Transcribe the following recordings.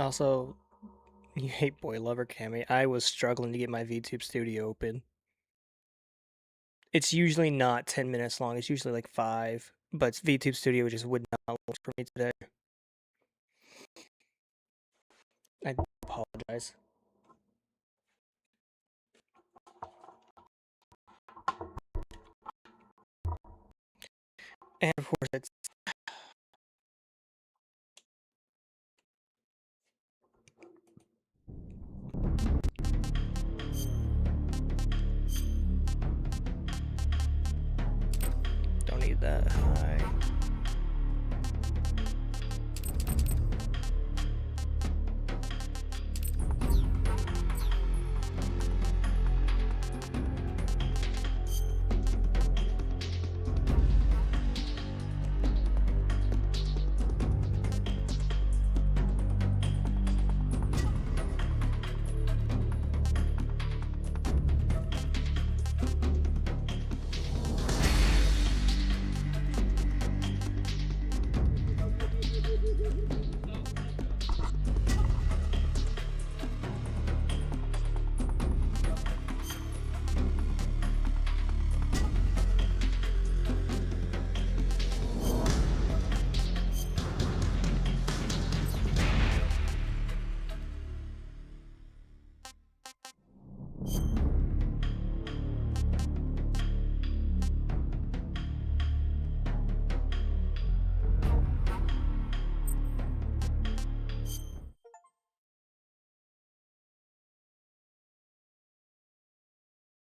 Also, you hate Boy Lover Cammy. I was struggling to get my VTube Studio open. It's usually not 10 minutes long. It's usually like 5. But VTube Studio just would not work for me today. I apologize. And of course, it's don't need that high.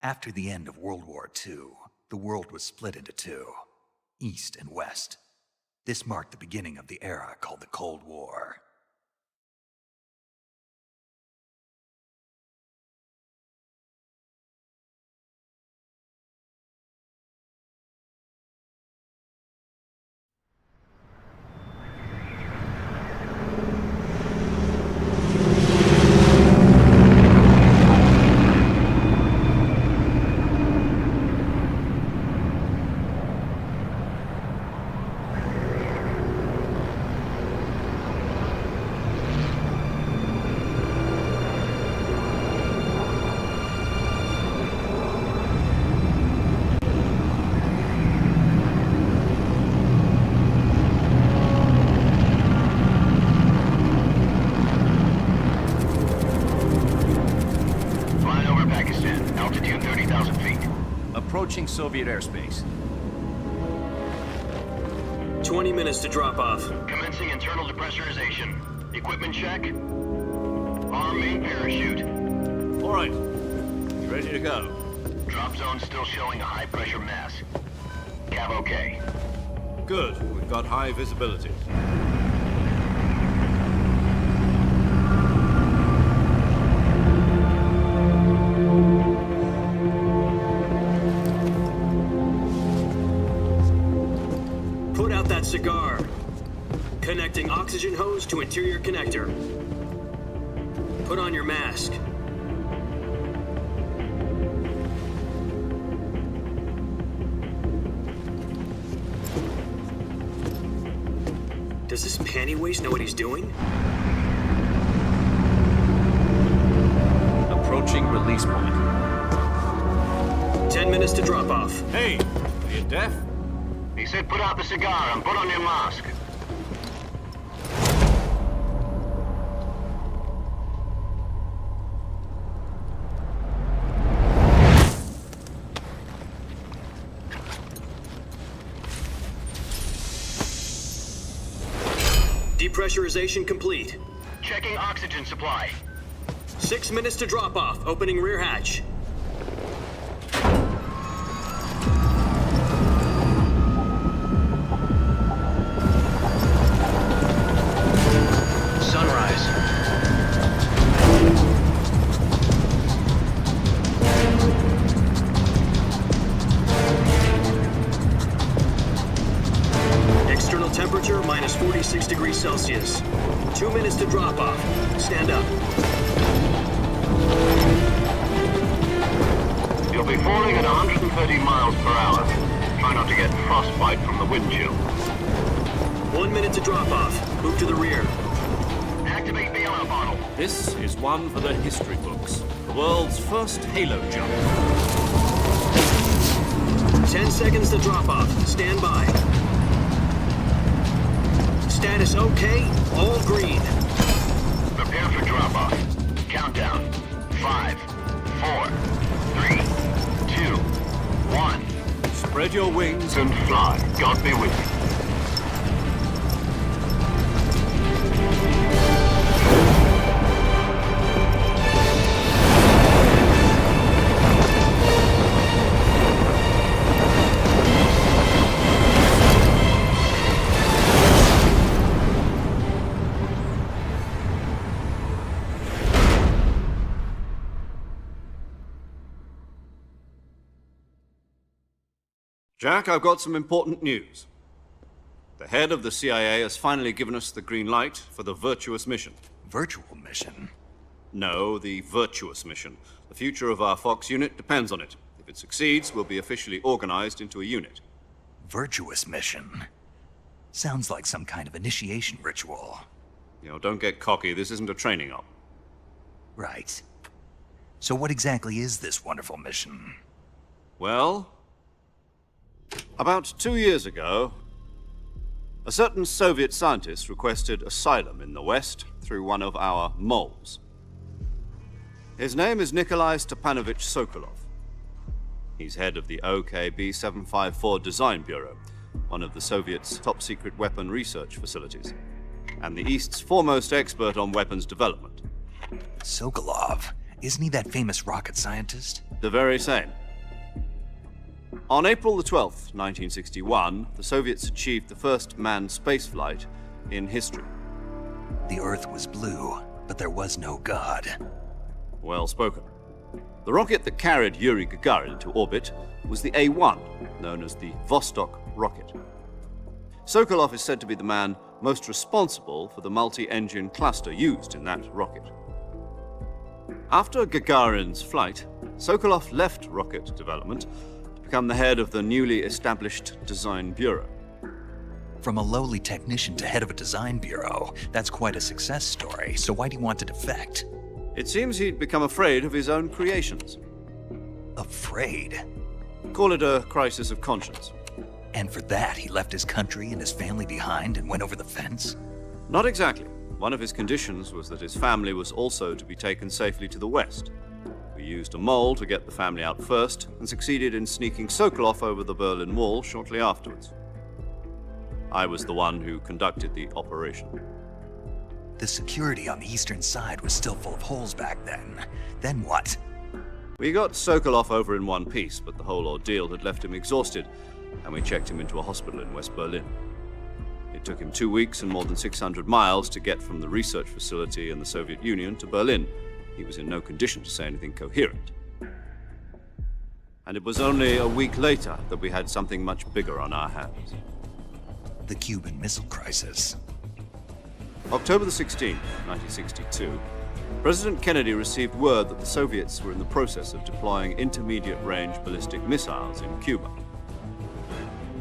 After the end of World War II, the world was split into two, East and West. This marked the beginning of the era called the Cold War. Approaching Soviet airspace. 20 minutes to drop off. Commencing internal depressurization. Equipment check. Arm main parachute. All right. Ready to go. Drop zone still showing a high pressure mass. Cav okay. Good. We've got high visibility. Put out that cigar. Connecting oxygen hose to interior connector. Put on your mask. Does this panty waste know what he's doing? Approaching release point. 10 minutes to drop off. Hey, are you deaf? He said put out the cigar and put on your mask. Depressurization complete. Checking oxygen supply. 6 minutes to drop off. Opening rear hatch. Sunrise. External temperature minus 46 degrees Celsius. 2 minutes to drop off. Stand up. You'll be falling at 130 miles per hour. Try not to get frostbite from the wind chill. 1 minute to drop off. Move to the rear. Activate bailout bottle. This is one for the history books. The world's first Halo jump. 10 seconds to drop off. Stand by. Status okay. All green. Prepare for drop-off. Countdown. 5, 4, 3, 2, 1. Spread your wings And fly. God be with you. Jack, I've got some important news. The head of the CIA has finally given us the green light for the Virtuous mission. Virtual mission? No, the Virtuous mission. The future of our Fox unit depends on it. If it succeeds, we'll be officially organized into a unit. Virtuous mission? Sounds like some kind of initiation ritual. You know, don't get cocky. This isn't a training op. Right. So what exactly is this wonderful mission? Well, about 2 years ago, a certain Soviet scientist requested asylum in the West through one of our moles. His name is Nikolai Stepanovich Sokolov. He's head of the OKB-754 Design Bureau, one of the Soviets' top-secret weapon research facilities, and the East's foremost expert on weapons development. Sokolov? Isn't he that famous rocket scientist? The very same. On April the 12th, 1961, the Soviets achieved the first manned spaceflight in history. The Earth was blue, but there was no God. Well spoken. The rocket that carried Yuri Gagarin into orbit was the A-1, known as the Vostok rocket. Sokolov is said to be the man most responsible for the multi-engine cluster used in that rocket. After Gagarin's flight, Sokolov left rocket development to become the head of the newly established Design Bureau. From a lowly technician to head of a design bureau, that's quite a success story, so why do you want to defect? It seems he'd become afraid of his own creations. Afraid? Call it a crisis of conscience. And for that, he left his country and his family behind and went over the fence? Not exactly. One of his conditions was that his family was also to be taken safely to the West. We used a mole to get the family out first and succeeded in sneaking Sokolov over the Berlin Wall shortly afterwards. I was the one who conducted the operation. The security on the eastern side was still full of holes back then. Then what? We got Sokolov over in one piece, but the whole ordeal had left him exhausted, and we checked him into a hospital in West Berlin. It took him 2 weeks and more than 600 miles to get from the research facility in the Soviet Union to Berlin. He was in no condition to say anything coherent. And it was only a week later that we had something much bigger on our hands. The Cuban Missile Crisis. October the 16th, 1962, President Kennedy received word that the Soviets were in the process of deploying intermediate-range ballistic missiles in Cuba.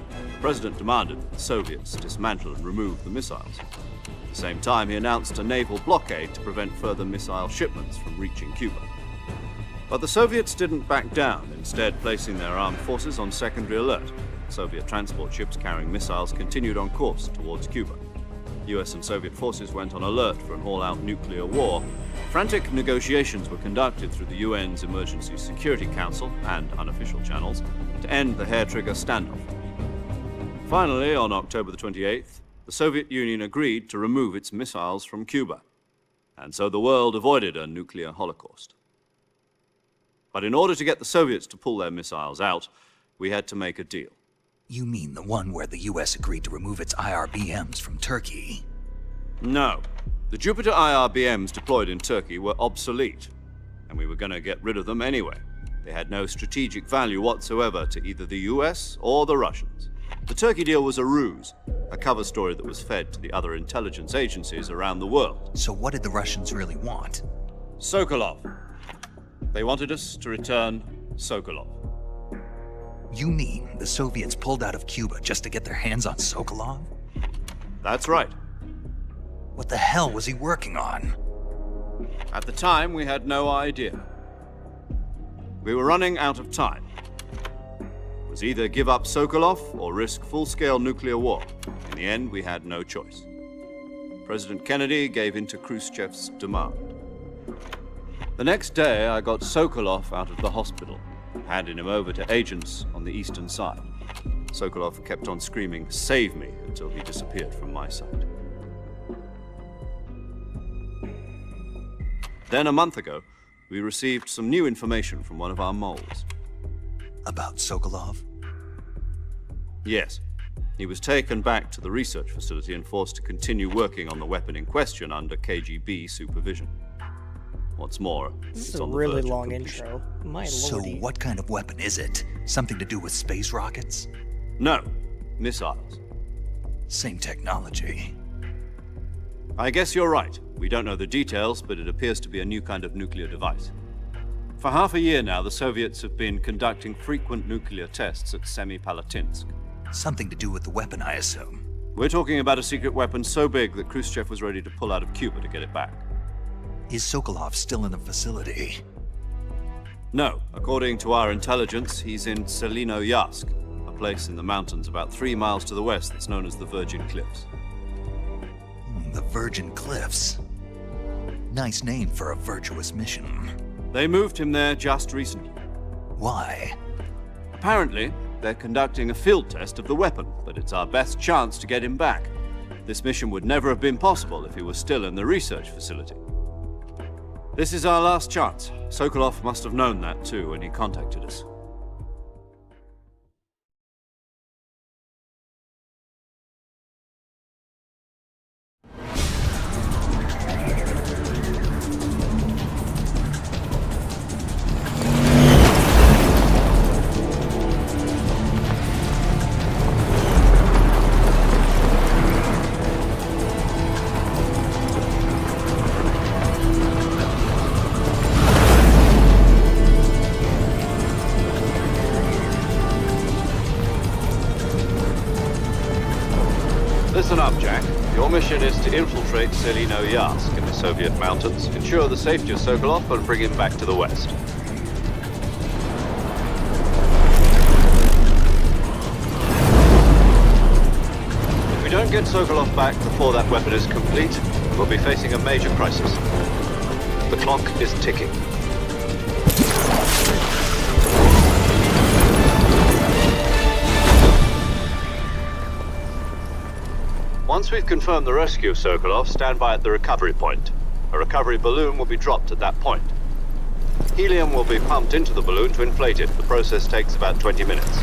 The President demanded that the Soviets dismantle and remove the missiles. At the same time, he announced a naval blockade to prevent further missile shipments from reaching Cuba. But the Soviets didn't back down, instead placing their armed forces on secondary alert. Soviet transport ships carrying missiles continued on course towards Cuba. US and Soviet forces went on alert for an all-out nuclear war. Frantic negotiations were conducted through the UN's Emergency Security Council and unofficial channels to end the hair-trigger standoff. Finally, on October the 28th, the Soviet Union agreed to remove its missiles from Cuba, and so the world avoided a nuclear holocaust. But in order to get the Soviets to pull their missiles out, we had to make a deal. You mean the one where the US agreed to remove its IRBMs from Turkey? No. The Jupiter IRBMs deployed in Turkey were obsolete, and we were going to get rid of them anyway. They had no strategic value whatsoever to either the US or the Russians. The Turkey deal was a ruse, a cover story that was fed to the other intelligence agencies around the world. So what did the Russians really want? Sokolov. They wanted us to return Sokolov. You mean the Soviets pulled out of Cuba just to get their hands on Sokolov? That's right. What the hell was he working on? At the time, we had no idea. We were running out of time. It was either give up Sokolov or risk full-scale nuclear war. In the end, we had no choice. President Kennedy gave in to Khrushchev's demand. The next day, I got Sokolov out of the hospital, handed him over to agents on the eastern side. Sokolov kept on screaming, "Save me," until he disappeared from my sight. Then, a month ago, we received some new information from one of our moles. About Sokolov? Yes. He was taken back to the research facility and forced to continue working on the weapon in question under KGB supervision. What's more, This it's is a on the really verge of long completion. intro. My So lordy. what kind of weapon is it? Something to do with space rockets? No, missiles. Same technology. I guess you're right. We don't know the details, but it appears to be a new kind of nuclear device. For half a year now, the Soviets have been conducting frequent nuclear tests at Semipalatinsk. Something to do with the weapon, I assume. We're talking about a secret weapon so big that Khrushchev was ready to pull out of Cuba to get it back. Is Sokolov still in the facility? No, according to our intelligence, he's in Selinoyarsk, a place in the mountains about 3 miles to the west that's known as the Virgin Cliffs. The Virgin Cliffs. Nice name for a virtuous mission. They moved him there just recently. Why? Apparently, they're conducting a field test of the weapon, but it's our best chance to get him back. This mission would never have been possible if he was still in the research facility. This is our last chance. Sokolov must have known that too when he contacted us. Listen up, Jack. Your mission is to infiltrate Selinoyarsk in the Soviet mountains, ensure the safety of Sokolov, and bring him back to the west. If we don't get Sokolov back before that weapon is complete, we'll be facing a major crisis. The clock is ticking. Once we've confirmed the rescue of Sokolov, stand by at the recovery point. A recovery balloon will be dropped at that point. Helium will be pumped into the balloon to inflate it. The process takes about 20 minutes.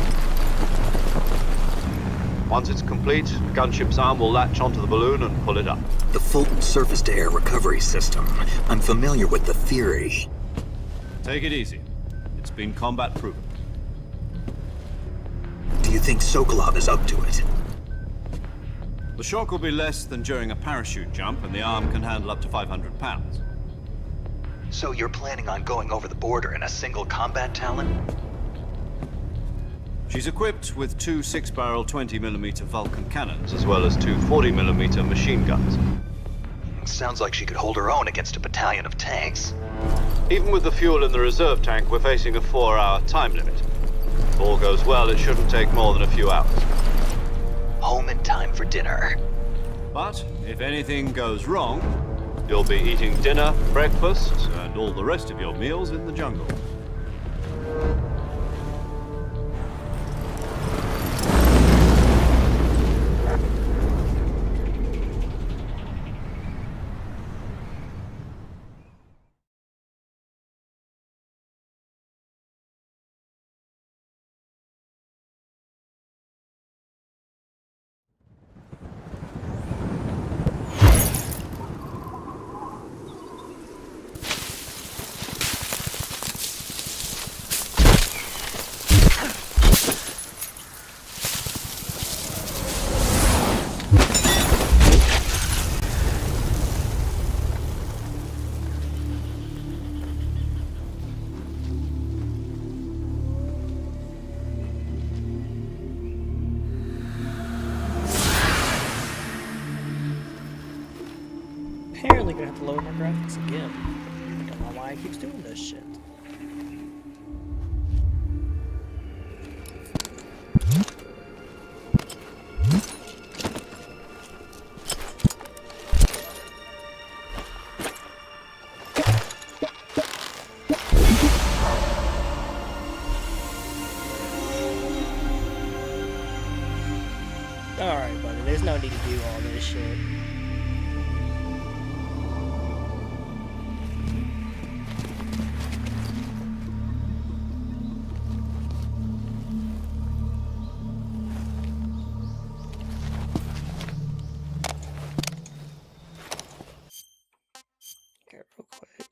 Once it's complete, the gunship's arm will latch onto the balloon and pull it up. The Fulton surface-to-air recovery system. I'm familiar with the theory. Take it easy. It's been combat proven. Do you think Sokolov is up to it? The shock will be less than during a parachute jump, and the arm can handle up to 500 pounds. So you're planning on going over the border in a single combat Talon? She's equipped with 2 6-barrel 20mm Vulcan cannons, as well as 2 40mm machine guns. Sounds like she could hold her own against a battalion of tanks. Even with the fuel in the reserve tank, we're facing a 4-hour time limit. If all goes well, it shouldn't take more than a few hours. Home in time for dinner. But if anything goes wrong, you'll be eating dinner, breakfast, and all the rest of your meals in the jungle. apparently gonna have to lower my graphics again. I don't know why it keeps doing this shit. Alright, buddy, there's no need to do all this shit. Okay, real quick.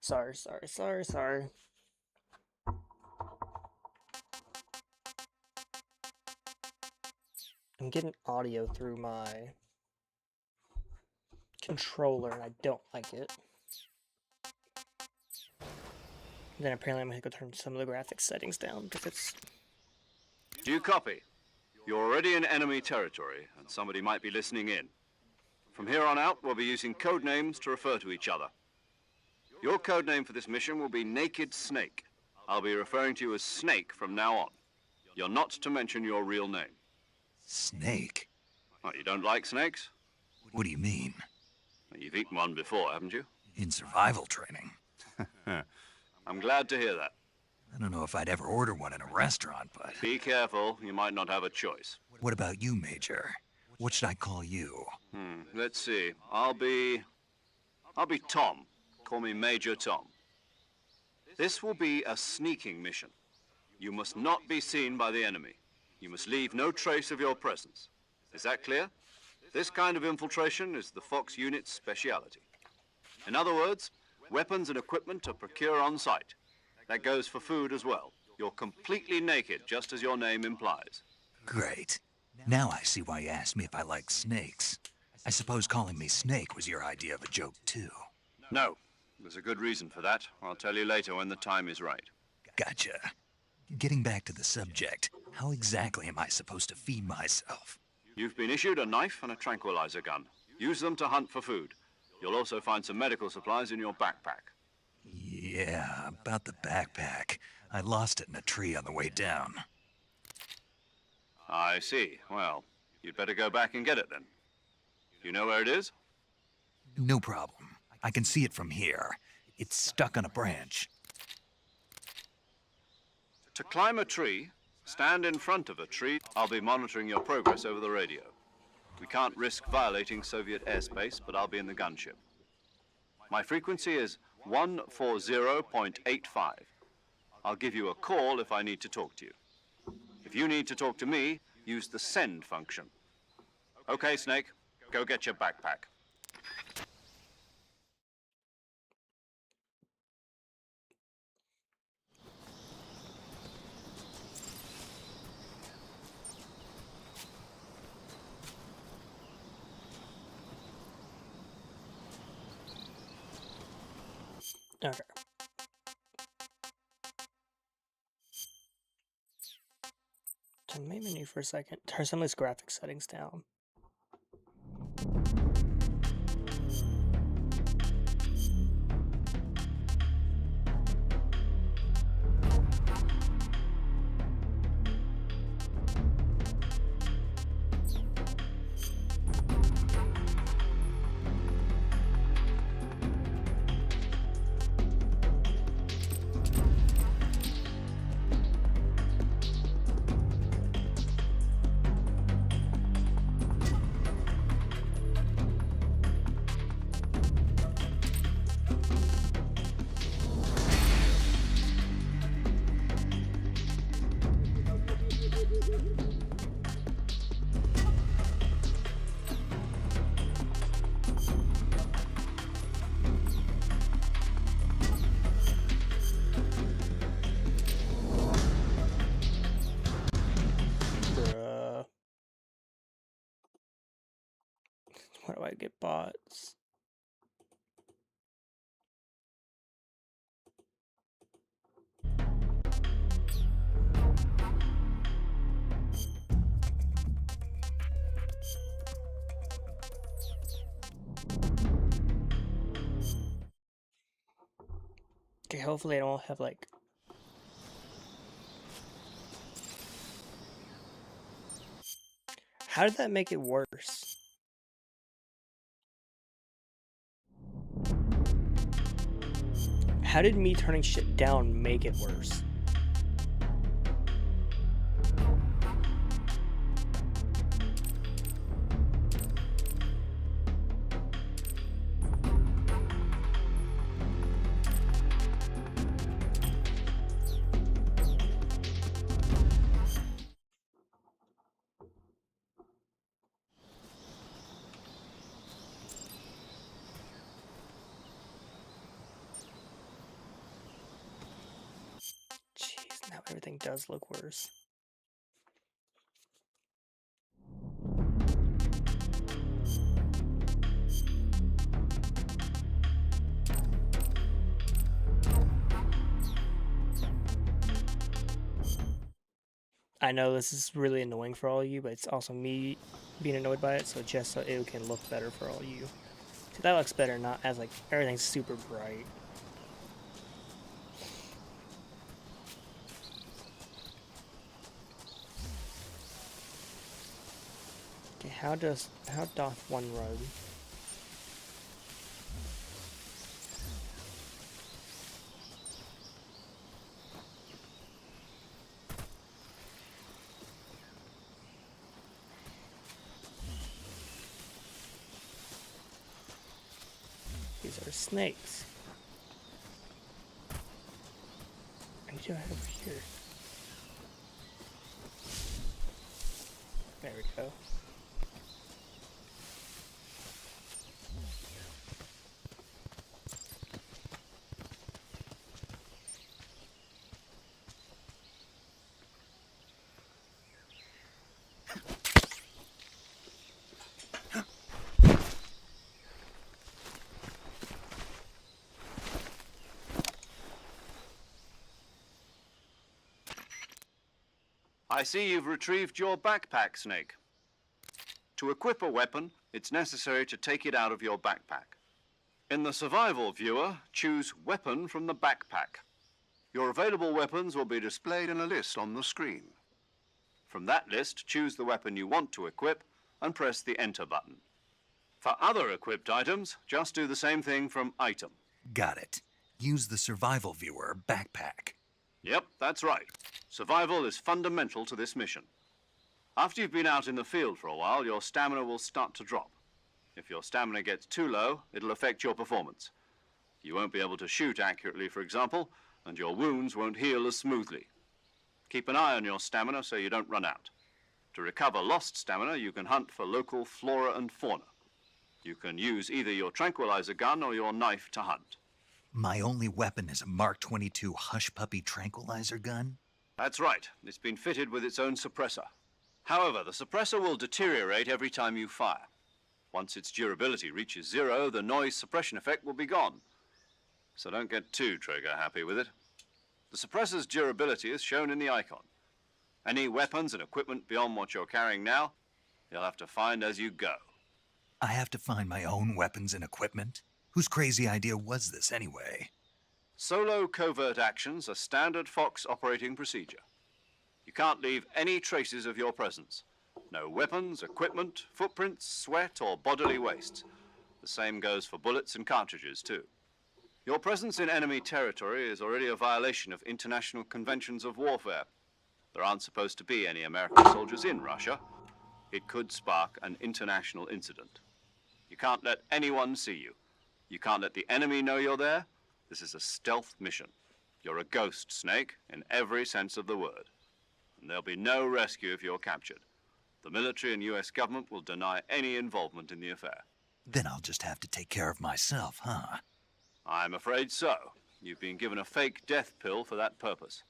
Sorry. I'm getting audio through my controller and I don't like it. Then apparently I'm gonna go turn some of the graphics settings down because it's... Do you copy? You're already in enemy territory, and somebody might be listening in. From here on out, we'll be using code names to refer to each other. Your code name for this mission will be Naked Snake. I'll be referring to you as Snake from now on. You're not to mention your real name. Snake? Oh, you don't like snakes? What do you mean? You've eaten one before, haven't you? In survival training? I'm glad to hear that. I don't know if I'd ever order one in a restaurant, but... Be careful, you might not have a choice. What about you, Major? What should I call you? Let's see. I'll be Tom. Call me Major Tom. This will be a sneaking mission. You must not be seen by the enemy. You must leave no trace of your presence. Is that clear? This kind of infiltration is the Fox unit's speciality. In other words, weapons and equipment are procured on site. That goes for food as well. You're completely naked, just as your name implies. Great. Now I see why you asked me if I like snakes. I suppose calling me Snake was your idea of a joke, too. No. There's a good reason for that. I'll tell you later when the time is right. Gotcha. Getting back to the subject, how exactly am I supposed to feed myself? You've been issued a knife and a tranquilizer gun. Use them to hunt for food. You'll also find some medical supplies in your backpack. Yeah, about the backpack. I lost it in a tree on the way down. I see. Well, you'd better go back and get it then. You know where it is? No problem. I can see it from here. It's stuck on a branch. To climb a tree, stand in front of a tree. I'll be monitoring your progress over the radio. We can't risk violating Soviet airspace, but I'll be in the gunship. My frequency is 140.85. I'll give you a call if I need to talk to you. If you need to talk to me, use the send function. Okay, Snake, go get your backpack. Okay. Turn main menu for a second. Turn some of these graphic settings down. Bruh. Why do I get bots? Okay, hopefully I don't have like how did that make it worse? How did me turning shit down make it worse? Jeez, now everything does look worse. I know this is really annoying for all of you, but it's also me being annoyed by it, so just so it can look better for all of you. See, that looks better, not as like everything's super bright. Okay, how doth one run? These are snakes. I need to head over here. There we go. I see you've retrieved your backpack, Snake. To equip a weapon, it's necessary to take it out of your backpack. In the survival viewer, choose Weapon from the backpack. Your available weapons will be displayed in a list on the screen. From that list, choose the weapon you want to equip and press the Enter button. For other equipped items, just do the same thing from Item. Got it. Use the survival viewer backpack. Yep, that's right. Survival is fundamental to this mission. After you've been out in the field for a while, your stamina will start to drop. If your stamina gets too low, it'll affect your performance. You won't be able to shoot accurately, for example, and your wounds won't heal as smoothly. Keep an eye on your stamina so you don't run out. To recover lost stamina, you can hunt for local flora and fauna. You can use either your tranquilizer gun or your knife to hunt. My only weapon is a Mark 22 Hush Puppy tranquilizer gun? That's right. It's been fitted with its own suppressor. However, the suppressor will deteriorate every time you fire. Once its durability reaches 0, the noise suppression effect will be gone. So don't get too trigger-happy with it. The suppressor's durability is shown in the icon. Any weapons and equipment beyond what you're carrying now, you'll have to find as you go. I have to find my own weapons and equipment? Whose crazy idea was this anyway? Solo covert actions are standard Fox operating procedure. You can't leave any traces of your presence. No weapons, equipment, footprints, sweat, or bodily wastes. The same goes for bullets and cartridges, too. Your presence in enemy territory is already a violation of international conventions of warfare. There aren't supposed to be any American soldiers in Russia. It could spark an international incident. You can't let anyone see you. You can't let the enemy know you're there. This is a stealth mission. You're a ghost, Snake, in every sense of the word. And there'll be no rescue if you're captured. The military and US government will deny any involvement in the affair. Then I'll just have to take care of myself, huh? I'm afraid so. You've been given a fake death pill for that purpose.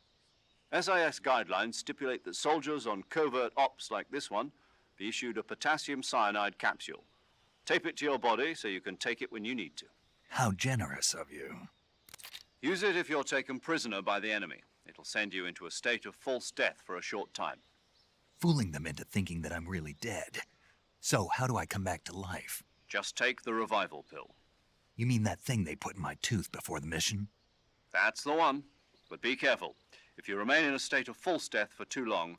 SIS guidelines stipulate that soldiers on covert ops like this one be issued a potassium cyanide capsule. Tape it to your body so you can take it when you need to. How generous of you. Use it if you're taken prisoner by the enemy. It'll send you into a state of false death for a short time. Fooling them into thinking that I'm really dead. So, how do I come back to life? Just take the revival pill. You mean that thing they put in my tooth before the mission? That's the one. But be careful. If you remain in a state of false death for too long,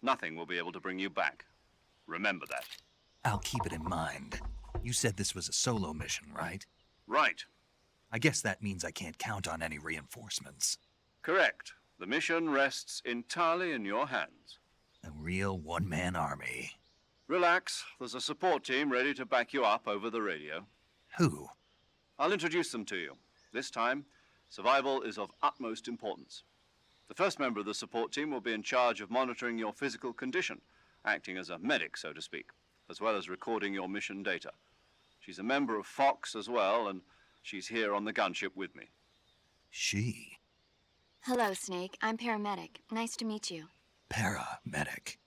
nothing will be able to bring you back. Remember that. I'll keep it in mind. You said this was a solo mission, right? Right. I guess that means I can't count on any reinforcements. Correct. The mission rests entirely in your hands. A real one-man army. Relax. There's a support team ready to back you up over the radio. Who? I'll introduce them to you. This time, survival is of utmost importance. The first member of the support team will be in charge of monitoring your physical condition, acting as a medic, so to speak, as well as recording your mission data. She's a member of Fox as well, and she's here on the gunship with me. She? Hello, Snake. I'm paramedic. Nice to meet you. Paramedic.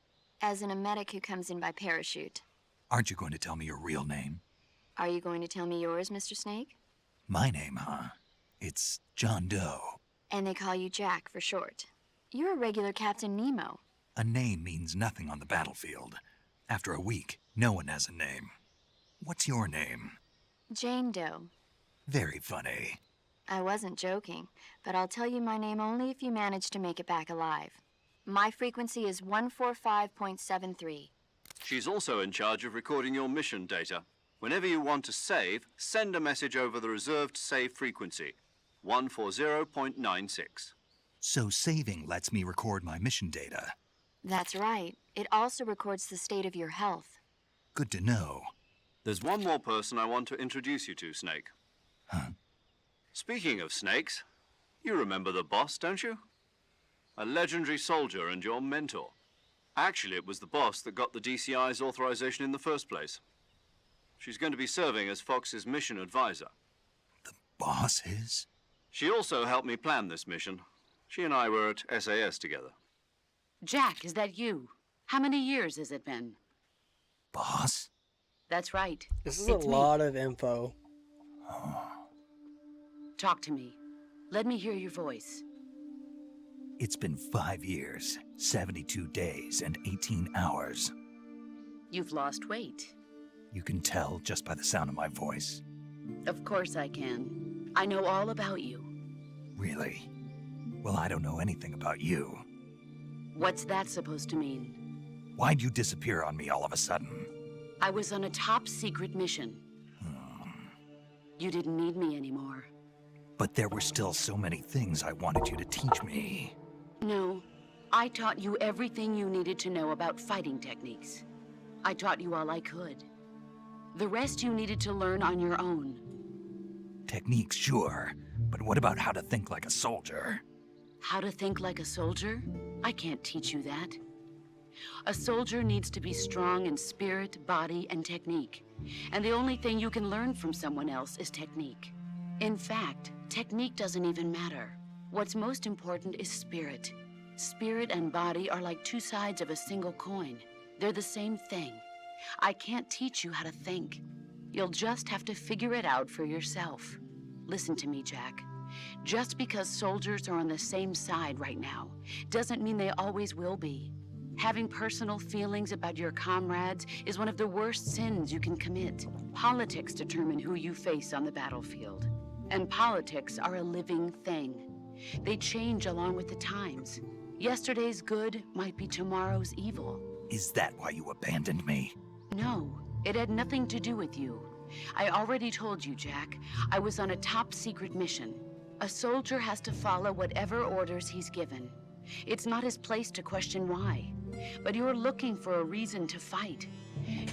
As in a medic who comes in by parachute. Aren't you going to tell me your real name? Are you going to tell me yours, Mr. Snake? My name, huh? It's John Doe. And they call you Jack for short. You're a regular Captain Nemo. A name means nothing on the battlefield. After a week, no one has a name. What's your name? Jane Doe. Very funny. I wasn't joking, but I'll tell you my name only if you manage to make it back alive. My frequency is 145.73. She's also in charge of recording your mission data. Whenever you want to save, send a message over the reserved save frequency, 140.96. So saving lets me record my mission data. That's right. It also records the state of your health. Good to know. There's one more person I want to introduce you to, Snake. Huh? Speaking of snakes, you remember the boss, don't you? A legendary soldier and your mentor. Actually, it was the boss that got the DCI's authorization in the first place. She's going to be serving as Fox's mission advisor. The boss is? She also helped me plan this mission. She and I were at SAS together. Jack, is that you? How many years has it been? Boss? That's right. This is It's a me. lot of info. Talk to me. Let me hear your voice. It's been 5 years, 72 days, and 18 hours. You've lost weight. You can tell just by the sound of my voice. Of course I can. I know all about you. Really? Well, I don't know anything about you. What's that supposed to mean? Why'd you disappear on me all of a sudden? I was on a top secret mission. You didn't need me anymore. But there were still so many things I wanted you to teach me. No, I taught you everything you needed to know about fighting techniques. I taught you all I could. The rest you needed to learn on your own. Techniques, sure. But what about how to think like a soldier? How to think like a soldier? I can't teach you that. A soldier needs to be strong in spirit, body, and technique. And the only thing you can learn from someone else is technique. In fact, technique doesn't even matter. What's most important is spirit. Spirit and body are like two sides of a single coin. They're the same thing. I can't teach you how to think. You'll just have to figure it out for yourself. Listen to me, Jack. Just because soldiers are on the same side right now doesn't mean they always will be. Having personal feelings about your comrades is one of the worst sins you can commit. Politics determine who you face on the battlefield. And politics are a living thing. They change along with the times. Yesterday's good might be tomorrow's evil. Is that why you abandoned me? No, it had nothing to do with you. I already told you, Jack. I was on a top secret mission. A soldier has to follow whatever orders he's given. It's not his place to question why. But you're looking for a reason to fight.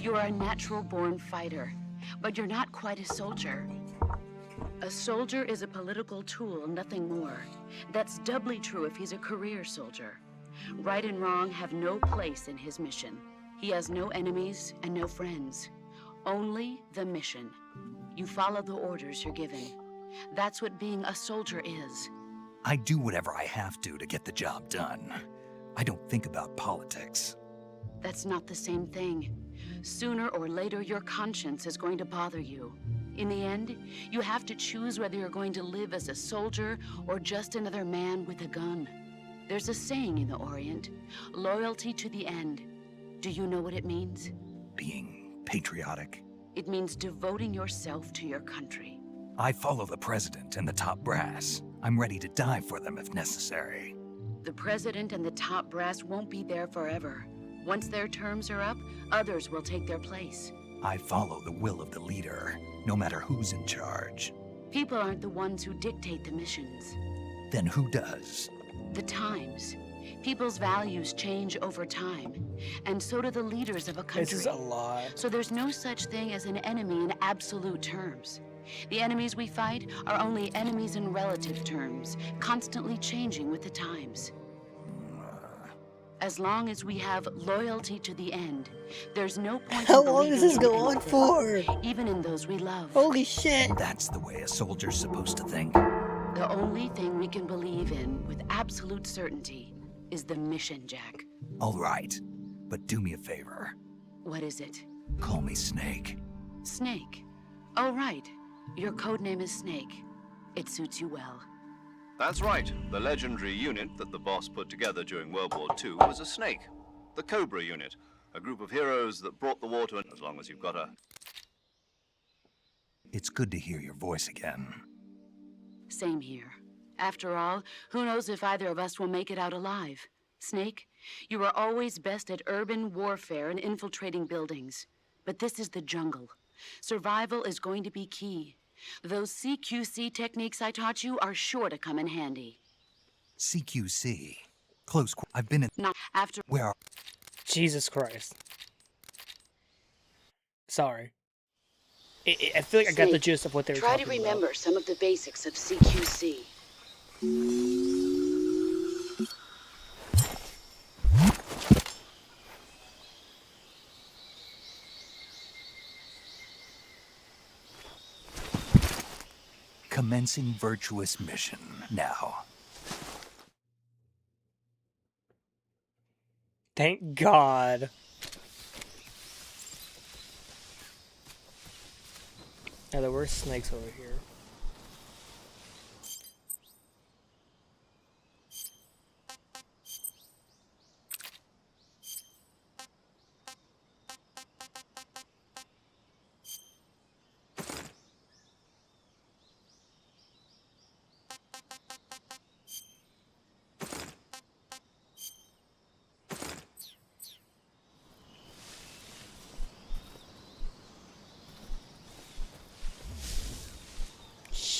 You're a natural-born fighter, but you're not quite a soldier. A soldier is a political tool, nothing more. That's doubly true if he's a career soldier. Right and wrong have no place in his mission. He has no enemies and no friends. Only the mission. You follow the orders you're given. That's what being a soldier is. I do whatever I have to get the job done. I don't think about politics. That's not the same thing. Sooner or later, your conscience is going to bother you. In the end, you have to choose whether you're going to live as a soldier or just another man with a gun. There's a saying in the Orient, loyalty to the end. Do you know what it means? Being patriotic. It means devoting yourself to your country. I follow the president and the top brass. I'm ready to die for them if necessary. The president and the top brass won't be there forever. Once their terms are up, others will take their place. I follow the will of the leader, no matter who's in charge. People aren't the ones who dictate the missions. Then who does? The times. People's values change over time, and so do the leaders of a country. This is a lot. So there's no such thing as an enemy in absolute terms. The enemies we fight are only enemies in relative terms, constantly changing with the times. As long as we have loyalty to the end, there's no point How in long does believing this in go on anything, for? even in those we love. Holy shit. That's the way a soldier's supposed to think. The only thing we can believe in with absolute certainty is the mission, Jack. All right, but do me a favor. What is it? Call me Snake. Snake. Oh, right. Your codename is Snake. It suits you well. That's right. The legendary unit that the boss put together during World War II was a snake. The Cobra unit. A group of heroes that brought the war to an... As long as you've got a... It's good to hear your voice again. Same here. After all, who knows if either of us will make it out alive? Snake, you are always best at urban warfare and infiltrating buildings. But this is the jungle. Survival is going to be key. Those CQC techniques I taught you are sure to come in handy. CQC. Close. I've been in... Not after... Where are... Jesus Christ. Sorry. I feel like I got the Snake, gist of what they were try talking to remember about. some of the basics of CQC. Commencing virtuous mission now. Thank God. Now there were snakes over here.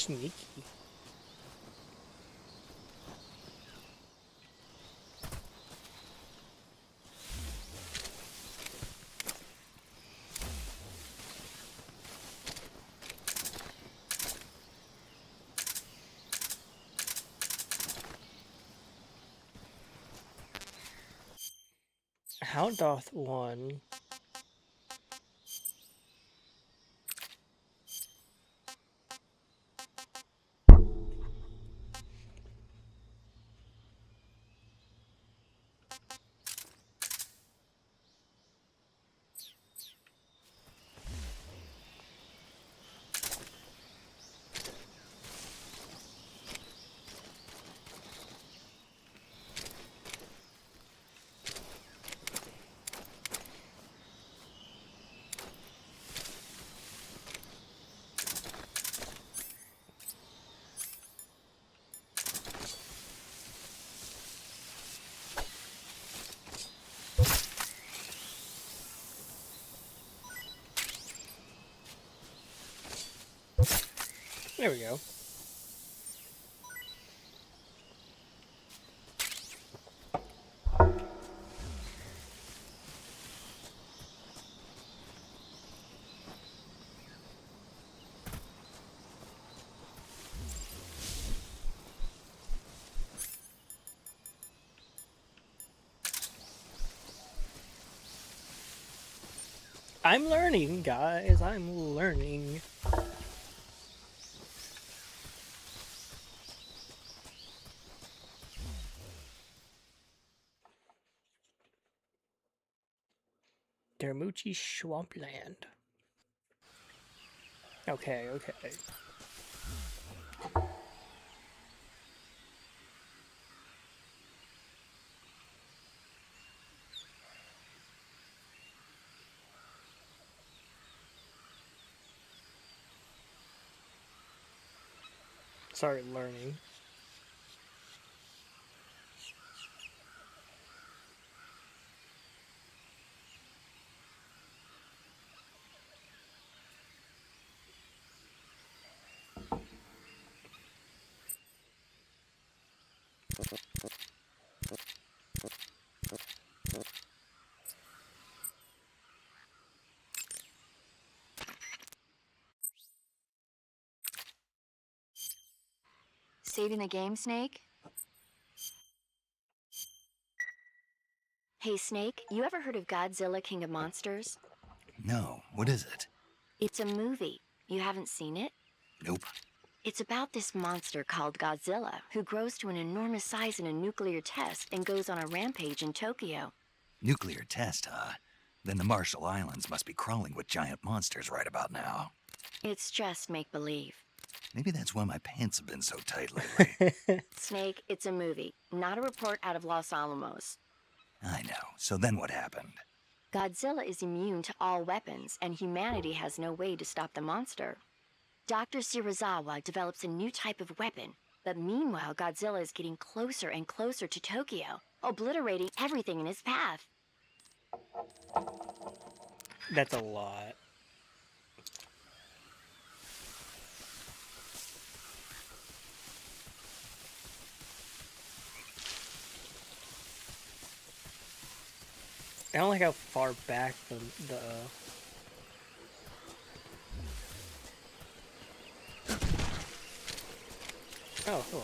Sneaky. How doth one... There we go. I'm learning, guys. I'm learning. Deramuchi Swampland. Okay, okay. Sorry, learning. Saving the game, Snake? Hey, Snake, you ever heard of Godzilla King of Monsters? No, what is it? It's a movie. You haven't seen it? Nope. It's about this monster called Godzilla, who grows to an enormous size in a nuclear test and goes on a rampage in Tokyo. Nuclear test, huh? Then the Marshall Islands must be crawling with giant monsters right about now. It's just make-believe. Maybe that's why my pants have been so tight lately. Snake, it's a movie, not a report out of Los Alamos. I know. So then what happened? Godzilla is immune to all weapons, and humanity has no way to stop the monster. Dr. Shirazawa develops a new type of weapon, but meanwhile Godzilla is getting closer and closer to Tokyo, obliterating everything in his path. That's a lot. I don't like how far back the Oh, hello.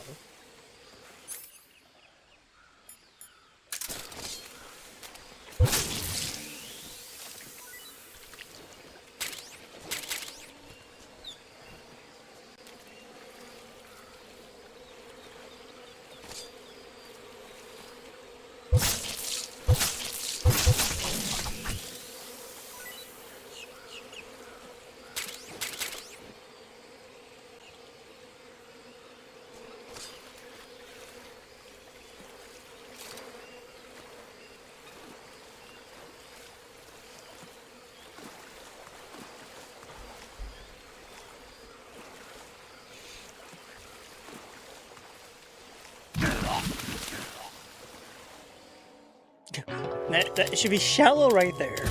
That should be shallow right there.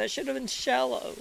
That should have been shallow.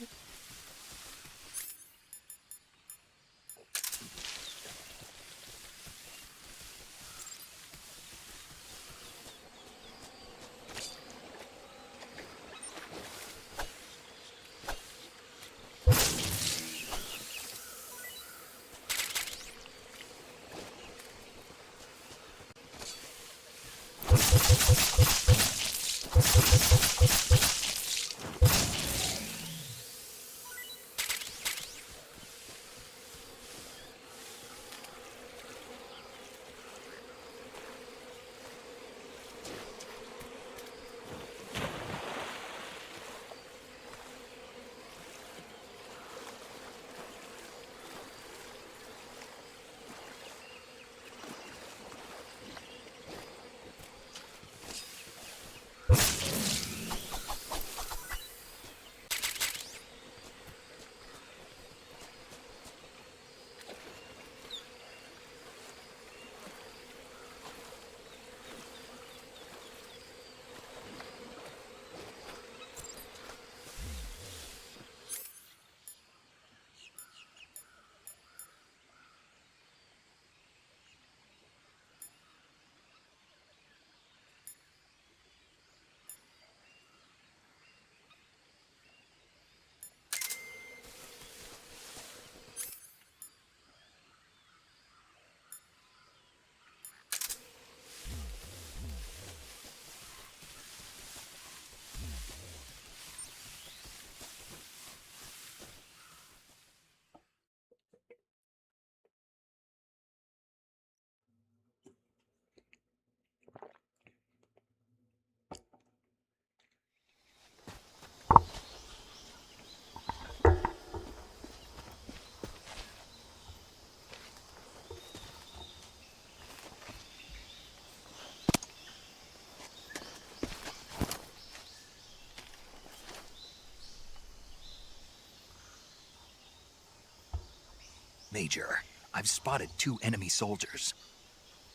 Major, I've spotted 2 enemy soldiers.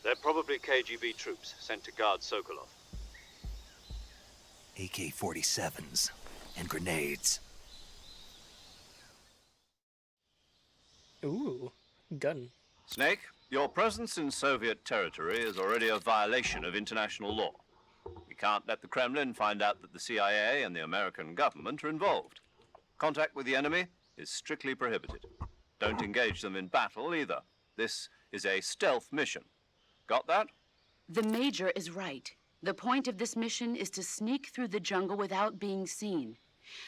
They're probably KGB troops sent to guard Sokolov. AK-47s and grenades. Ooh, gun. Snake, your presence in Soviet territory is already a violation of international law. We can't let the Kremlin find out that the CIA and the American government are involved. Contact with the enemy is strictly prohibited. Don't engage them in battle either. This is a stealth mission. Got that? The Major is right. The point of this mission is to sneak through the jungle without being seen.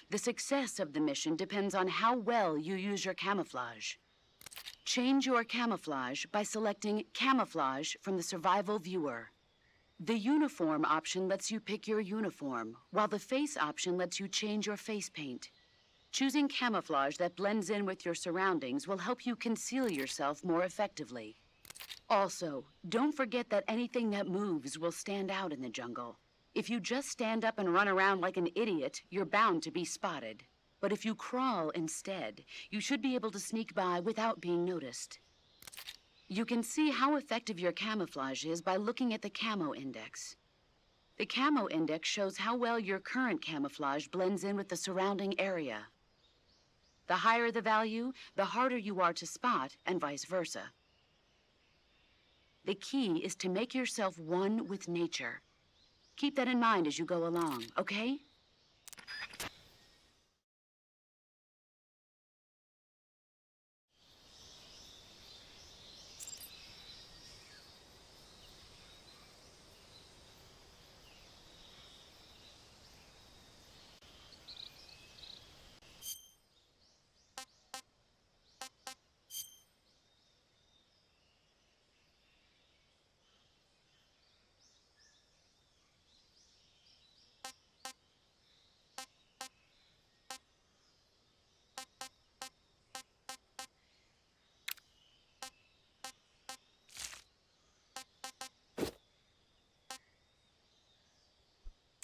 The success of the mission depends on how well you use your camouflage. Change your camouflage by selecting Camouflage from the Survival Viewer. The Uniform option lets you pick your uniform, while the Face option lets you change your face paint. Choosing camouflage that blends in with your surroundings will help you conceal yourself more effectively. Also, don't forget that anything that moves will stand out in the jungle. If you just stand up and run around like an idiot, you're bound to be spotted. But if you crawl instead, you should be able to sneak by without being noticed. You can see how effective your camouflage is by looking at the Camo Index. The Camo Index shows how well your current camouflage blends in with the surrounding area. The higher the value, the harder you are to spot, and vice versa. The key is to make yourself one with nature. Keep that in mind as you go along, okay?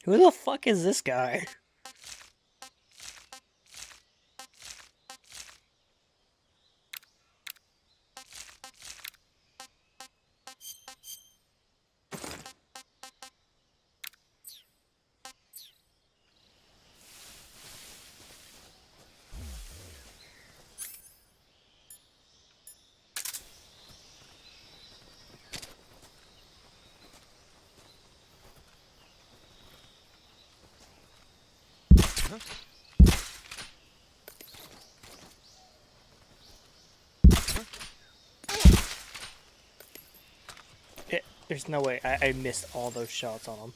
Who the fuck is this guy? There's no way I missed all those shots on him.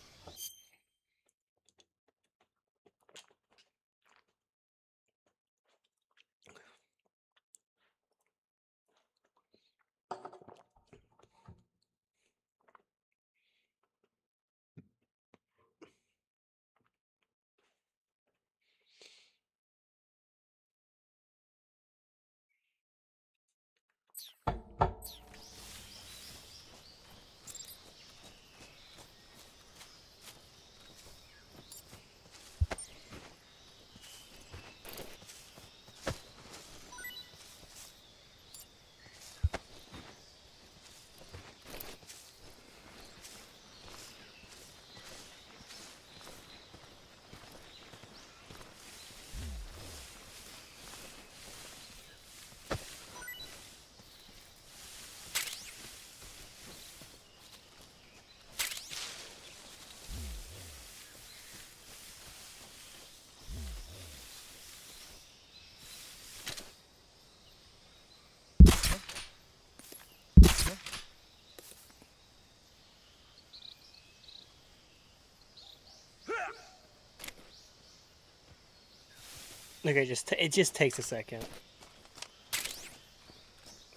Okay, it just takes a second.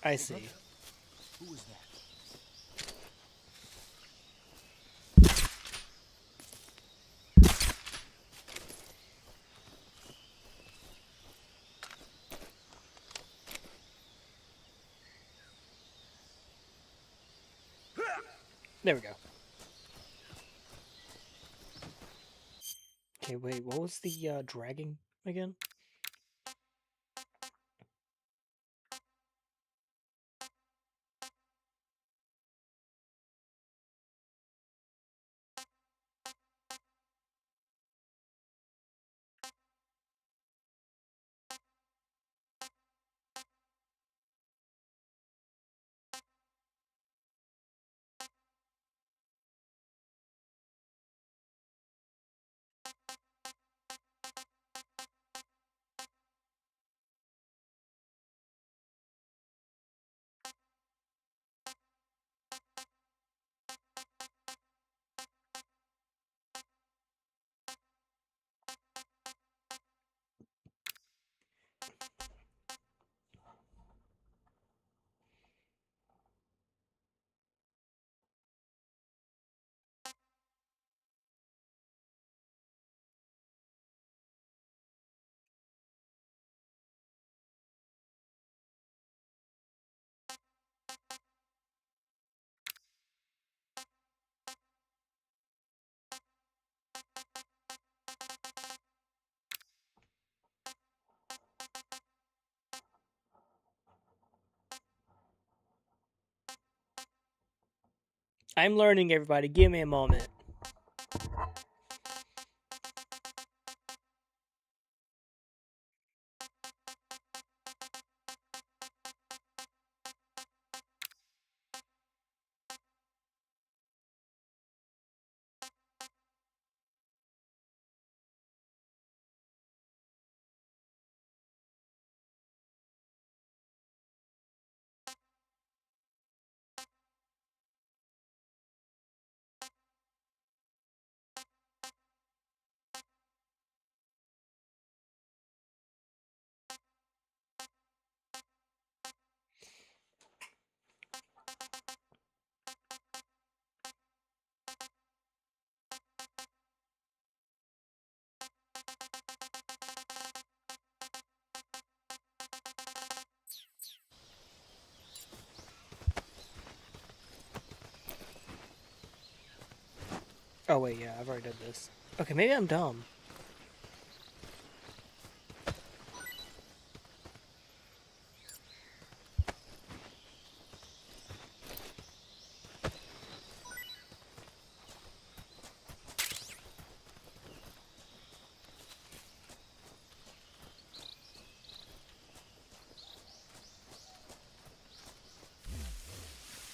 I see. Who was that? There we go. Okay, wait, what was the dragging again? I'm learning, everybody. Give me a moment. Oh wait, yeah, I've already done this. Okay, maybe I'm dumb.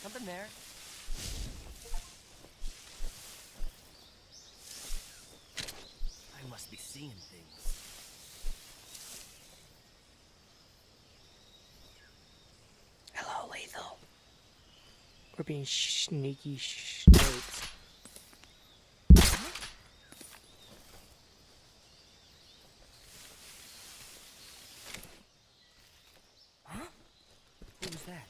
Something there. I must be seeing things. We're being sneaky snakes. Who was that?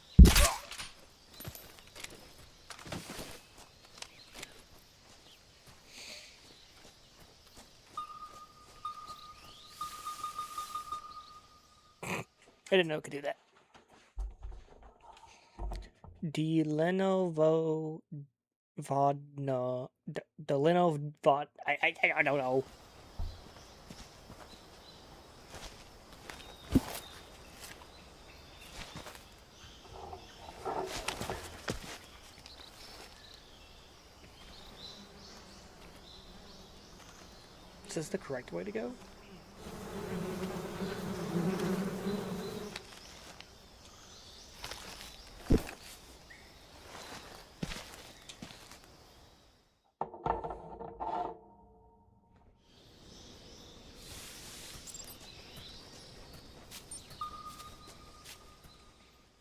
I didn't know it could do that. De Lenovo Vodna. De Lenovo Vod. I don't know. Is this the correct way to go?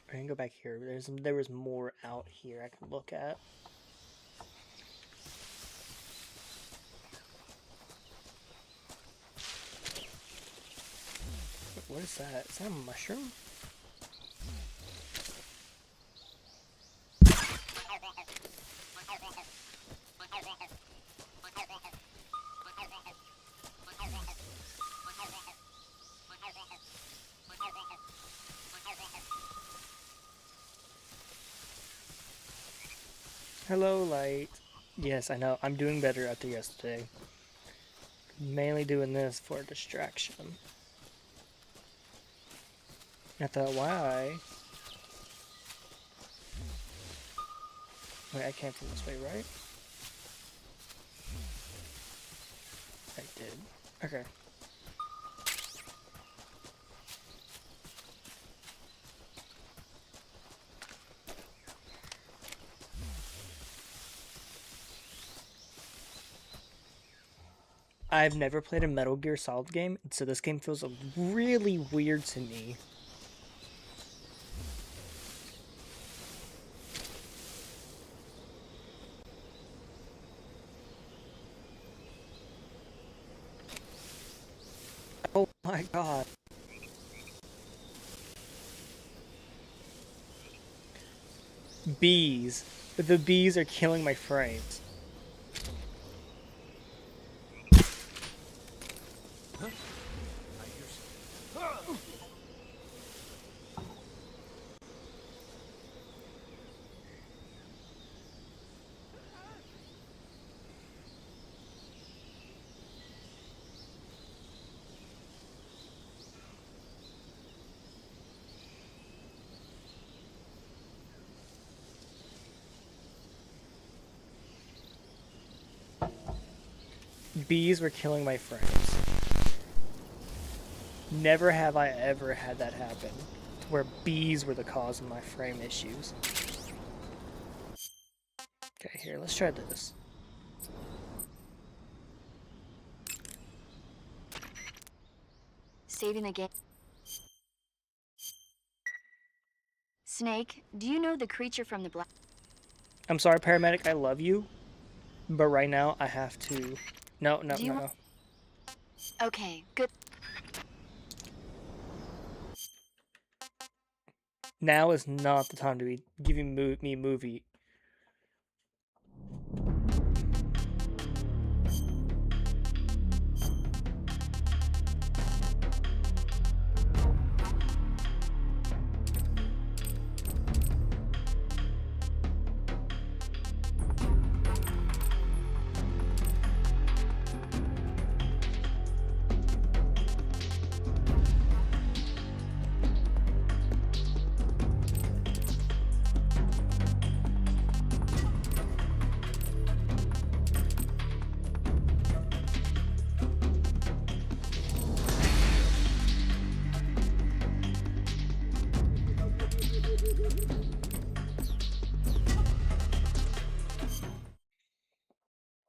I can go back here. There was more out here I can look at. What is that? Is that a mushroom? Hello, light. Yes, I know. I'm doing better after yesterday. Mainly doing this for a distraction. I thought, why? Wait, I came from this way, right? I did. Okay. I've never played a Metal Gear Solid game, so this game feels really weird to me. Oh my god. Bees. The bees are killing my frames. Bees were killing my frames. Never have I ever had that happen, where bees were the cause of my frame issues. Okay, here, let's try this. Saving the game. Snake, do you know the creature from the black? I'm sorry, paramedic, I love you, but right now I have to... No. Okay, good. Now is not the time to be giving me movie.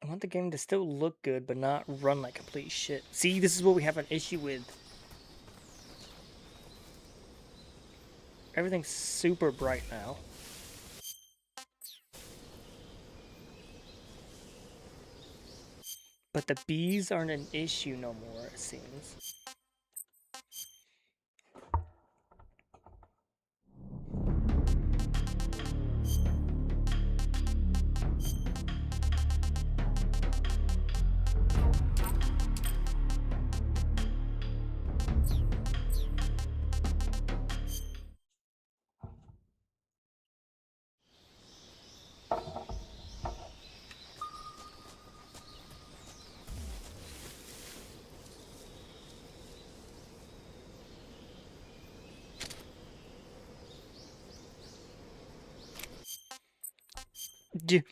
I want the game to still look good, but not run like complete shit. See, this is what we have an issue with. Everything's super bright now. But the bees aren't an issue no more, it seems. D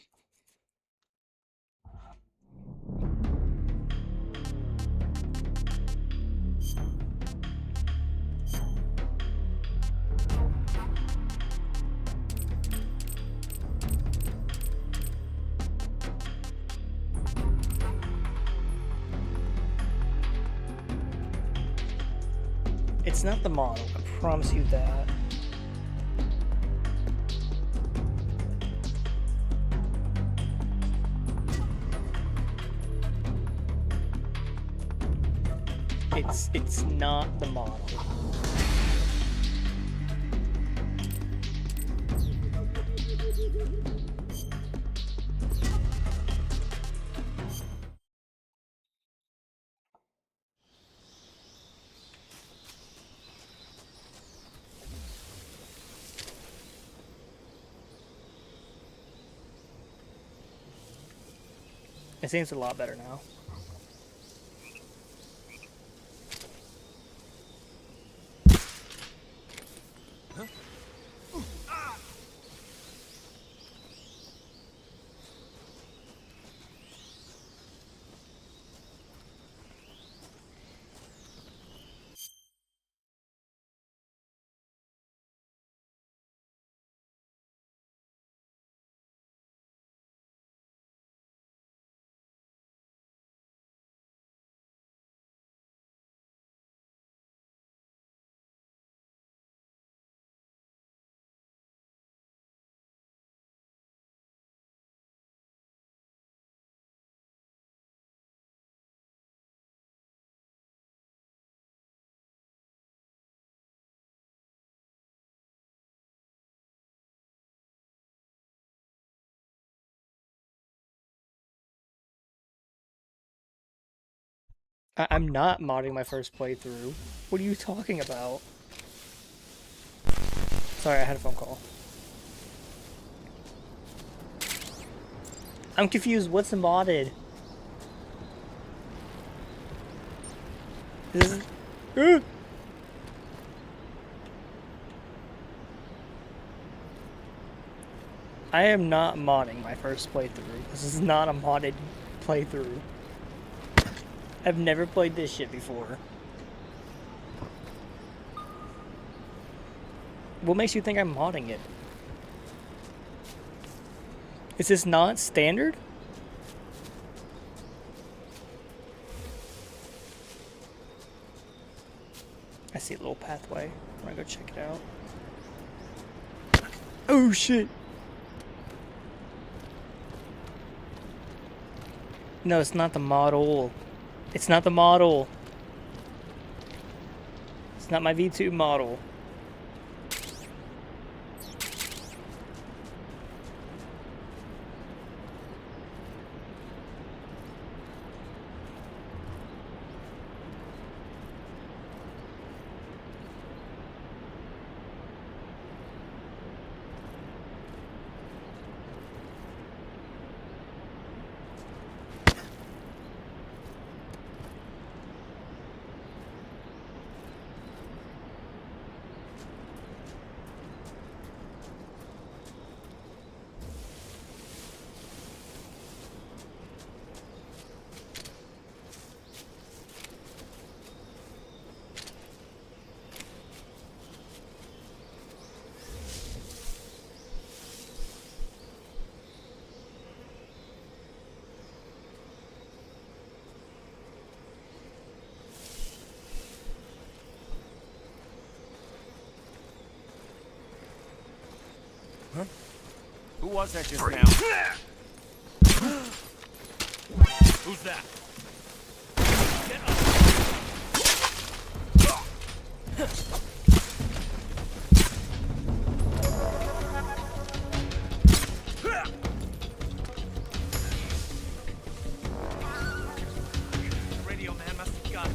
It's not the model, I promise you that. It's not the model. It seems a lot better now. I'm not modding my first playthrough. What are you talking about? Sorry, I had a phone call. I'm confused. What's modded? This is... I am not modding my first playthrough. This is not a modded playthrough. I've never played this shit before. What makes you think I'm modding it? Is this not standard? I see a little pathway. I'm gonna go check it out. Oh shit! No, it's not the model. It's not the model. It's not my V2 model. Who was that just now? Who's that? Radio man must have got it.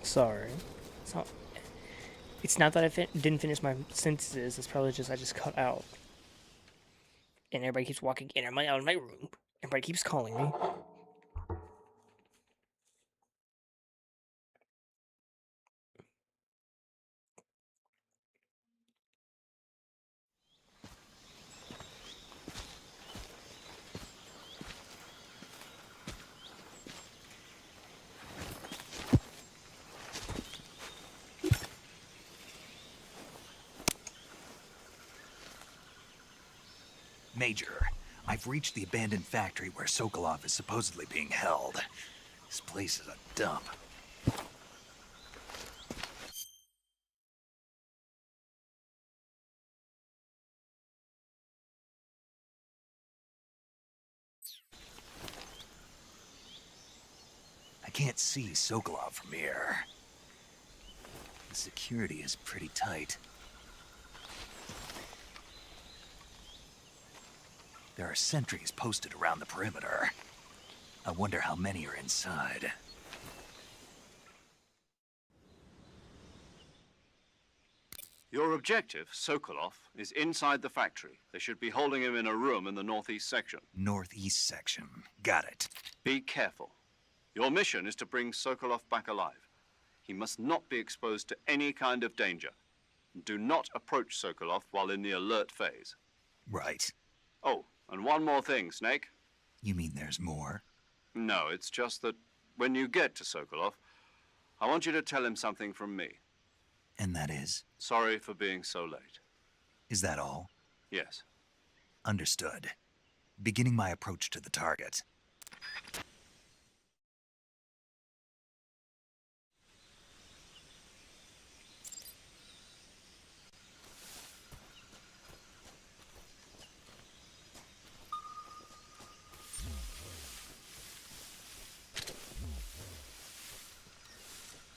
Sorry. It's not that I didn't finish my sentences. It's probably just I just cut out. And everybody keeps walking in and out of my room. Everybody keeps calling me. Major, I've reached the abandoned factory where Sokolov is supposedly being held. This place is a dump. I can't see Sokolov from here. The security is pretty tight. There are sentries posted around the perimeter. I wonder how many are inside. Your objective, Sokolov, is inside the factory. They should be holding him in a room in the northeast section. Northeast section. Got it. Be careful. Your mission is to bring Sokolov back alive. He must not be exposed to any kind of danger. Do not approach Sokolov while in the alert phase. Right. Oh, and one more thing, Snake. You mean there's more? No, it's just that when you get to Sokolov, I want you to tell him something from me. And that is? Sorry for being so late. Is that all? Yes. Understood. Beginning my approach to the target.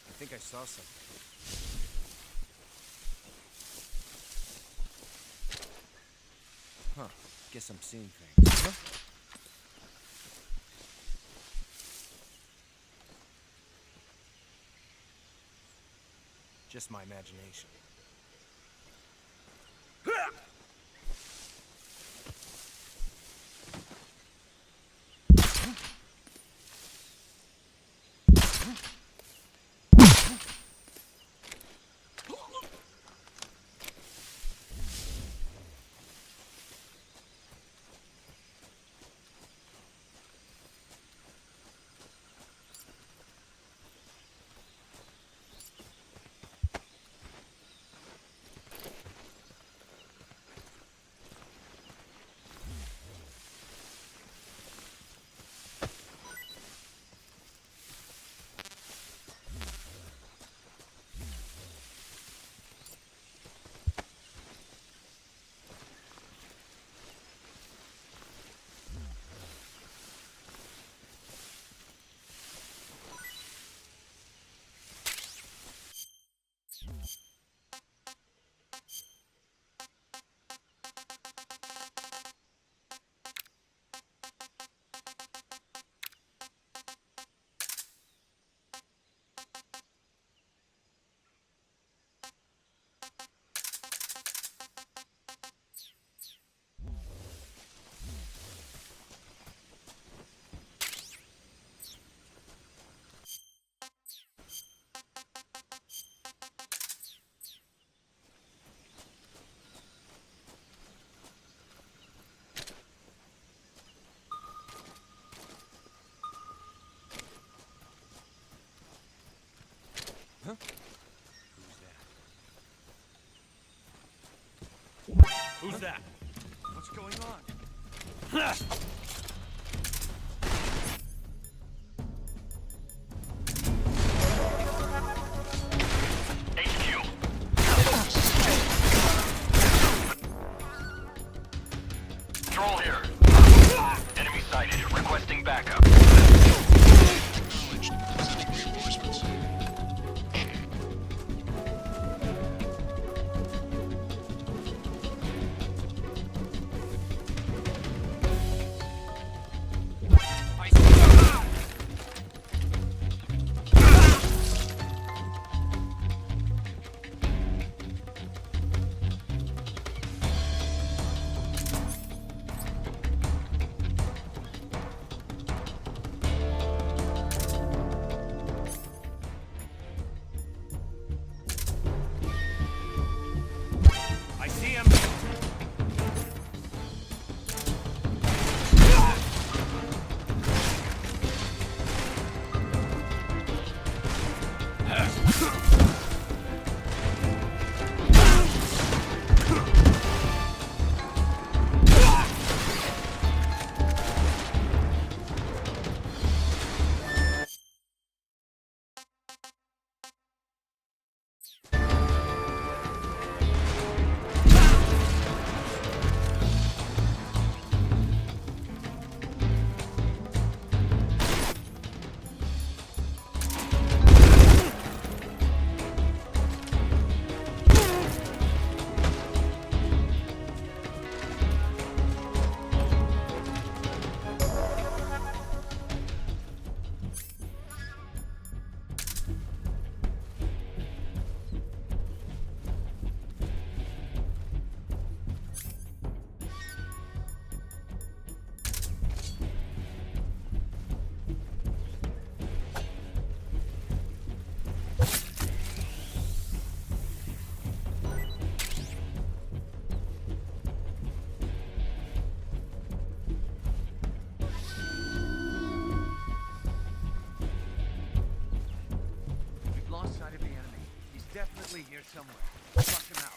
I think I saw something. Huh. Guess I'm seeing things. Huh? Just my imagination. Who's that? What's going on? HQ. Patrol here. Enemy sighted. Requesting backup. I see him. We've lost sight of the enemy. He's definitely here somewhere. Flush him out.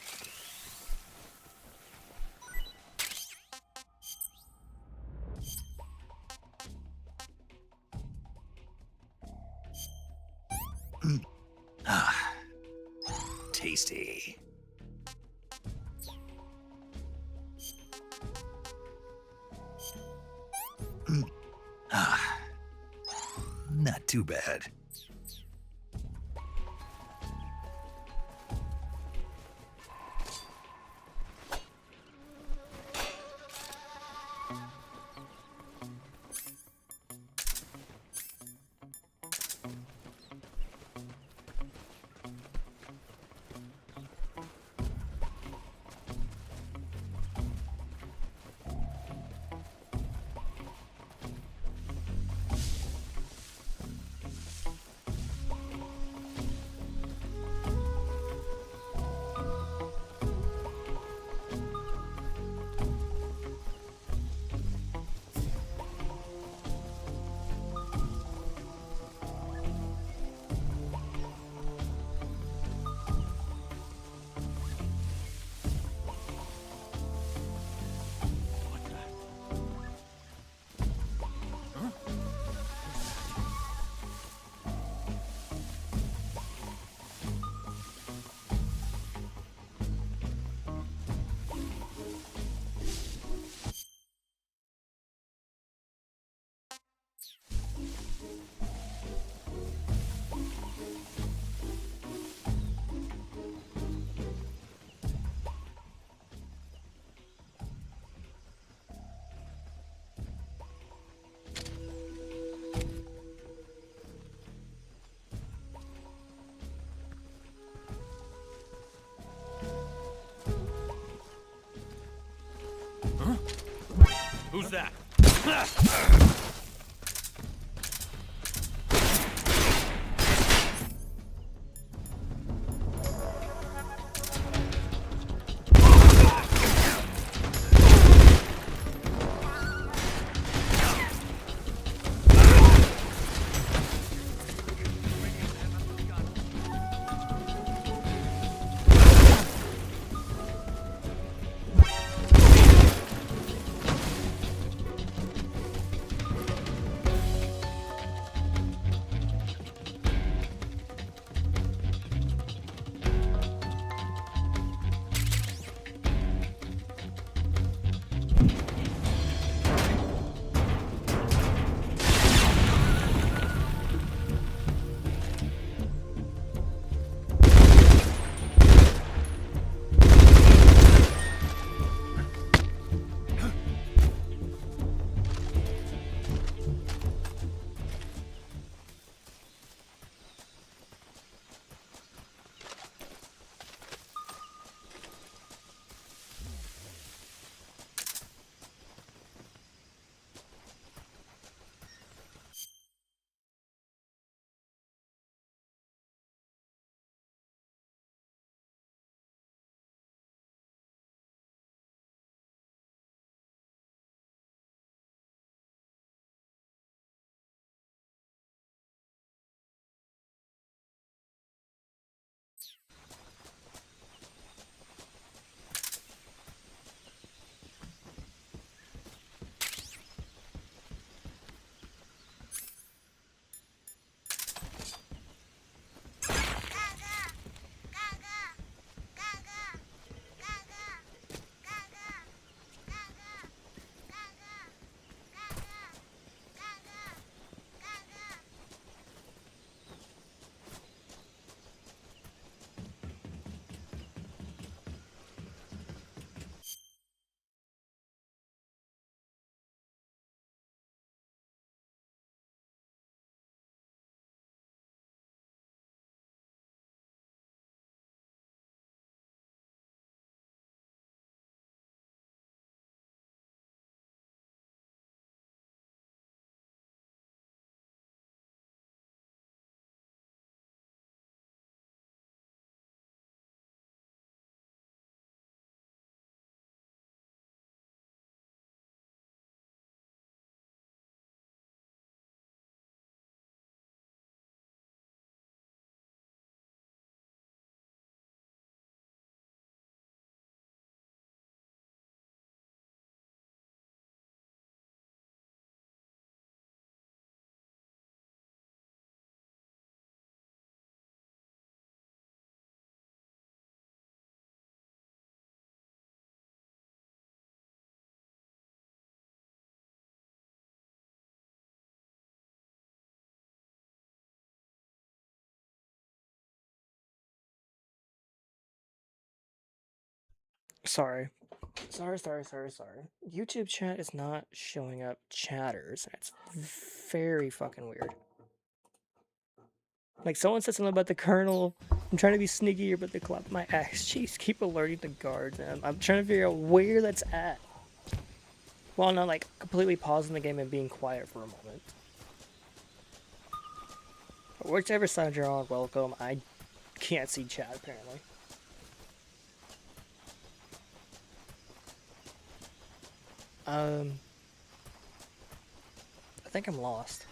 Tasty. Not too bad. Who's that? Sorry. Sorry. YouTube chat is not showing up chatters. That's very fucking weird. Like, someone said something about the Colonel. I'm trying to be sneakier, but they clapped my ass. Jeez, keep alerting the guards, and I'm trying to figure out where that's at. While not, like, completely pausing the game and being quiet for a moment. Whichever side you're on, welcome. I can't see chat, apparently. I think I'm lost.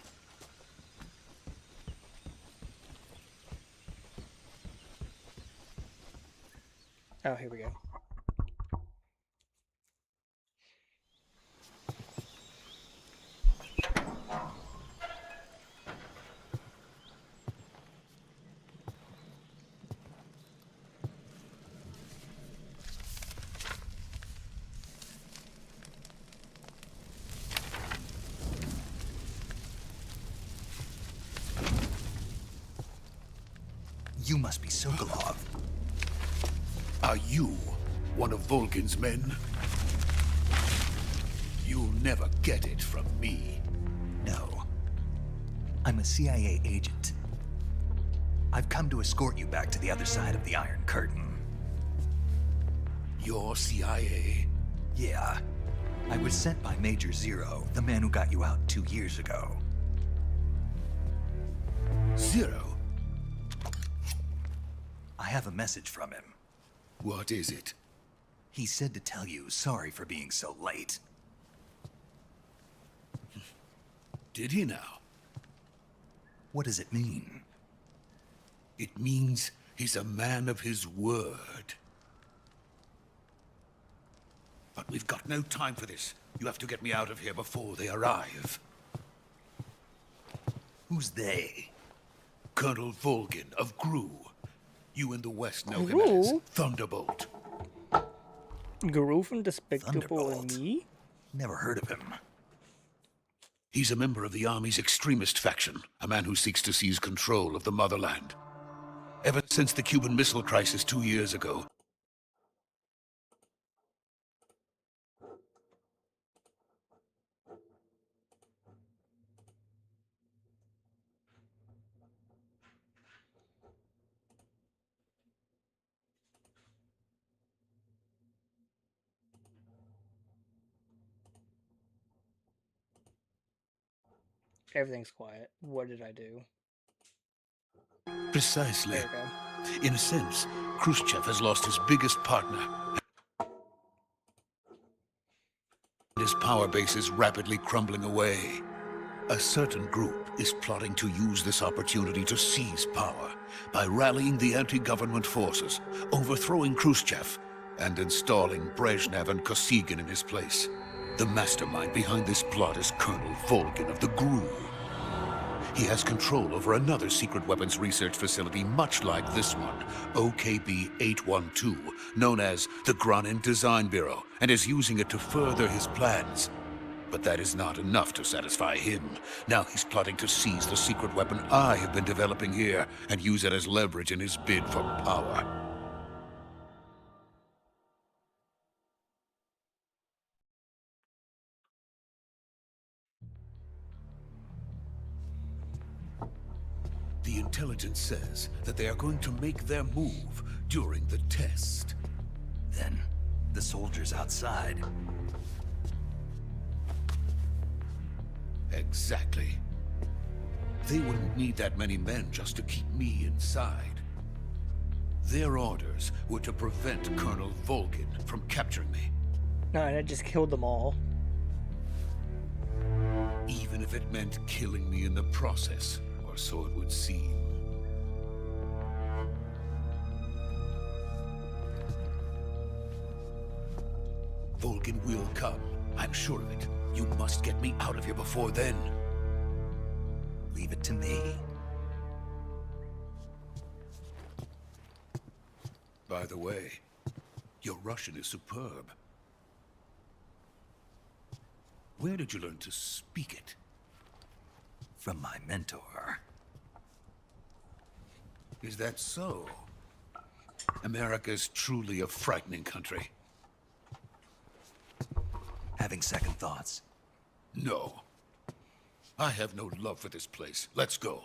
Oh, here we go. You must be Sokolov. Are you one of Volgin's men? You'll never get it from me. No. I'm a CIA agent. I've come to escort you back to the other side of the Iron Curtain. You're CIA? Yeah. I was sent by Major Zero, the man who got you out 2 years ago. Zero? I have a message from him. What is it? He said to tell you sorry for being so late. Did he now? What does it mean? It means he's a man of his word. But we've got no time for this. You have to get me out of here before they arrive. Who's they? Colonel Volgin of GRU. You in the West know him GRU? as Thunderbolt. GRU from Despicable Thunderbolt? Me? Never heard of him. He's a member of the Army's extremist faction, a man who seeks to seize control of the motherland. Ever since the Cuban Missile Crisis 2 years ago, Everything's quiet. What did I do? precisely. There we go. In a sense, Khrushchev has lost his biggest partner. His power base is rapidly crumbling away. A certain group is plotting to use this opportunity to seize power by rallying the anti-government forces, overthrowing Khrushchev, and installing Brezhnev and Kosygin in his place. The mastermind behind this plot is Colonel Volgin of the GRU. He has control over another secret weapons research facility much like this one, OKB-812, known as the Granin Design Bureau, and is using it to further his plans. But that is not enough to satisfy him. Now he's plotting to seize the secret weapon I have been developing here and use it as leverage in his bid for power. The intelligence says that they are going to make their move during the test. Then, the soldiers outside. Exactly. They wouldn't need that many men just to keep me inside. Their orders were to prevent Colonel Volgin from capturing me. No, and I just killed them all. Even if it meant killing me in the process, or so it would seem. Volgin will come. I'm sure of it. You must get me out of here before then. Leave it to me. By the way, your Russian is superb. Where did you learn to speak it? From my mentor. Is that so? America's truly a frightening country. Having second thoughts? No. I have no love for this place. Let's go.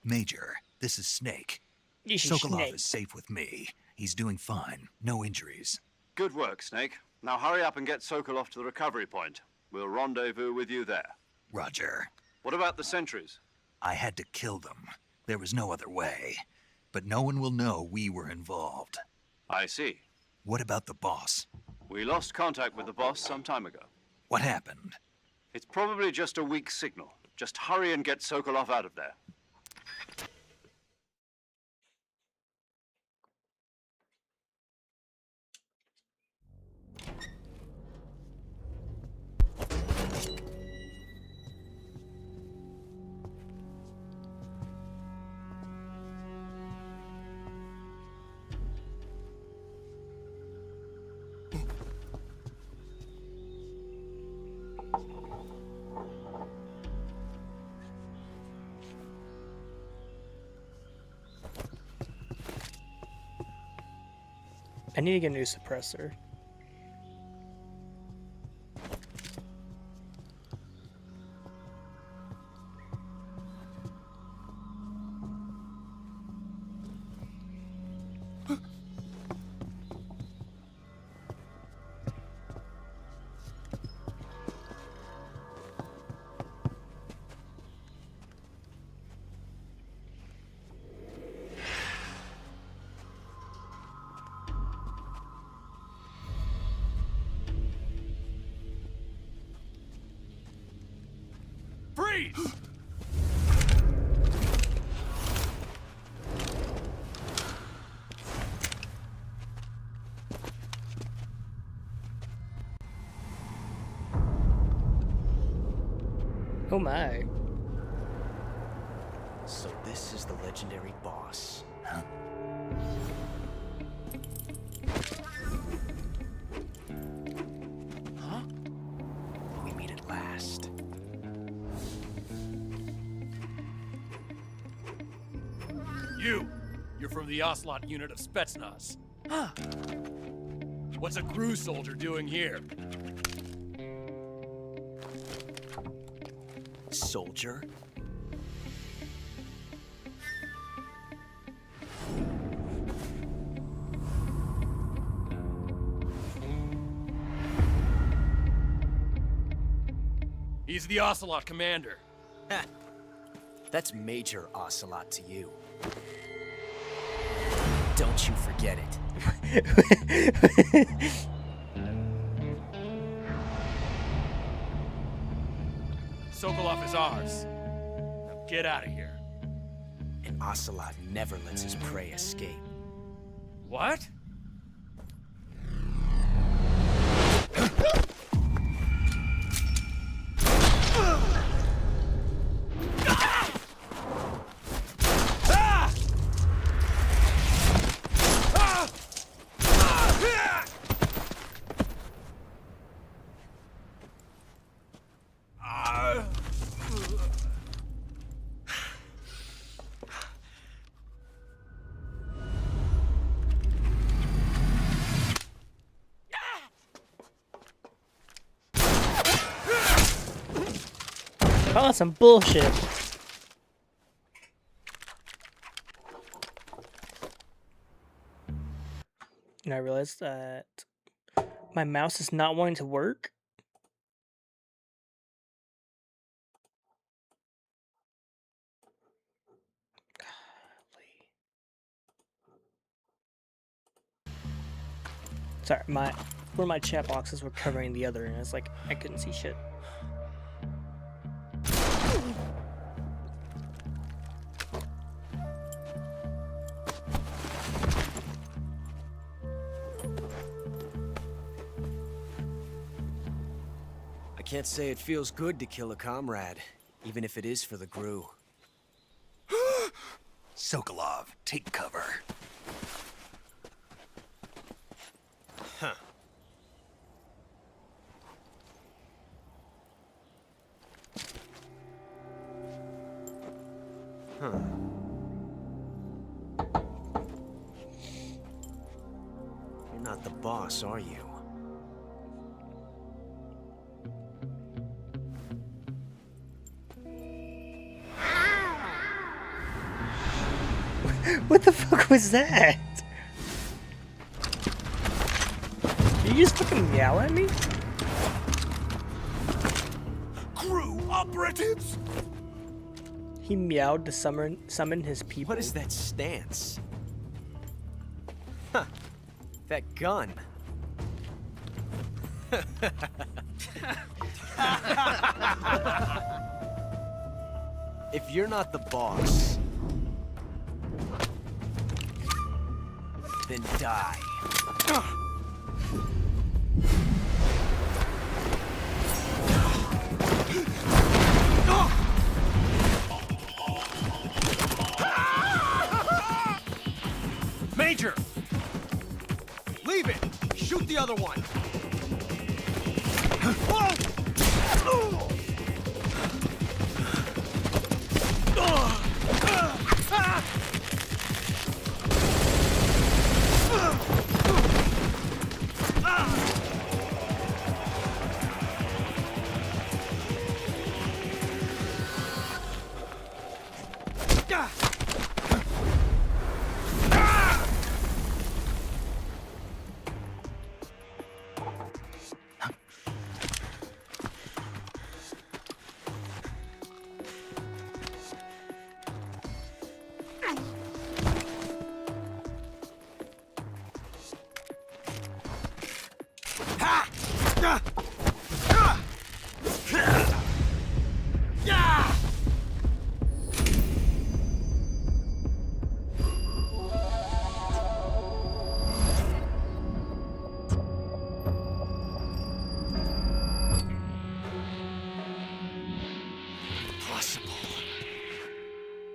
Major, this is Snake. You Sokolov snake. is safe with me. He's doing fine. No injuries. Good work, Snake. Now hurry up and get Sokolov to the recovery point. We'll rendezvous with you there. Roger. What about the sentries? I had to kill them. There was no other way. But no one will know we were involved. I see. What about the boss? We lost contact with the boss some time ago. What happened? It's probably just a weak signal. Just hurry and get Sokolov out of there. I need to get a new suppressor. Freeze! Oh my. So this is the legendary boss. Huh? Huh? We meet at last. You're from the Ocelot unit of Spetsnaz. Huh. What's a crew soldier doing here? Soldier? He's the Ocelot commander. Heh. That's Major Ocelot to you. Don't you forget it. Sokolov is ours. Now get out of here. And Ocelot never lets his prey escape. What? Oh, that's some bullshit. And I realized that my mouse is not wanting to work. Sorry, one of my chat boxes were covering the other, and it's like I couldn't see shit. I can't say it feels good to kill a comrade, even if it is for the GRU. Sokolov, take cover. Huh. You're not the boss, are you? What the fuck was that? Did you just fucking meow at me? Crew operatives! He meowed to summon his people. What is that stance? Huh. That gun. If you're not the boss, then die. Major! Leave it! Shoot the other one!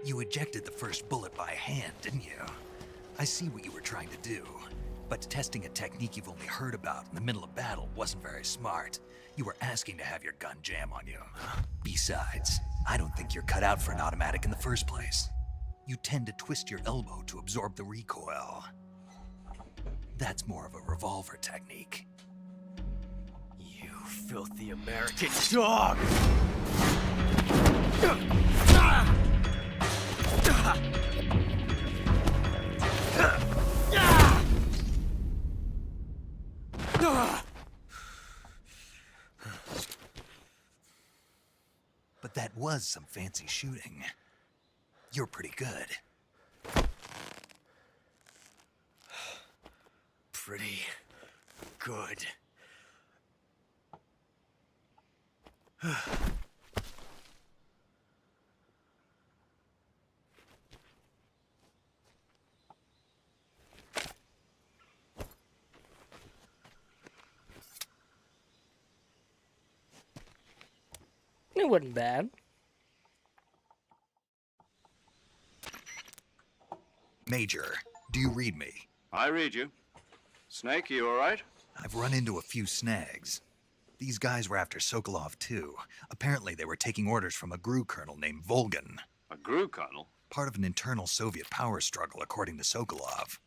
You ejected the first bullet by hand, didn't you? I see what you were trying to do. But testing a technique you've only heard about in the middle of battle wasn't very smart. You were asking to have your gun jam on you. Besides, I don't think you're cut out for an automatic in the first place. You tend to twist your elbow to absorb the recoil. That's more of a revolver technique. You filthy American dog! But that was some fancy shooting. You're pretty good. Pretty good. It wasn't bad. Major, do you read me? I read you. Snake, you all right? I've run into a few snags. These guys were after Sokolov too. Apparently they were taking orders from a GRU colonel named Volgan. A GRU colonel? Part of an internal Soviet power struggle, according to Sokolov.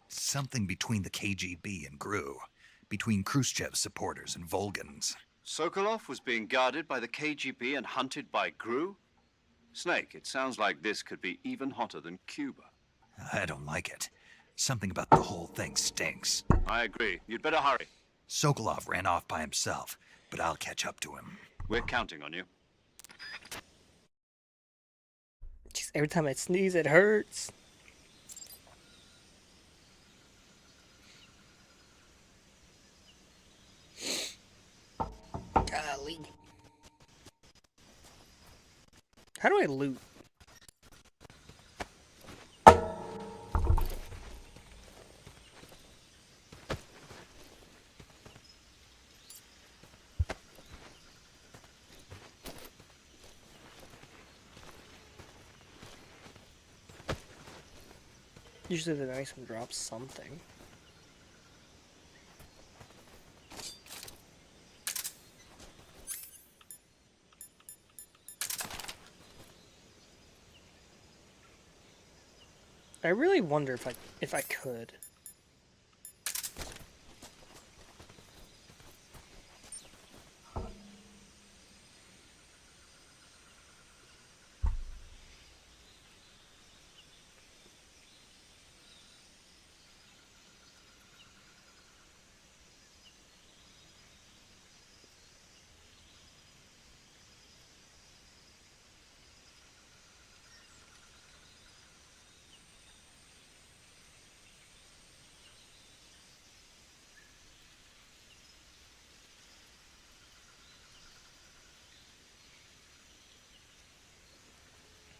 Something between the KGB and GRU. Between Khrushchev's supporters and Volgan's. Sokolov was being guarded by the KGB and hunted by GRU? Snake, it sounds like this could be even hotter than Cuba. I don't like it. Something about the whole thing stinks. I agree. You'd better hurry. Sokolov ran off by himself, but I'll catch up to him. We're counting on you. Jeez, every time I sneeze, it hurts. Golly. How do I loot? Usually the nice one drops something. I really wonder if I could.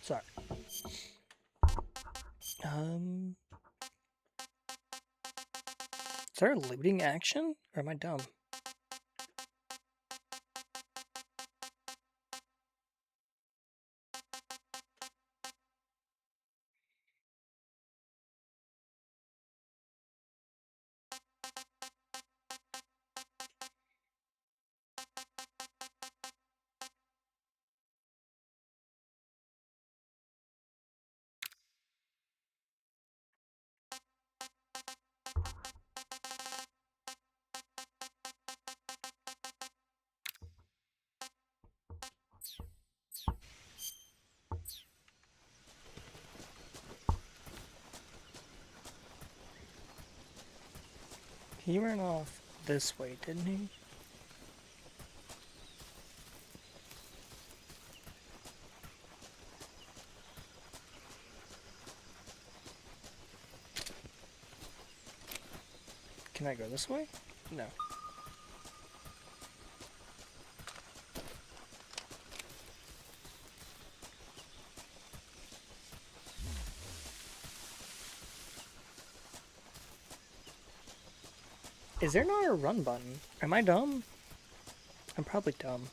Sorry. Is there a looting action? Or am I dumb? He ran off this way, didn't he? Can I go this way? No. Is there not a run button? Am I dumb? I'm probably dumb.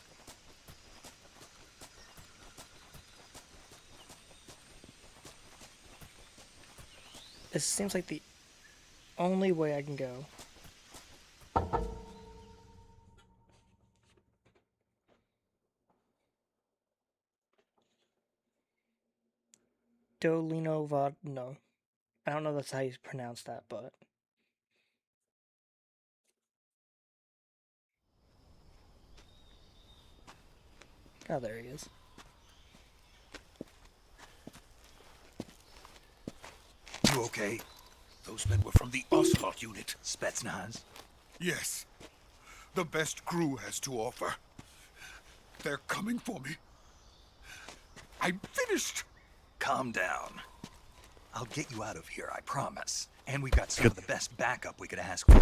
This seems like the only way I can go. Dolino Vod... No. I don't know that's how you pronounce that, but... Oh, there he is. You okay? Those men were from the Ocelot unit. Spetsnaz? Yes. The best crew has to offer. They're coming for me. I'm finished. Calm down. I'll get you out of here, I promise. And we've got some of the best backup we could ask for.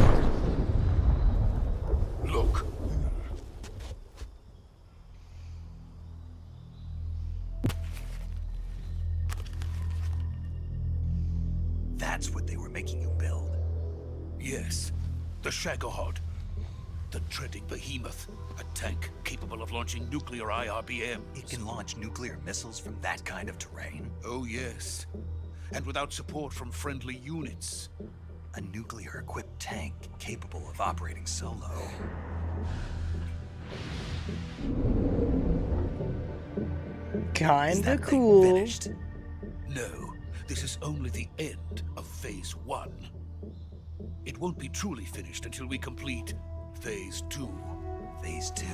Look. That's what they were making you build? Yes. The Shagohod. The treading behemoth. A tank capable of launching nuclear IRBMs. It can launch nuclear missiles from that kind of terrain? Oh, yes. And without support from friendly units. A nuclear-equipped tank capable of operating solo. Kinda cool. Finished? No, this is only the end of Phase 1. It won't be truly finished until we complete Phase 2. Phase 2?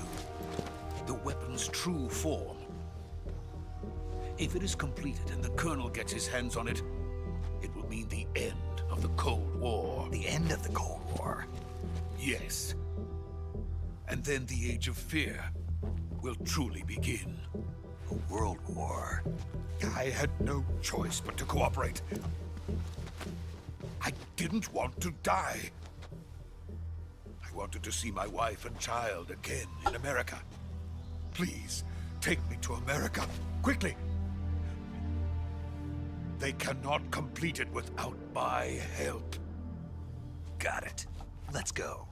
The weapon's true form. If it is completed and the Colonel gets his hands on it, it will mean the end of the Cold War. The end of the Cold War? Yes. And then the Age of Fear will truly begin. A world war? I had no choice but to cooperate. I didn't want to die. I wanted to see my wife and child again in America. Please, take me to America, quickly. They cannot complete it without my help. Got it. Let's go.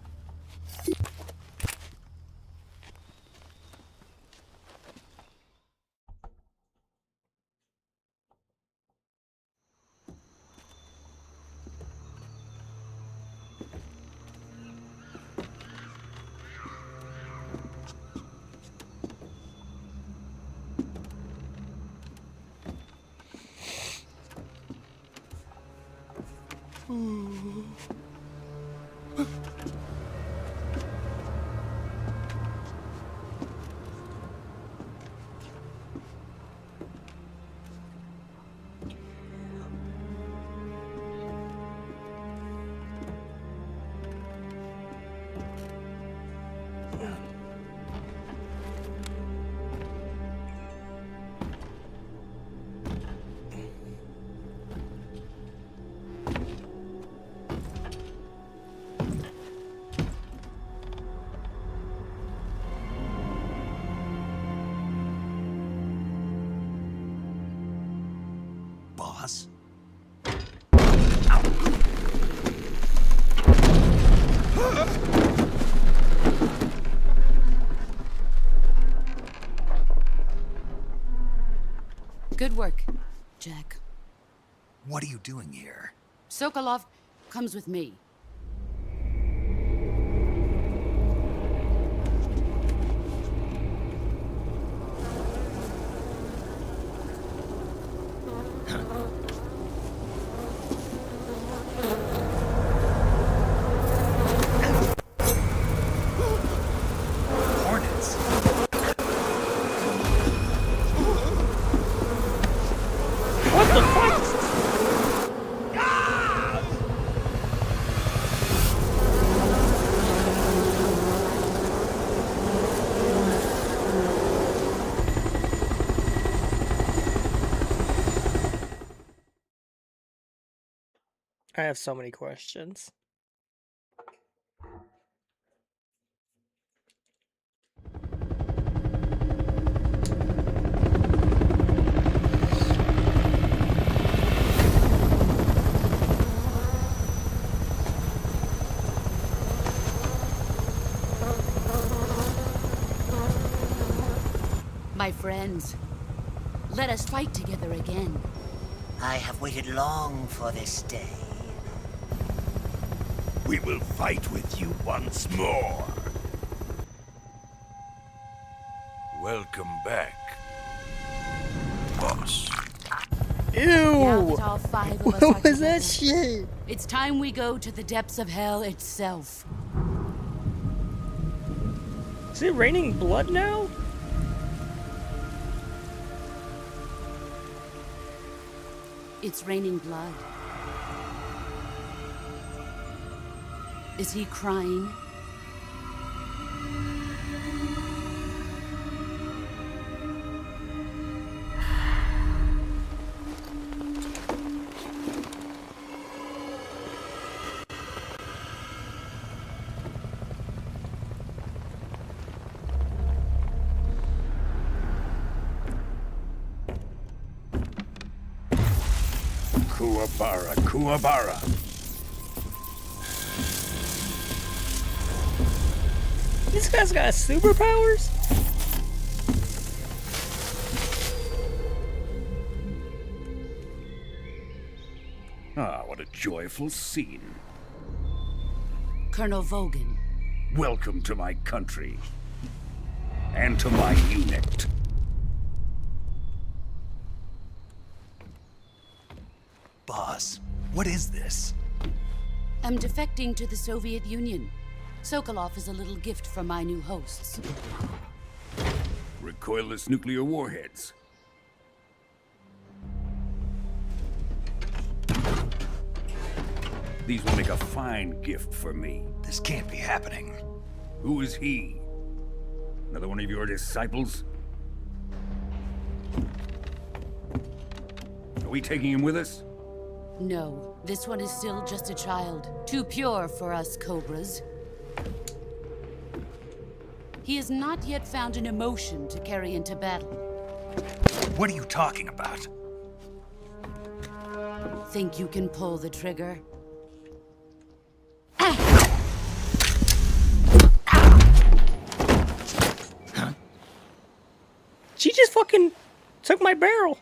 Good work, Jack. What are you doing here? Sokolov comes with me. Hornets. What the fuck? I have so many questions. My friends, let us fight together again. I have waited long for this day. We will fight with you once more. Welcome back, boss. Ew! Now that all 5 of us are What was that together, shit? it's time we go to the depths of hell itself. Is it raining blood now? It's raining blood. Is he crying? Kuwabara, Kuwabara. This guy's got superpowers? Ah, what a joyful scene. Colonel Vogan. Welcome to my country. And to my unit. Boss, what is this? I'm defecting to the Soviet Union. Sokolov is a little gift from my new hosts. Recoilless nuclear warheads. These will make a fine gift for me. This can't be happening. Who is he? Another one of your disciples? Are we taking him with us? No, this one is still just a child. Too pure for us Cobras. He has not yet found an emotion to carry into battle. What are you talking about? Think you can pull the trigger? She just fucking took my barrel.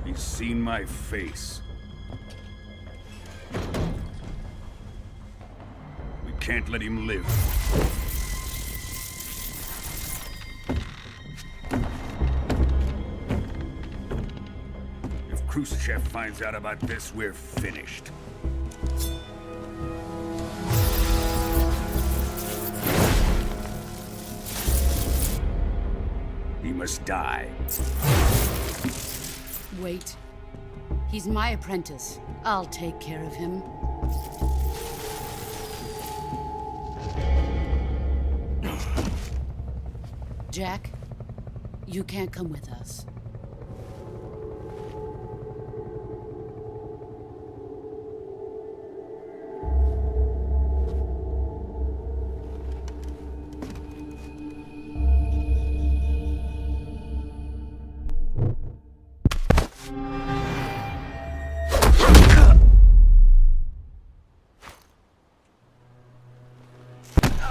He's seen my face. We can't let him live. If Khrushchev finds out about this, we're finished. He must die. Wait. He's my apprentice. I'll take care of him. Jack, you can't come with us.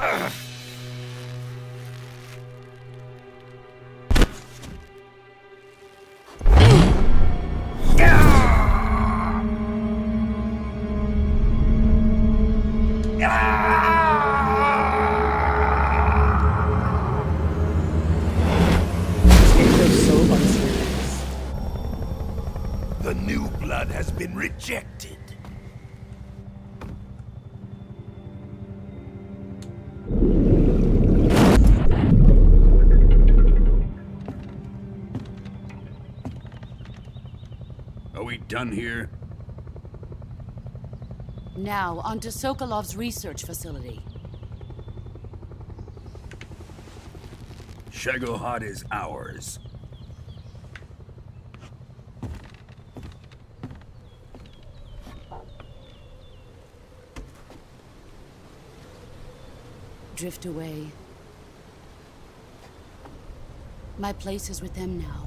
This game feels so unserious. The new blood has been rejected. Are we done here? Now, on to Sokolov's research facility. Shagohod is ours. Drift away. My place is with them now.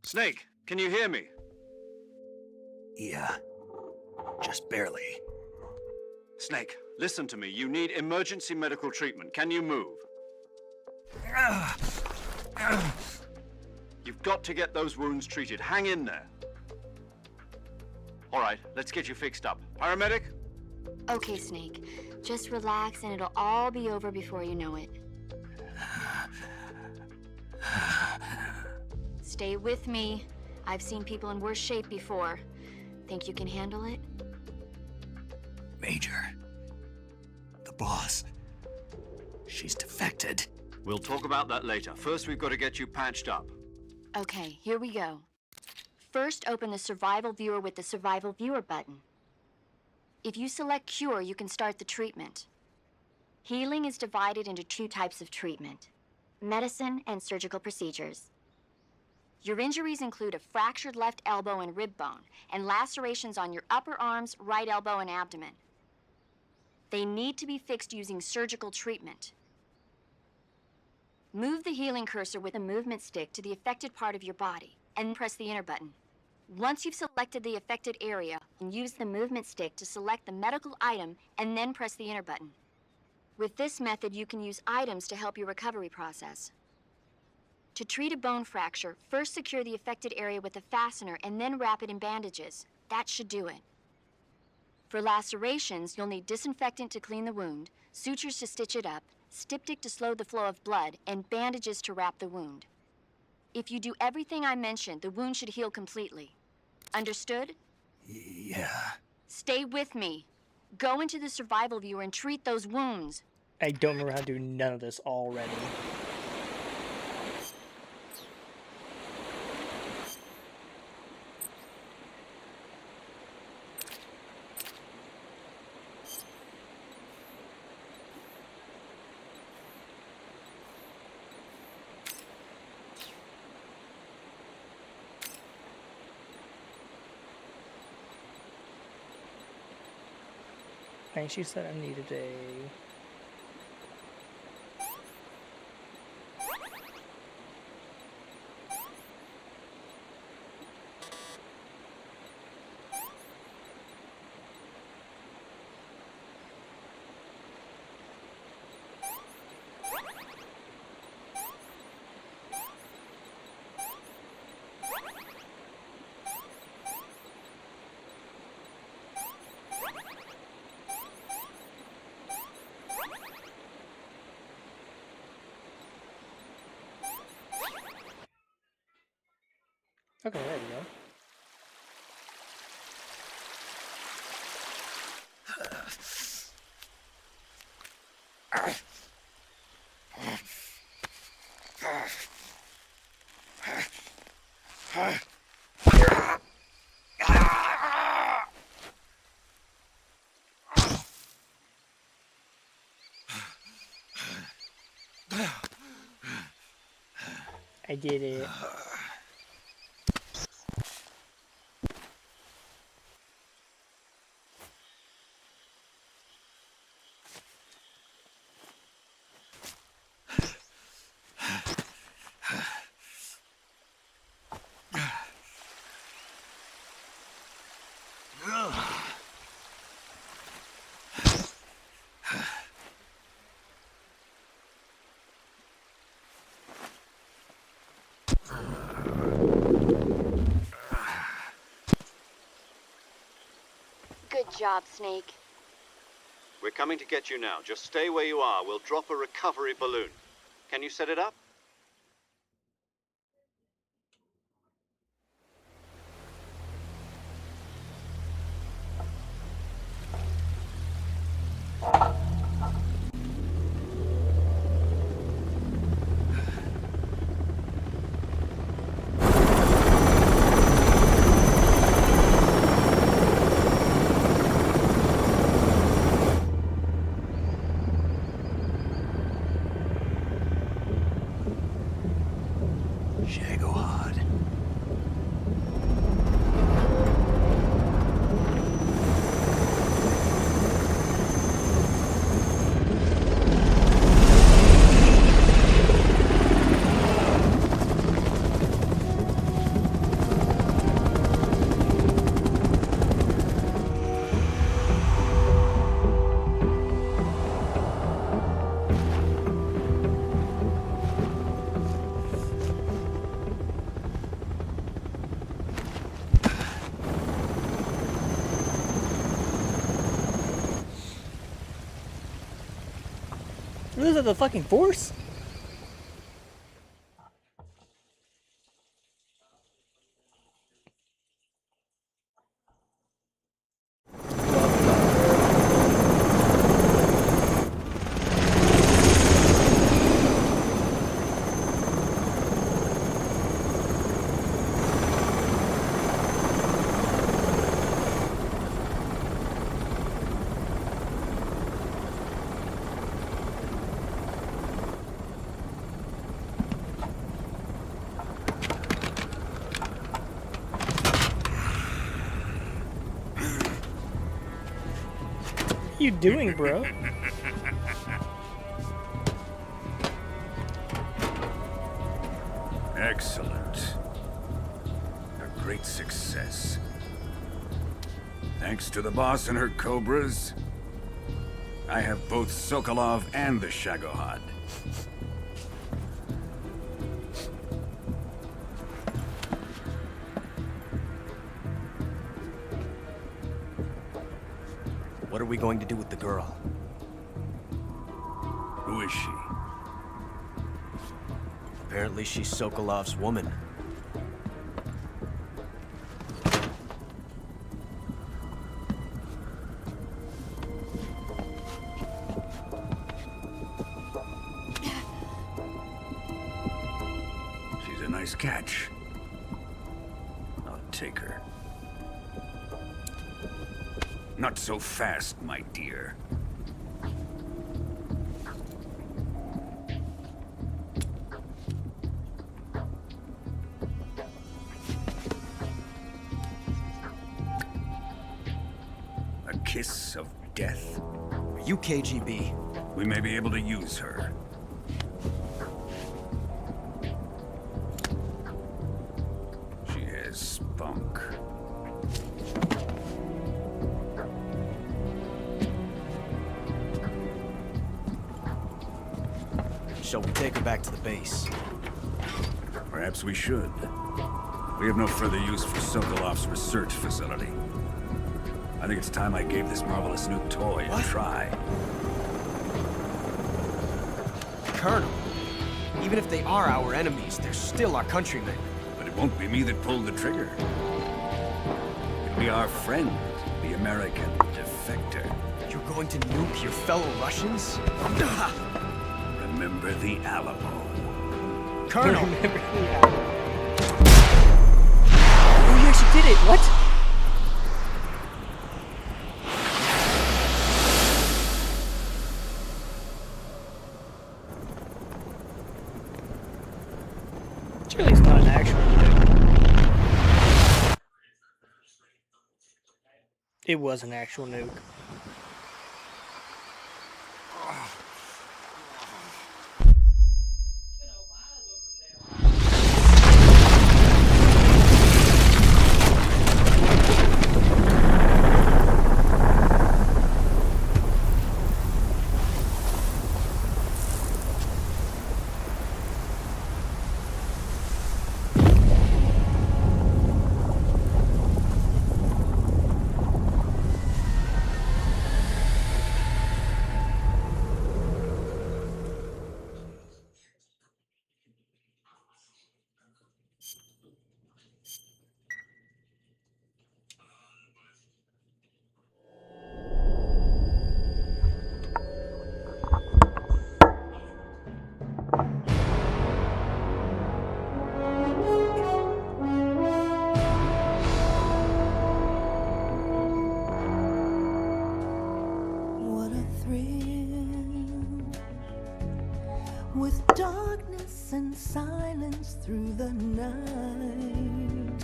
Snake, can you hear me? Yeah. Just barely. Snake, listen to me. You need emergency medical treatment. Can you move? You've got to get those wounds treated. Hang in there. All right, let's get you fixed up. Paramedic? Okay, Snake. Just relax and it'll all be over before you know it. Stay with me. I've seen people in worse shape before. Think you can handle it? Major. The boss. She's defected. We'll talk about that later. First, we've got to get you patched up. Okay, here we go. First, open the Survival Viewer with the Survival Viewer button. If you select Cure, you can start the treatment. Healing is divided into two types of treatment: medicine and surgical procedures. Your injuries include a fractured left elbow and rib bone, and lacerations on your upper arms, right elbow, and abdomen. They need to be fixed using surgical treatment. Move the healing cursor with a movement stick to the affected part of your body, and press the enter button. Once you've selected the affected area, use the movement stick to select the medical item, and then press the enter button. With this method, you can use items to help your recovery process. To treat a bone fracture, first secure the affected area with a fastener and then wrap it in bandages. That should do it. For lacerations, you'll need disinfectant to clean the wound, sutures to stitch it up, styptic to slow the flow of blood, and bandages to wrap the wound. If you do everything I mentioned, the wound should heal completely. Understood? Yeah. Stay with me. Go into the Survival Viewer and treat those wounds. I don't remember how to do none of this already. I think she said I needed a... Okay, there we go. I did it. Good job, Snake. We're coming to get you now. Just stay where you are. We'll drop a recovery balloon. Can you set it up? Shagohod. Those are the fucking Force? What are you doing, bro? Excellent. A great success. Thanks to the boss and her cobras, I have both Sokolov and the Shagohod. What are we going to do with the girl? Who is she? Apparently she's Sokolov's woman. She's a nice catch. I'll take her. Not so fast, my dear. A kiss of death? Are you KGB? We may be able to use her. She has spunk. Shall we take her back to the base? Perhaps we should. We have no further use for Sokolov's research facility. I think it's time I gave this marvelous new toy a try. Colonel, even if they are our enemies, they're still our countrymen. But it won't be me that pulled the trigger. It'll be our friend, the American defector. You're going to nuke your fellow Russians? Remember the Alamo. Colonel! it! What? Surely it's not an actual nuke. It was an actual nuke. With darkness and silence through the night,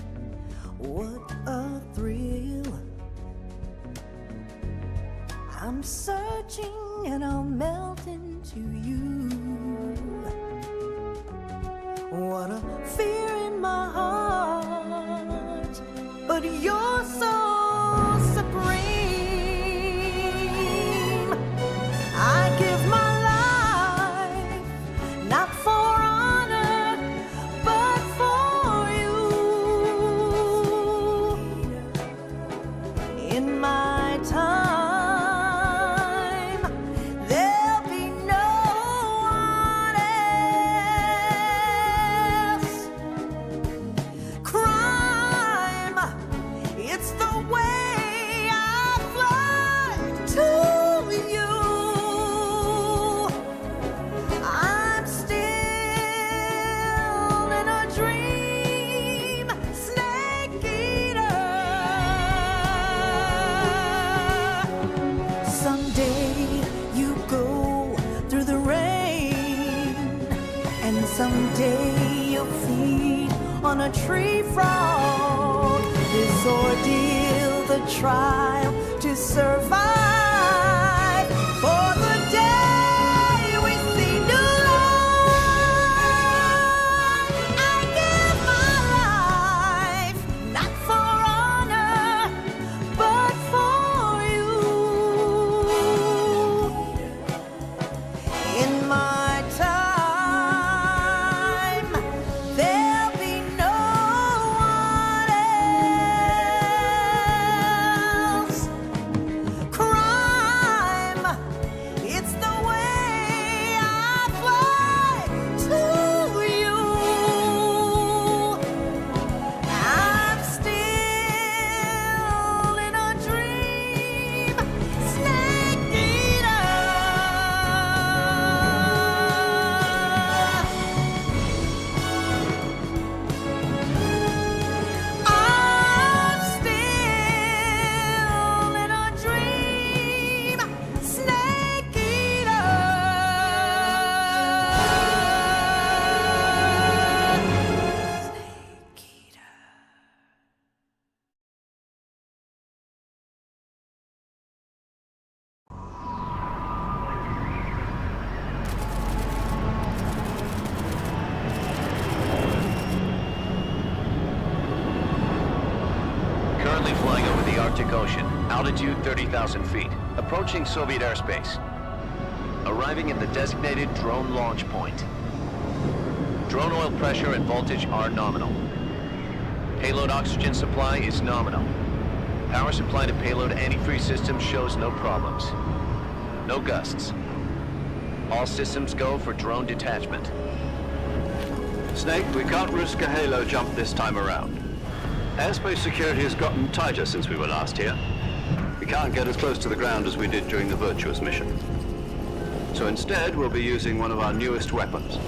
what a thrill. I'm searching and I'll melt into you. What a fear in my heart, but you're so supreme. I give my not for honor, but for you. In my time, there'll be no one else. Crime, it's the way I fly to you. Someday you'll feed on a tree frog. This ordeal, the trial to survive. For the day we see new life, I give my life, not for honor, but for you. In my time, Currently flying over the Arctic Ocean, altitude 30,000 feet, approaching Soviet airspace. Arriving at the designated drone launch point. Drone oil pressure and voltage are nominal. Payload oxygen supply is nominal. Power supply to payload antifreeze system shows no problems. No gusts. All systems go for drone detachment. Snake, we can't risk a halo jump this time around. Airspace security has gotten tighter since we were last here. We can't get as close to the ground as we did during the Virtuous mission. So instead, we'll be using one of our newest weapons.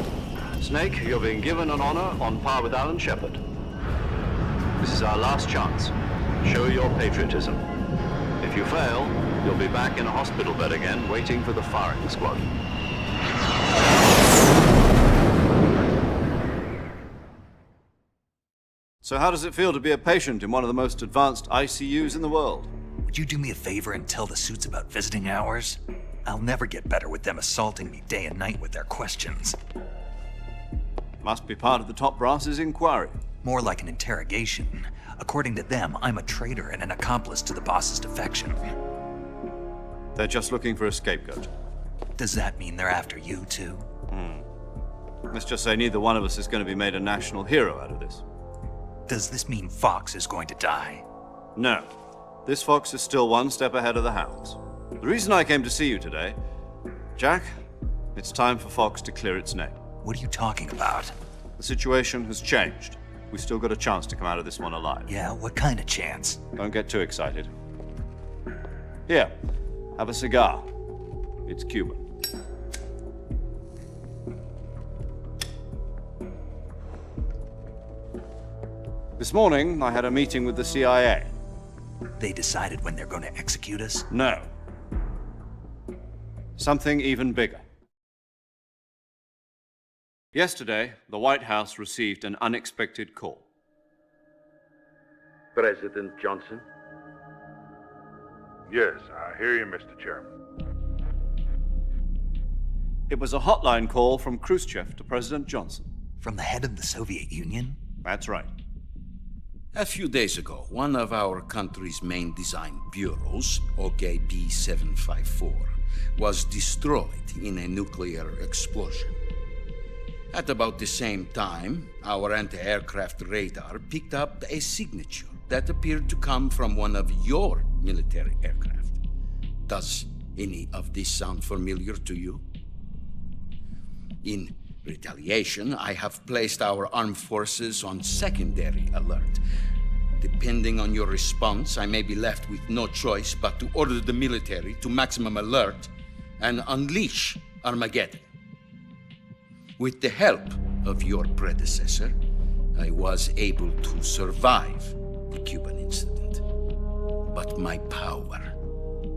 Snake, you're being given an honor on par with Alan Shepard. This is our last chance. Show your patriotism. If you fail, you'll be back in a hospital bed again, waiting for the firing squad. So how does it feel to be a patient in one of the most advanced ICUs in the world? Would you do me a favor and tell the suits about visiting hours? I'll never get better with them assaulting me day and night with their questions. Must be part of the top brass's inquiry. More like an interrogation. According to them, I'm a traitor and an accomplice to the boss's defection. They're just looking for a scapegoat. Does that mean they're after you, too? Let's just say neither one of us is going to be made a national hero out of this. Does this mean Fox is going to die? No. This Fox is still one step ahead of the Hounds. The reason I came to see you today, Jack, it's time for Fox to clear its name. What are you talking about? The situation has changed. We've still got a chance to come out of this one alive. Yeah, what kind of chance? Don't get too excited. Here, have a cigar. It's Cuban. This morning, I had a meeting with the CIA. They decided when they're going to execute us? No. Something even bigger. Yesterday, the White House received an unexpected call. President Johnson? Yes, I hear you, Mr. Chairman. It was a hotline call from Khrushchev to President Johnson. From the head of the Soviet Union? That's right. A few days ago, one of our country's main design bureaus, OKB 754, was destroyed in a nuclear explosion. At about the same time, our anti-aircraft radar picked up a signature that appeared to come from one of your military aircraft. Does any of this sound familiar to you? In retaliation, I have placed our armed forces on secondary alert. Depending on your response, I may be left with no choice but to order the military to maximum alert and unleash Armageddon. With the help of your predecessor, I was able to survive the Cuban incident. But my power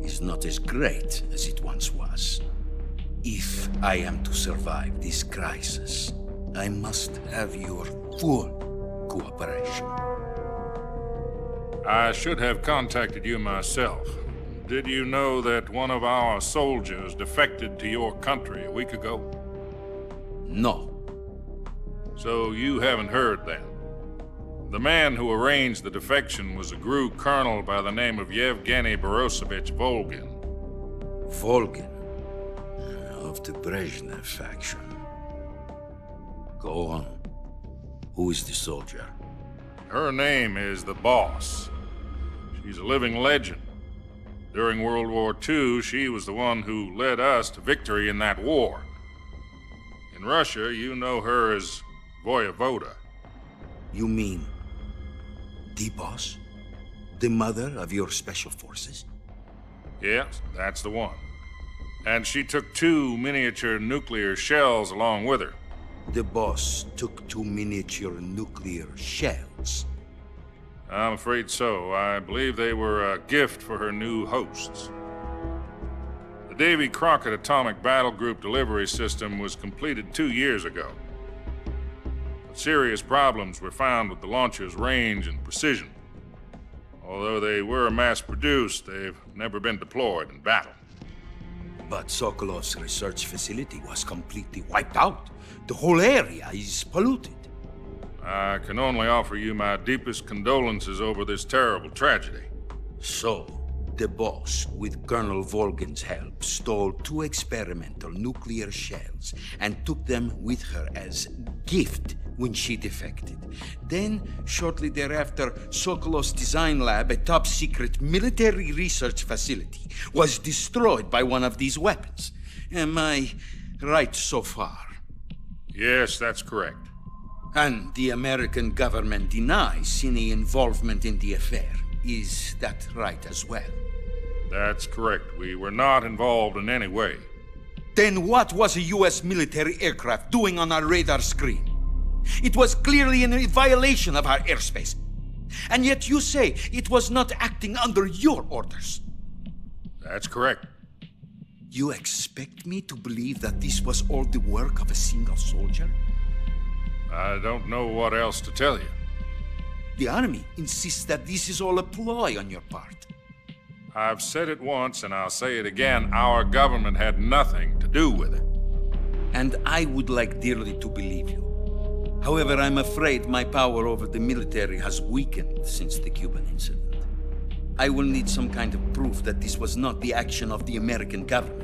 is not as great as it once was. If I am to survive this crisis, I must have your full cooperation. I should have contacted you myself. Did you know that one of our soldiers defected to your country a week ago? No. So you haven't heard then? The man who arranged the defection was a GRU colonel by the name of Yevgeny Borisovich Volgin. Volgin? Of the Brezhnev faction. Go on. Who is the soldier? Her name is the Boss. She's a living legend. During World War II, she was the one who led us to victory in that war. In Russia, you know her as Voyevoda. You mean the Boss? The mother of your special forces? Yes, that's the one. And she took 2 miniature nuclear shells along with her. The Boss took 2 miniature nuclear shells? I'm afraid so. I believe they were a gift for her new hosts. The Davy Crockett Atomic Battle Group delivery system was completed 2 years ago. But serious problems were found with the launcher's range and precision. Although they were mass-produced, they've never been deployed in battle. But Sokolov's research facility was completely wiped out. The whole area is polluted. I can only offer you my deepest condolences over this terrible tragedy. So, the Boss, with Colonel Volgin's help, stole 2 experimental nuclear shells and took them with her as gift when she defected. Then, shortly thereafter, Sokolov's design lab, a top-secret military research facility, was destroyed by one of these weapons. Am I right so far? Yes, that's correct. And the American government denies any involvement in the affair. Is that right as well? That's correct. We were not involved in any way. Then what was a U.S. military aircraft doing on our radar screen? It was clearly in violation of our airspace. And yet you say it was not acting under your orders. That's correct. You expect me to believe that this was all the work of a single soldier? I don't know what else to tell you. The army insists that this is all a ploy on your part. I've said it once and I'll say it again. Our government had nothing to do with it. And I would like dearly to believe you. However, I'm afraid my power over the military has weakened since the Cuban incident. I will need some kind of proof that this was not the action of the American government.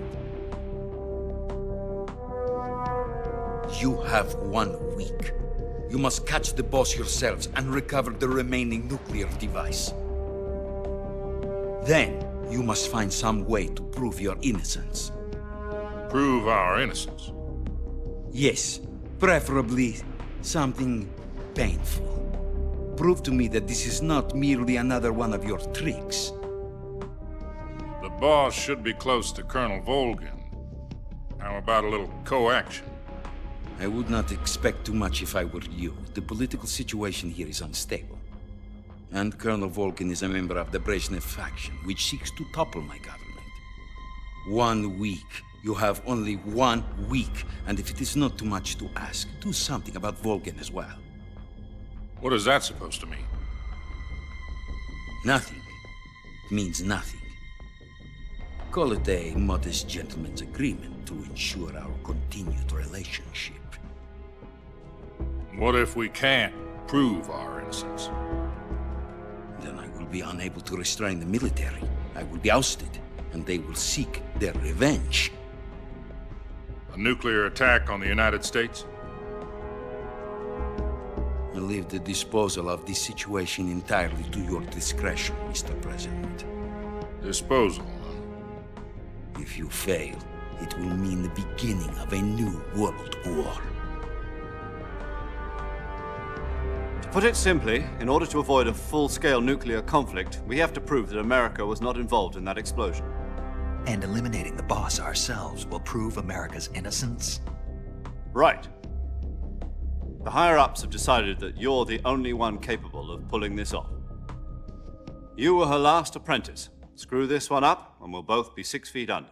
You have 1 week. You must catch the boss yourselves and recover the remaining nuclear device. Then, you must find some way to prove your innocence. Prove our innocence? Yes, preferably something painful. Prove to me that this is not merely another one of your tricks. The boss should be close to Colonel Volgin. How about a little coaction? I would not expect too much if I were you. The political situation here is unstable. And Colonel Volgin is a member of the Brezhnev faction, which seeks to topple my government. 1 week. You have only 1 week, and if it is not too much to ask, do something about Volgin as well. What is that supposed to mean? Nothing. It means nothing. Call it a modest gentleman's agreement to ensure our continued relationship. What if we can't prove our innocence? Then I will be unable to restrain the military. I will be ousted, and they will seek their revenge. A nuclear attack on the United States? I leave the disposal of this situation entirely to your discretion, Mr. President. Disposal? If you fail, it will mean the beginning of a new world war. To put it simply, in order to avoid a full-scale nuclear conflict, we have to prove that America was not involved in that explosion. And eliminating the boss ourselves will prove America's innocence? Right. The higher-ups have decided that you're the only one capable of pulling this off. You were her last apprentice. Screw this one up, and we'll both be 6 feet under.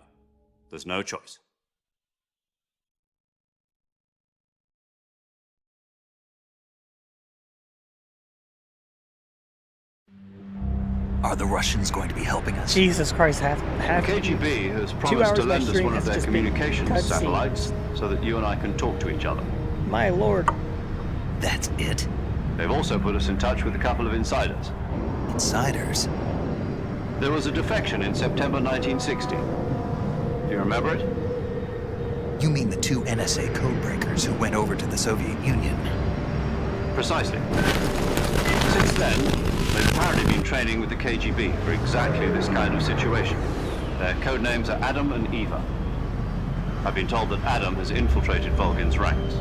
There's no choice. Are the Russians going to be helping us? Jesus Christ, The KGB has promised to lend us one of their communications satellites so that you and I can talk to each other. My lord. That's it? They've also put us in touch with a couple of insiders. Insiders? There was a defection in September 1960. Do you remember it? You mean the 2 NSA codebreakers who went over to the Soviet Union? Precisely. Since then, they've apparently been training with the KGB for exactly this kind of situation. Their code names are Adam and Eva. I've been told that Adam has infiltrated Volgin's ranks.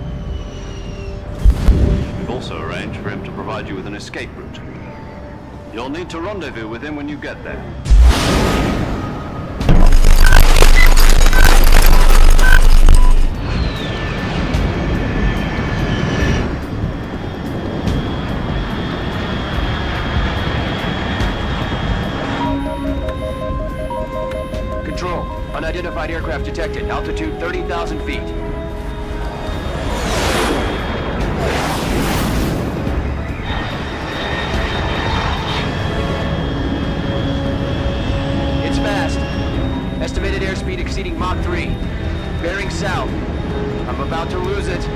We've also arranged for him to provide you with an escape route. You'll need to rendezvous with him when you get there. Control. Unidentified aircraft detected. Altitude 30,000 feet. It's fast. Estimated airspeed exceeding Mach 3. Bearing south. I'm about to lose it.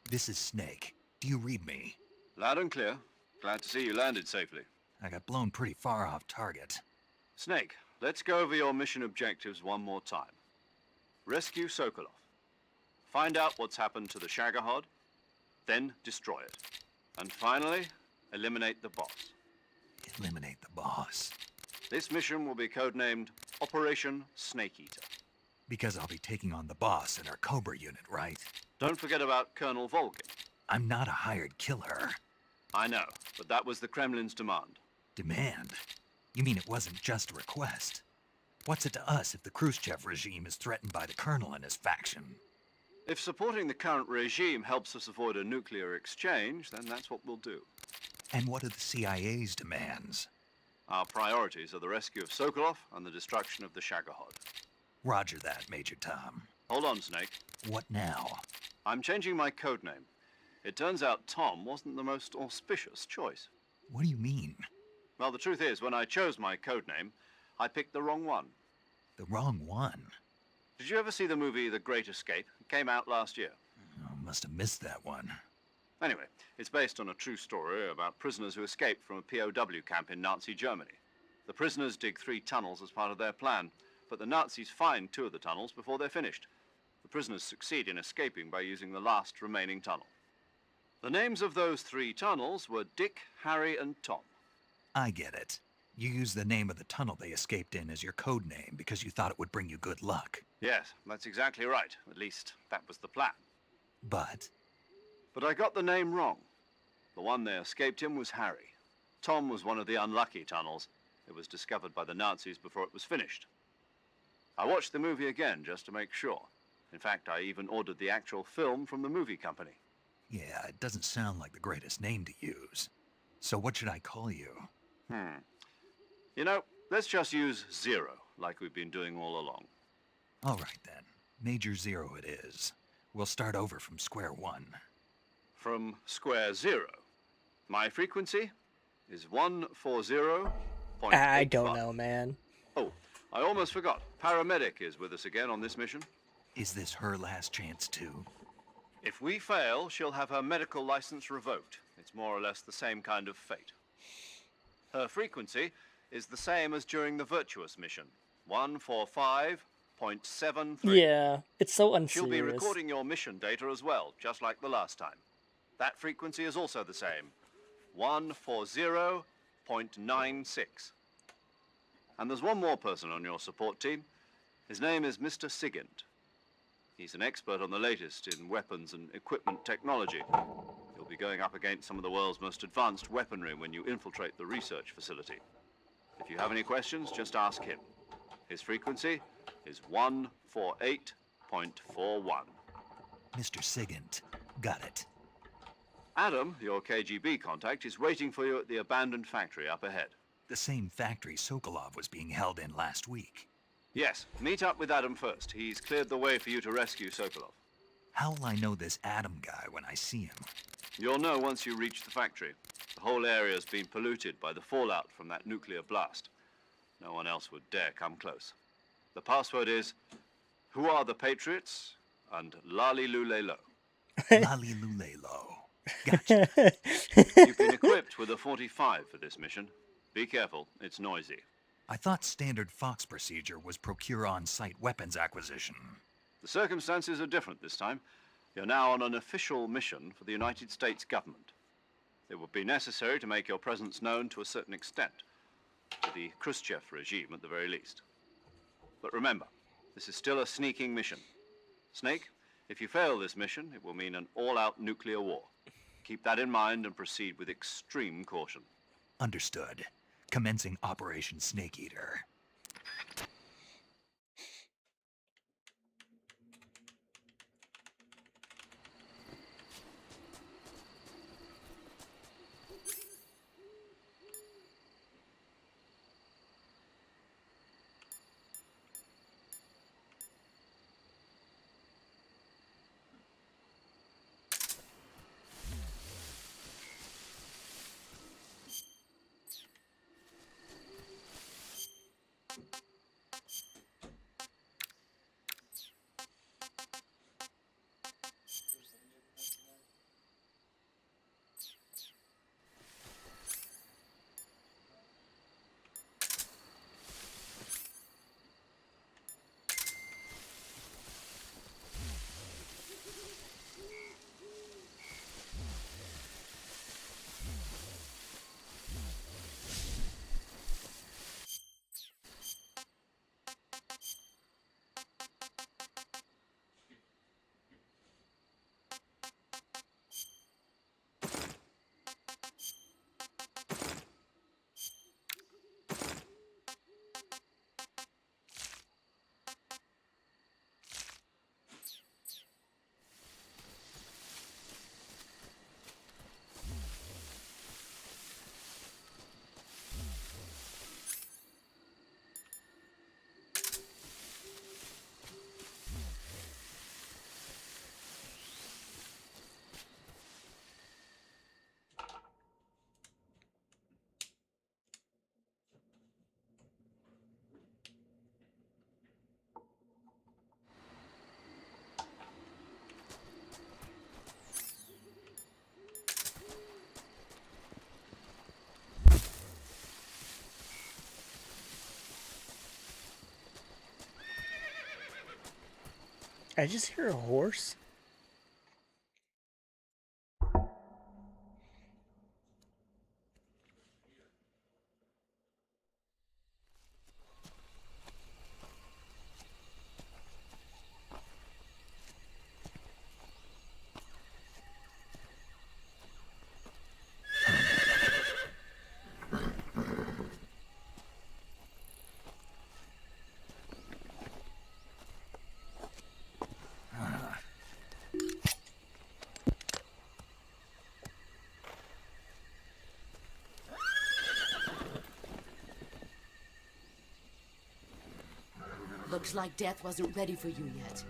This is Snake. Do you read me? Loud and clear. Glad to see you landed safely. I got blown pretty far off target. Snake, let's go over your mission objectives one more time. Rescue Sokolov. Find out what's happened to the Shagohod, then destroy it. And finally, eliminate the boss. Eliminate the boss. This mission will be codenamed Operation Snake Eater. Because I'll be taking on the boss in our Cobra unit, right? Don't forget about Colonel Volgin. I'm not a hired killer. I know, but that was the Kremlin's demand. Demand? You mean it wasn't just a request? What's it to us if the Khrushchev regime is threatened by the Colonel and his faction? If supporting the current regime helps us avoid a nuclear exchange, then that's what we'll do. And what are the CIA's demands? Our priorities are the rescue of Sokolov and the destruction of the Shagohod. Roger that, Major Tom. Hold on, Snake. What now? I'm changing my codename. It turns out Tom wasn't the most auspicious choice. What do you mean? Well, the truth is, when I chose my codename, I picked the wrong one. The wrong one? Did you ever see the movie The Great Escape? It came out last year. Oh, must have missed that one. Anyway, it's based on a true story about prisoners who escaped from a POW camp in Nazi Germany. The prisoners dig 3 tunnels as part of their plan, but the Nazis find 2 of the tunnels before they're finished. The prisoners succeed in escaping by using the last remaining tunnel. The names of those 3 tunnels were Dick, Harry, and Tom. I get it. You used the name of the tunnel they escaped in as your code name because you thought it would bring you good luck. Yes, that's exactly right. At least, that was the plan. But I got the name wrong. The one they escaped in was Harry. Tom was one of the unlucky tunnels. It was discovered by the Nazis before it was finished. I watched the movie again just to make sure. In fact, I even ordered the actual film from the movie company. yeah, it doesn't sound like the greatest name to use. So what should I call you? You know, let's just use Zero, like we've been doing all along. All right then. Major Zero it is. We'll start over from square one. From square 0. My frequency is 140.85. I don't know, man. Oh, I almost forgot. Paramedic is with us again on this mission. Is this her last chance too? If we fail, she'll have her medical license revoked. It's more or less the same kind of fate. Her frequency is the same as during the Virtuous mission, 145.73. Yeah, it's so unserious. She'll be recording your mission data as well, just like the last time. That frequency is also the same, 140.96. And there's one more person on your support team. His name is Mr. Sigint. He's an expert on the latest in weapons and equipment technology. You'll be going up against some of the world's most advanced weaponry when you infiltrate the research facility. If you have any questions, just ask him. His frequency is 148.41. Mr. Sigint. Got it. Adam, your KGB contact, is waiting for you at the abandoned factory up ahead. The same factory Sokolov was being held in last week. Yes, meet up with Adam first. He's cleared the way for you to rescue Sokolov. How'll I know this Adam guy when I see him? You'll know once you reach the factory. The whole area's been polluted by the fallout from that nuclear blast. No one else would dare come close. The password is, "Who are the Patriots?" and "Lali Lule Lo." Lali Lule Lo. Gotcha. You've been equipped with a 45 for this mission. Be careful, it's noisy. I thought standard Fox procedure was procure on-site weapons acquisition. The circumstances are different this time. You're now on an official mission for the United States government. It would be necessary to make your presence known to a certain extent, to the Khrushchev regime at the very least. But remember, this is still a sneaking mission. Snake, if you fail this mission, it will mean an all-out nuclear war. Keep that in mind and proceed with extreme caution. Understood. Commencing Operation Snake Eater. I just hear a horse. Looks like death wasn't ready for you yet.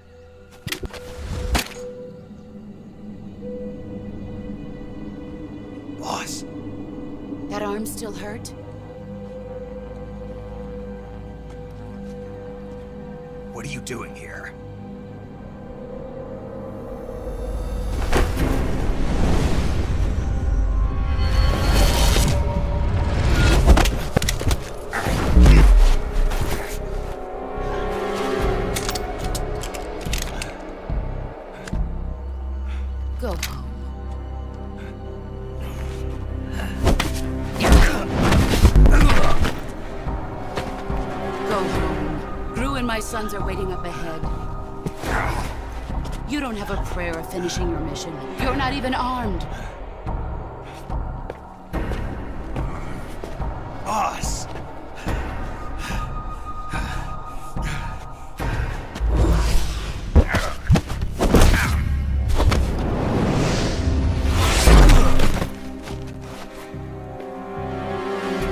Boss. That arm still hurt? What are you doing here? Go home. Go home. Gru and my sons are waiting up ahead. You don't have a prayer of finishing your mission. You're not even armed. Boss!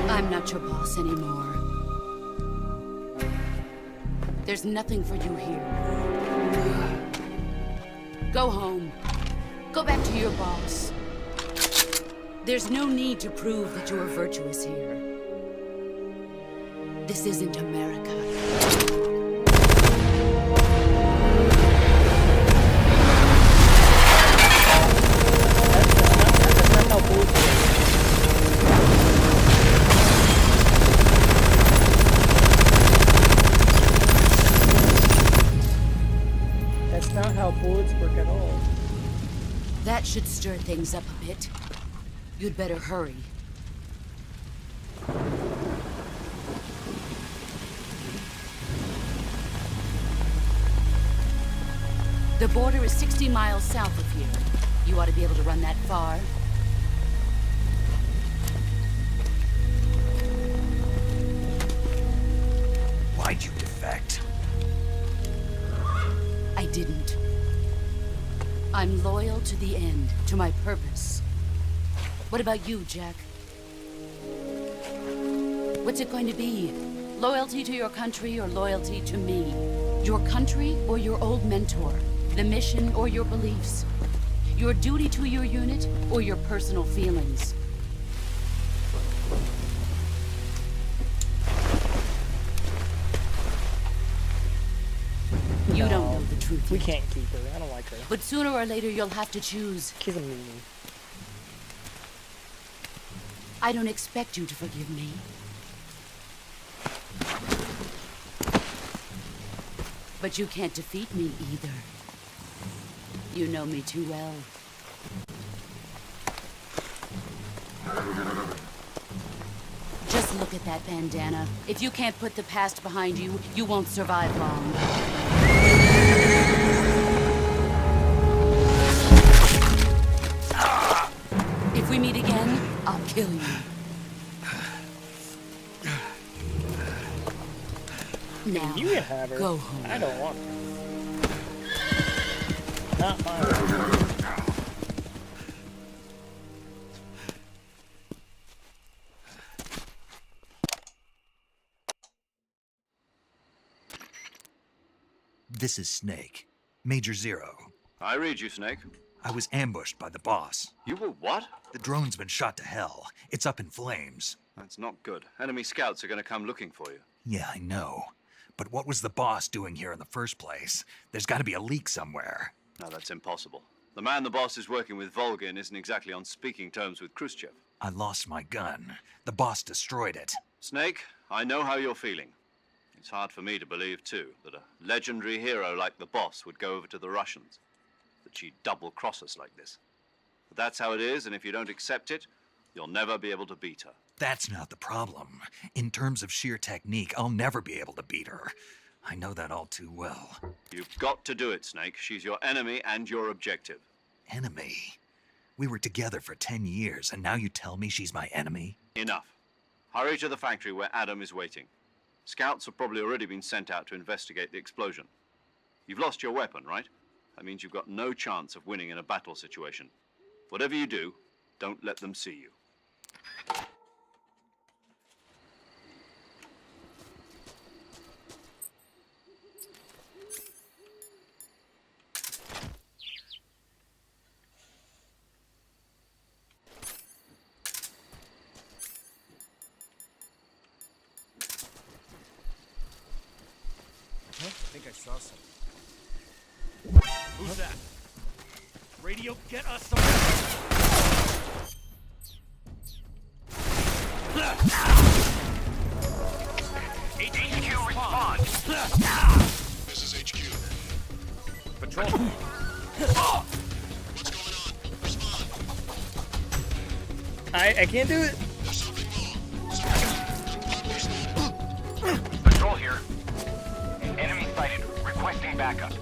I'm not your boss anymore. There's nothing for you here. Go home. Go back to your boss. There's no need to prove that you are virtuous here. This isn't America. That's not how bullets work at all. That should stir things up a bit. You'd better hurry. The border is 60 miles south of here. You ought to be able to run that far. Why'd you defect? I didn't. I'm loyal to the end, to my purpose. What about you, Jack? What's it going to be? Loyalty to your country or loyalty to me? Your country or your old mentor? The mission or your beliefs? Your duty to your unit or your personal feelings? You don't know the truth We yet. can't keep her. I don't like her. But sooner or later, you'll have to choose. She's a meanie. I don't expect you to forgive me. But you can't defeat me either. You know me too well. Just look at that bandana. If you can't put the past behind you, you won't survive long. If we meet again, I'll kill you. Now, You can have her. go home. I don't want her. Not mine. This is Snake. Major Zero. I read you, Snake. I was ambushed by the boss. You were what? The drone's been shot to hell. It's up in flames. That's not good. Enemy scouts are going to come looking for you. Yeah, I know. But what was the boss doing here in the first place? There's got to be a leak somewhere. No, that's impossible. The man the boss is working with, Volgin, isn't exactly on speaking terms with Khrushchev. I lost my gun. The boss destroyed it. Snake, I know how you're feeling. It's hard for me to believe, too, that a legendary hero like the boss would go over to the Russians, that she'd double-cross us like this. But that's how it is, and if you don't accept it, you'll never be able to beat her. That's not the problem. In terms of sheer technique, I'll never be able to beat her. I know that all too well. You've got to do it, Snake. She's your enemy and your objective. Enemy? We were together for 10 years, and now you tell me she's my enemy? Enough. Hurry to the factory where Adam is waiting. Scouts have probably already been sent out to investigate the explosion. You've lost your weapon, right? That means you've got no chance of winning in a battle situation. Whatever you do, don't let them see you. I think I saw something. Who's that? Radio, get us some. HQ respond. This is HQ. Patrol. What's going on? Respond. I can't do it. There's something wrong. Patrol here. Enemy sighted. Requesting backup.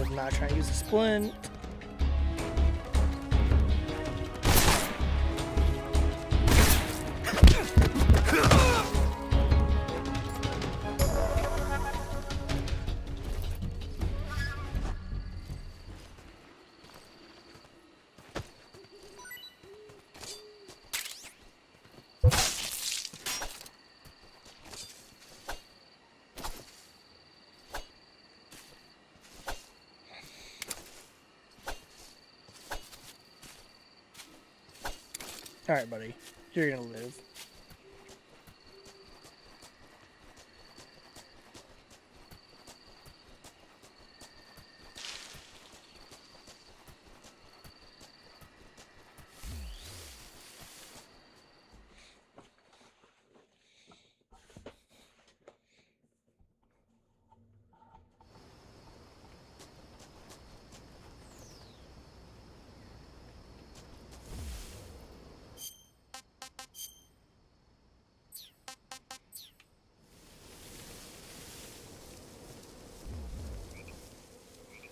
I'm not trying to use a splint. Alright, buddy. You're gonna live.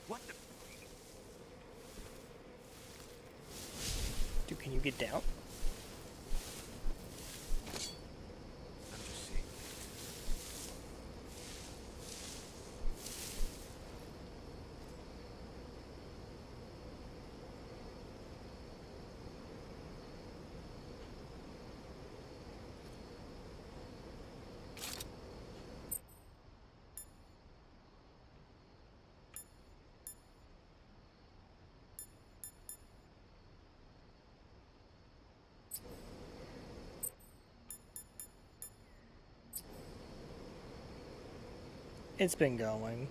What the? Dude, can you get down? I'm just seeing. It's been going.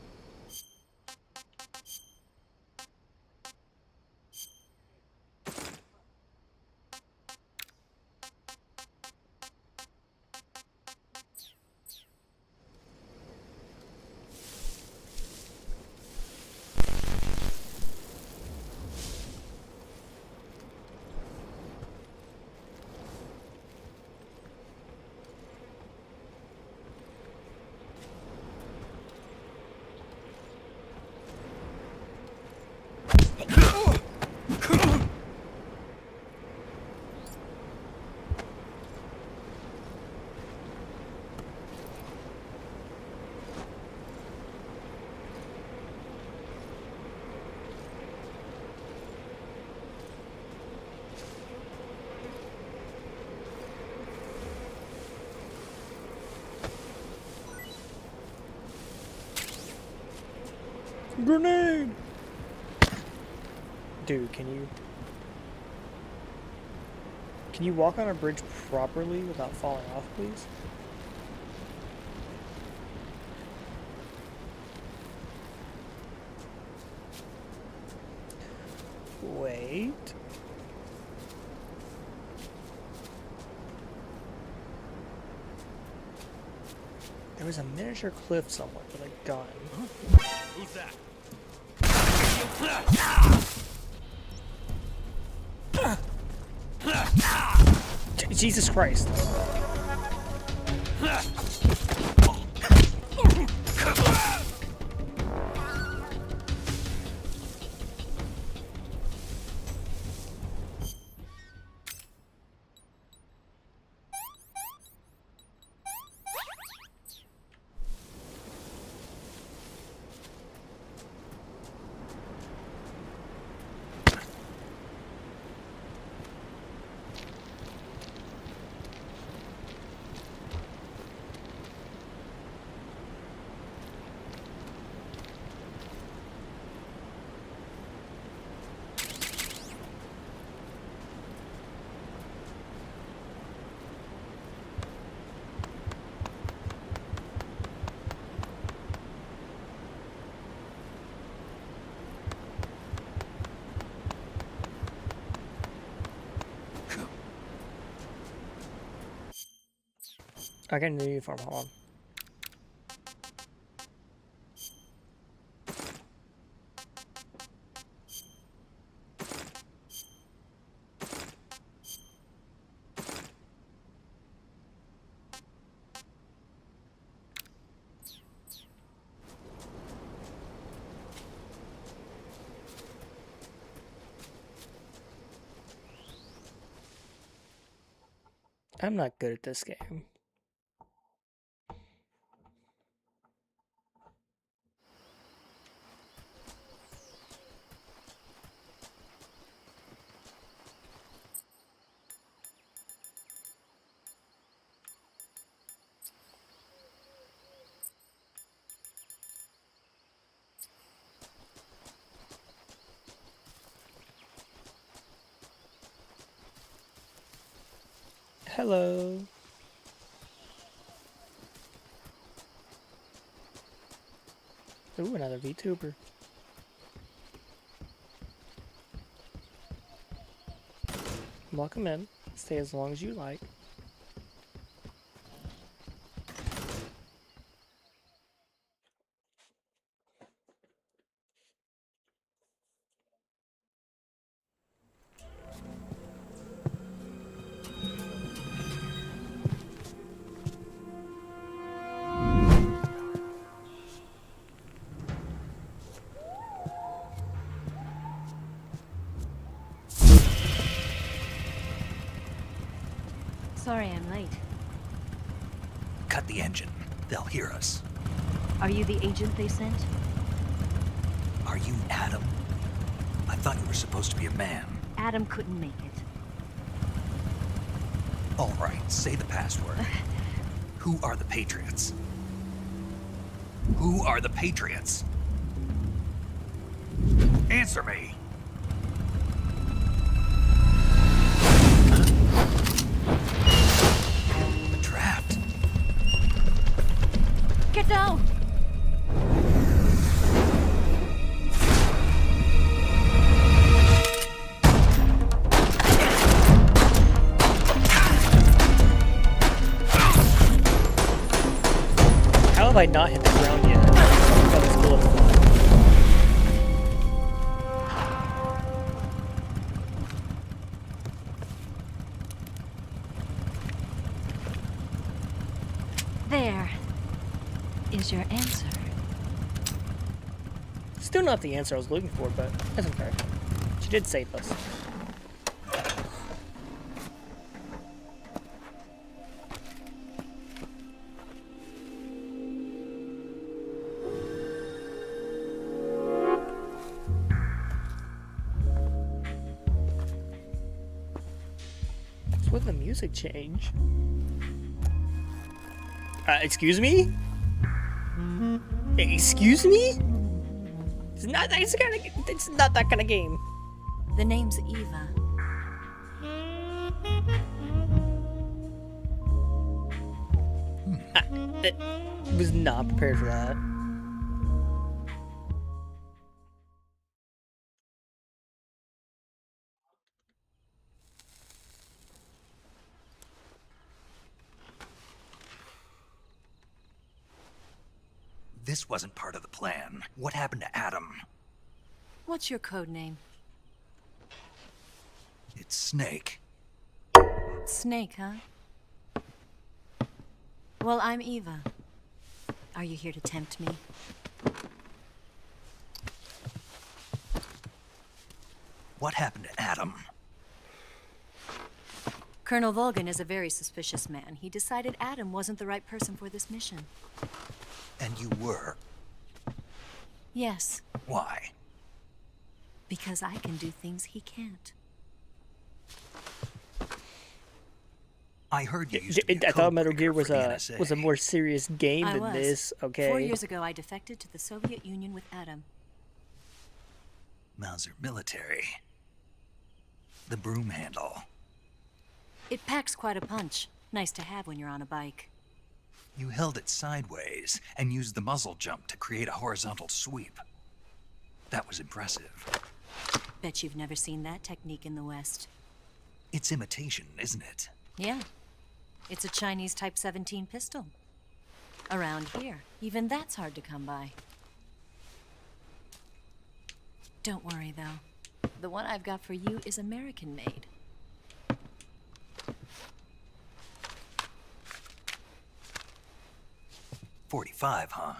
Grenade! Dude, can you walk on a bridge properly without falling off, please? Wait. There was a miniature cliff somewhere with a gun. Who's that? Jesus Christ. I got a new uniform, hold on. I'm not good at this game. Hello. Ooh, another VTuber. Welcome in. Stay as long as you like. Sorry I'm late. Cut the engine. They'll hear us. Are you the agent they sent? Are you Adam? I thought you were supposed to be a man. Adam couldn't make it. All right, say the password. Who are the Patriots? Who are the Patriots? Answer me! I'm trapped. Get down! How have I not hit the ground yet? Oh, this bullet's flying. There is your answer. Still not the answer I was looking for, but that's okay. She did save us. What's with the music change? Excuse me? Excuse me? It's not that kind of game. The name's Eva. I was not prepared for that. This wasn't part of the plan. What happened to Adam? What's your code name? It's Snake. Snake, huh? Well, I'm Eva. Are you here to tempt me? What happened to Adam? Colonel Volgan is a very suspicious man. He decided Adam wasn't the right person for this mission. And you were? Yes, Why? because I can do things he can't. I heard you used to be a I thought code Metal Gear breaker was for the was a NSA. more serious game I than was. this. Okay. 4 years ago, I defected to the Soviet Union with Adam. Mauser military. The broom handle. It packs quite a punch. Nice to have when you're on a bike. You held it sideways and used the muzzle jump to create a horizontal sweep. That was impressive. Bet you've never seen that technique in the West. It's imitation, isn't it? Yeah. It's a Chinese Type 17 pistol. Around here, even that's hard to come by. Don't worry, though. The one I've got for you is American-made. .45, huh?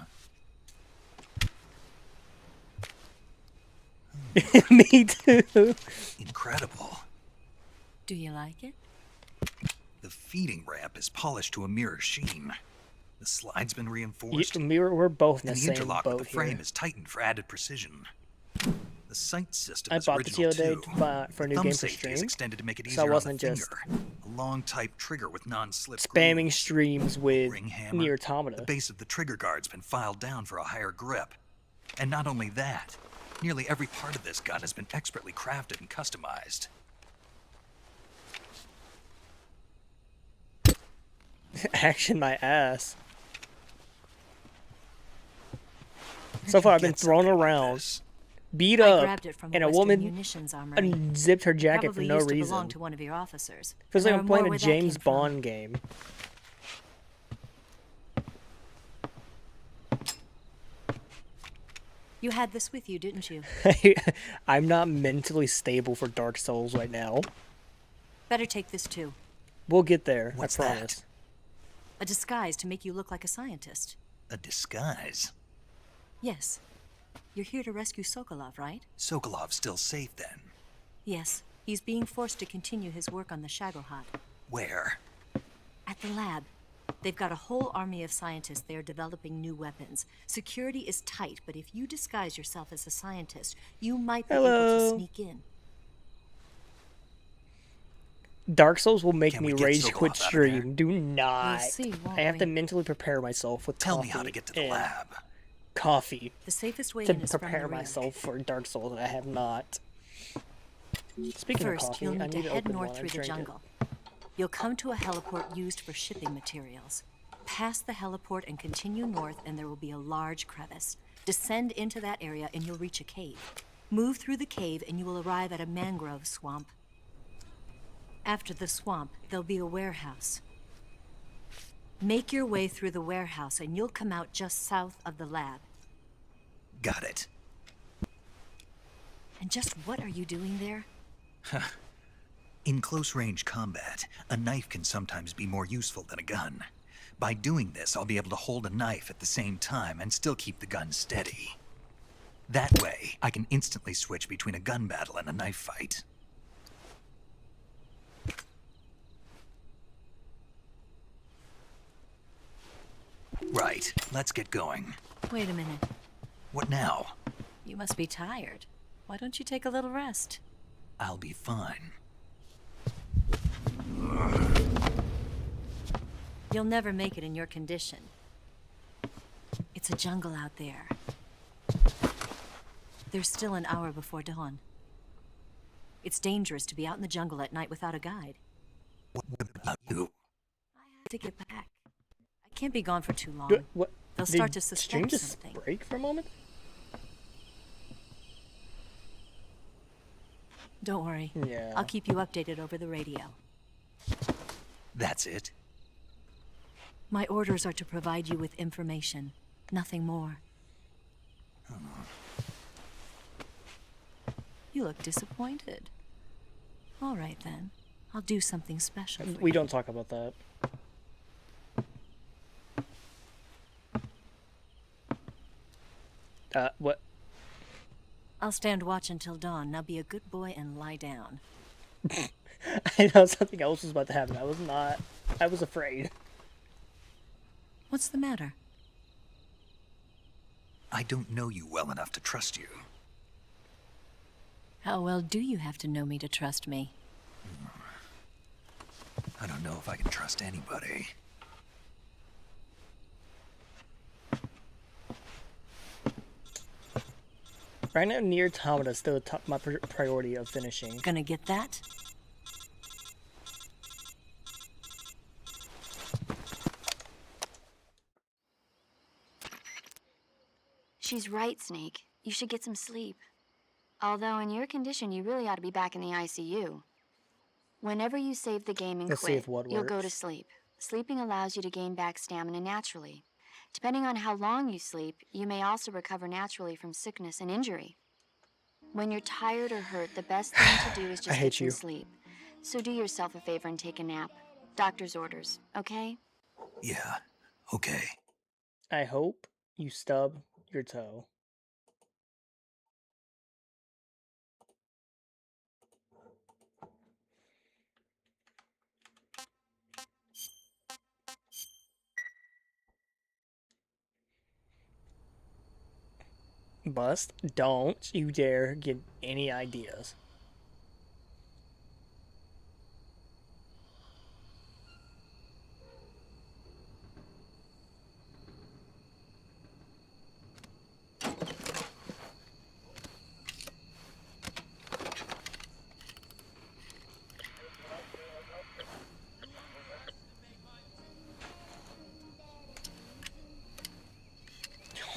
Me too. Incredible. Do you like it? The feeding ramp is polished to a mirror sheen. The slide's been reinforced. We're both in and the the same interlock boat with the frame here. is tightened for added precision. The sight system I is bought this the original other day too. for a new Thumb game for safety is stream, extended to make it so easier I on the wasn't finger. just A long type trigger with non-slip spamming grooves. streams with Ring hammer. Nier The Automata. base of the trigger guard's been filed down for a higher grip. And not only that, nearly every part of this gun has been expertly crafted and customized. Action my ass. So far, I've been thrown around, beat I up, grabbed it from and a a Western woman munitions armory. unzipped her jacket Probably for no used to reason. belong to one of your officers. Feels There like are I'm more playing a where that James came from. Bond game. You had this with you, didn't you? I'm not mentally stable for Dark Souls right now. Better take this too. We'll get there, What's I that? promise. A disguise to make you look like a scientist. A disguise? Yes. You're here to rescue Sokolov, right? Sokolov's still safe then. Yes. He's being forced to continue his work on the Shagohod. Where? At the lab. They've got a whole army of scientists there developing new weapons. Security is tight, but if you disguise yourself as a scientist, you might be able Hello. to sneak in. Dark Souls will make Can me we get rage Sokolov quit out of stream. Do not. see, won't I have to we? mentally prepare myself with Tell coffee me how to get to the and lab. coffee The safest way to in is from the prepare rear. myself for Dark Souls. I have not. Speaking First, of coffee, you'll I need need to to head open north one. through the jungle. You'll come to a heliport used for shipping materials. Pass the heliport and continue north, and there will be a large crevice. Descend into that area, and you'll reach a cave. Move through the cave, and you will arrive at a mangrove swamp. After the swamp, there'll be a warehouse. Make your way through the warehouse, and you'll come out just south of the lab. Got it. And just what are you doing there? In close-range combat, a knife can sometimes be more useful than a gun. By doing this, I'll be able to hold a knife at the same time and still keep the gun steady. That way, I can instantly switch between a gun battle and a knife fight. Right, let's get going. Wait a minute. What now? You must be tired. Why don't you take a little rest? I'll be fine. You'll never make it in your condition. It's a jungle out there. There's still an hour before dawn. It's dangerous to be out in the jungle at night without a guide. What about you? I have to get back. I can't be gone for too long. What? They'll Did start to stream suspect just something. break for a moment? Don't worry. Yeah. I'll keep you updated over the radio. That's it? My orders are to provide you with information, nothing more. You look disappointed. All right then. I'll do something special for We you. don't talk about that. What? I'll stand watch until dawn. Now be a good boy and lie down. I know something else was about to happen. I was afraid. What's the matter? I don't know you well enough to trust you. How well do you have to know me to trust me? I don't know if I can trust anybody. Right now, Nier Automata is still my priority of finishing. Gonna get that? She's right, Snake. You should get some sleep. Although in your condition, you really ought to be back in the ICU. Whenever you save the game and Let's see quit, if what you'll go to works. sleep. Sleeping allows you to gain back stamina naturally. Depending on how long you sleep, you may also recover naturally from sickness and injury. When you're tired or hurt, the best thing to do is I just hate get some you. sleep. So do yourself a favor and take a nap. Doctor's orders, okay? Yeah, okay. I hope you stub your toe. Bust, don't you dare get any ideas.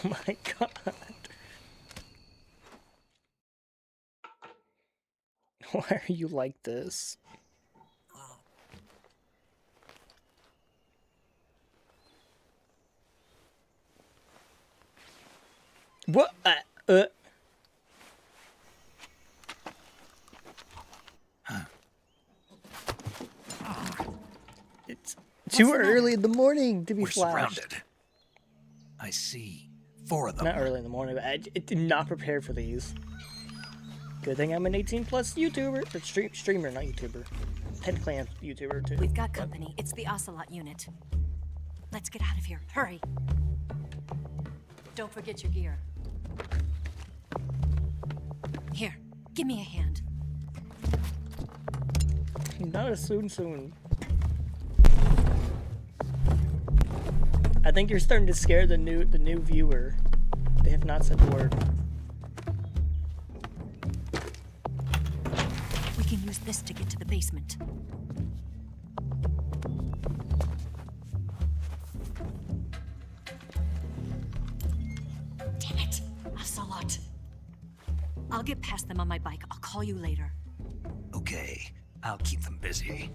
Oh my god. Why are you like this? What? It's too early in the morning to be We're flashed. surrounded. I see. 4 of them. Not early in the morning, but I did not prepare for these. Good thing I'm an 18+ YouTuber. Or streamer, not YouTuber. Technically I'm a YouTuber too. We've got company. It's the Ocelot unit. Let's get out of here. Hurry. Don't forget your gear. Here, give me a hand. Not a soon. I think you're starting to scare the new viewer. They have not said a word. We can use this to get to the basement. Damn it, Ocelot. I'll get past them on my bike. I'll call you later. Okay, I'll keep them busy.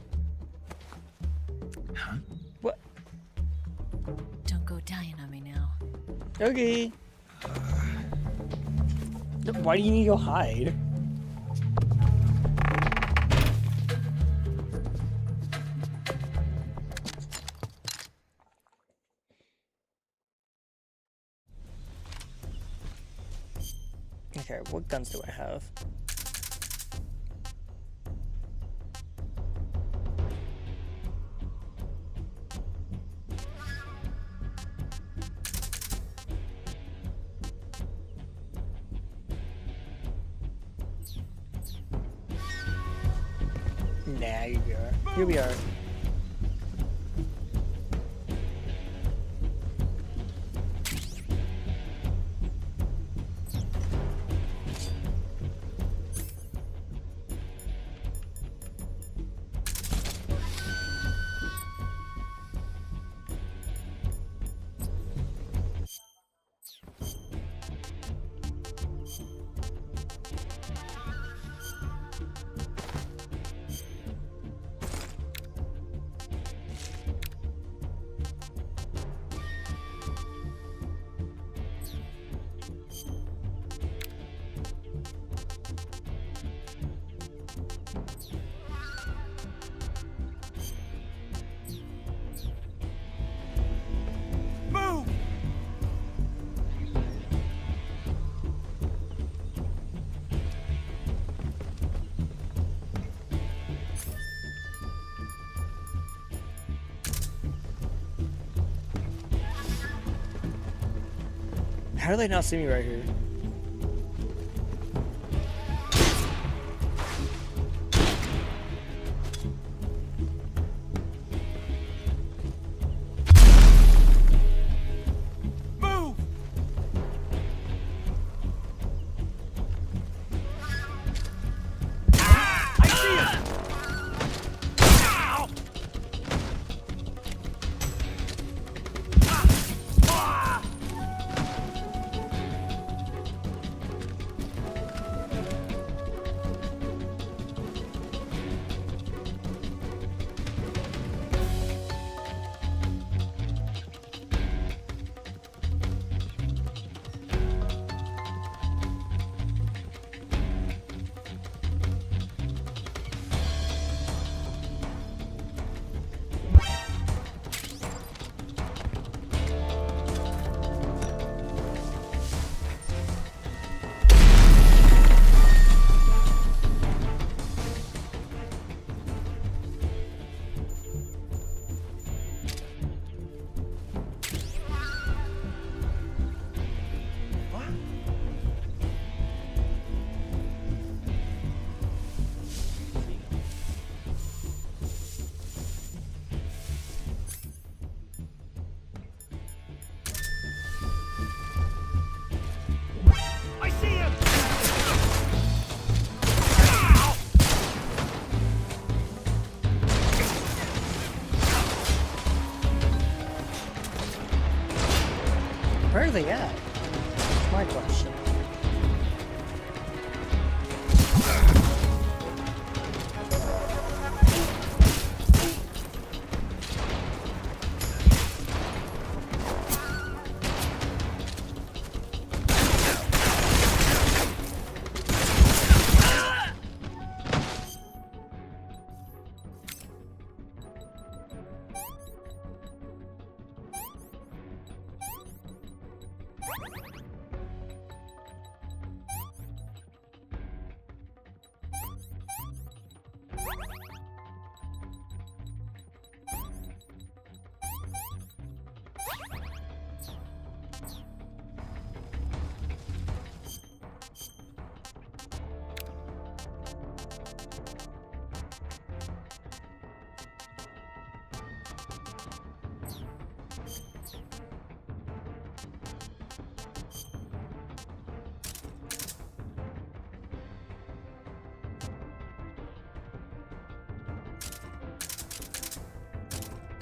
Huh? What? Don't go dying on me now. Okay. Why do you need to go hide? Okay, what guns do I have? Nah, here we are. How do they not see me right here? Where are they at? That's my question.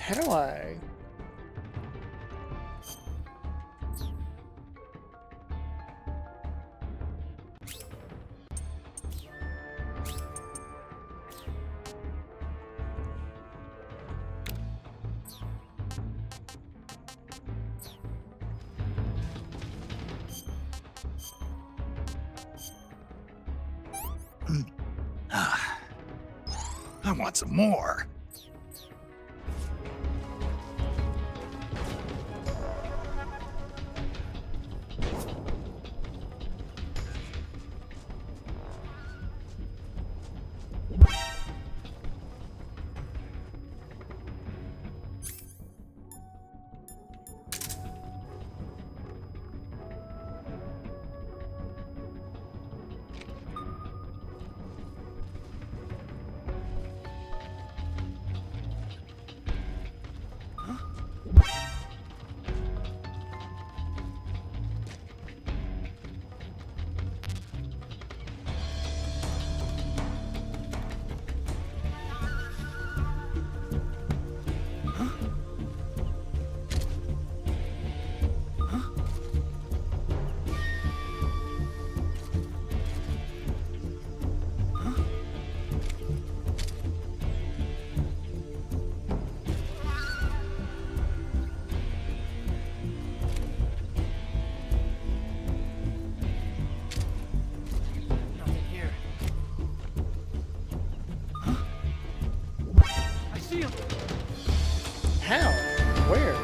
How do I? I want some more. How? Where?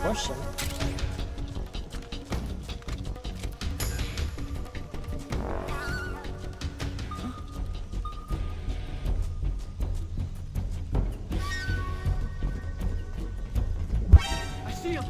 Russian. I see him.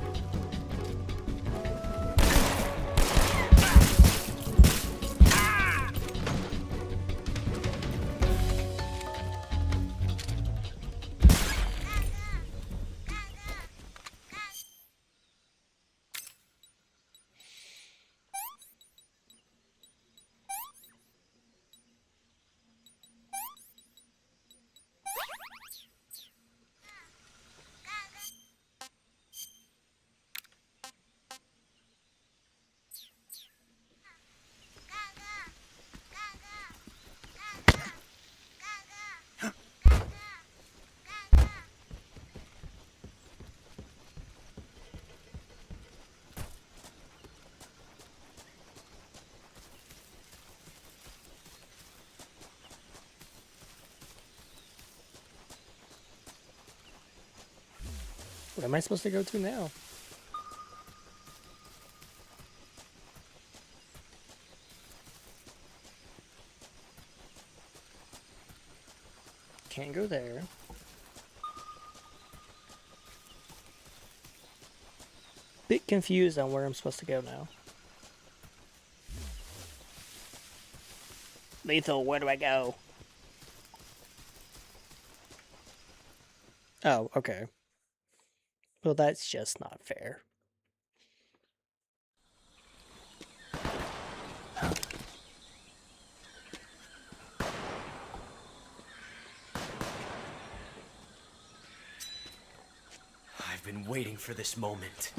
What am I supposed to go to now? Can't go there. Bit confused on where I'm supposed to go now. Lethal, where do I go? Oh, okay. Well, that's just not fair. I've been waiting for this moment.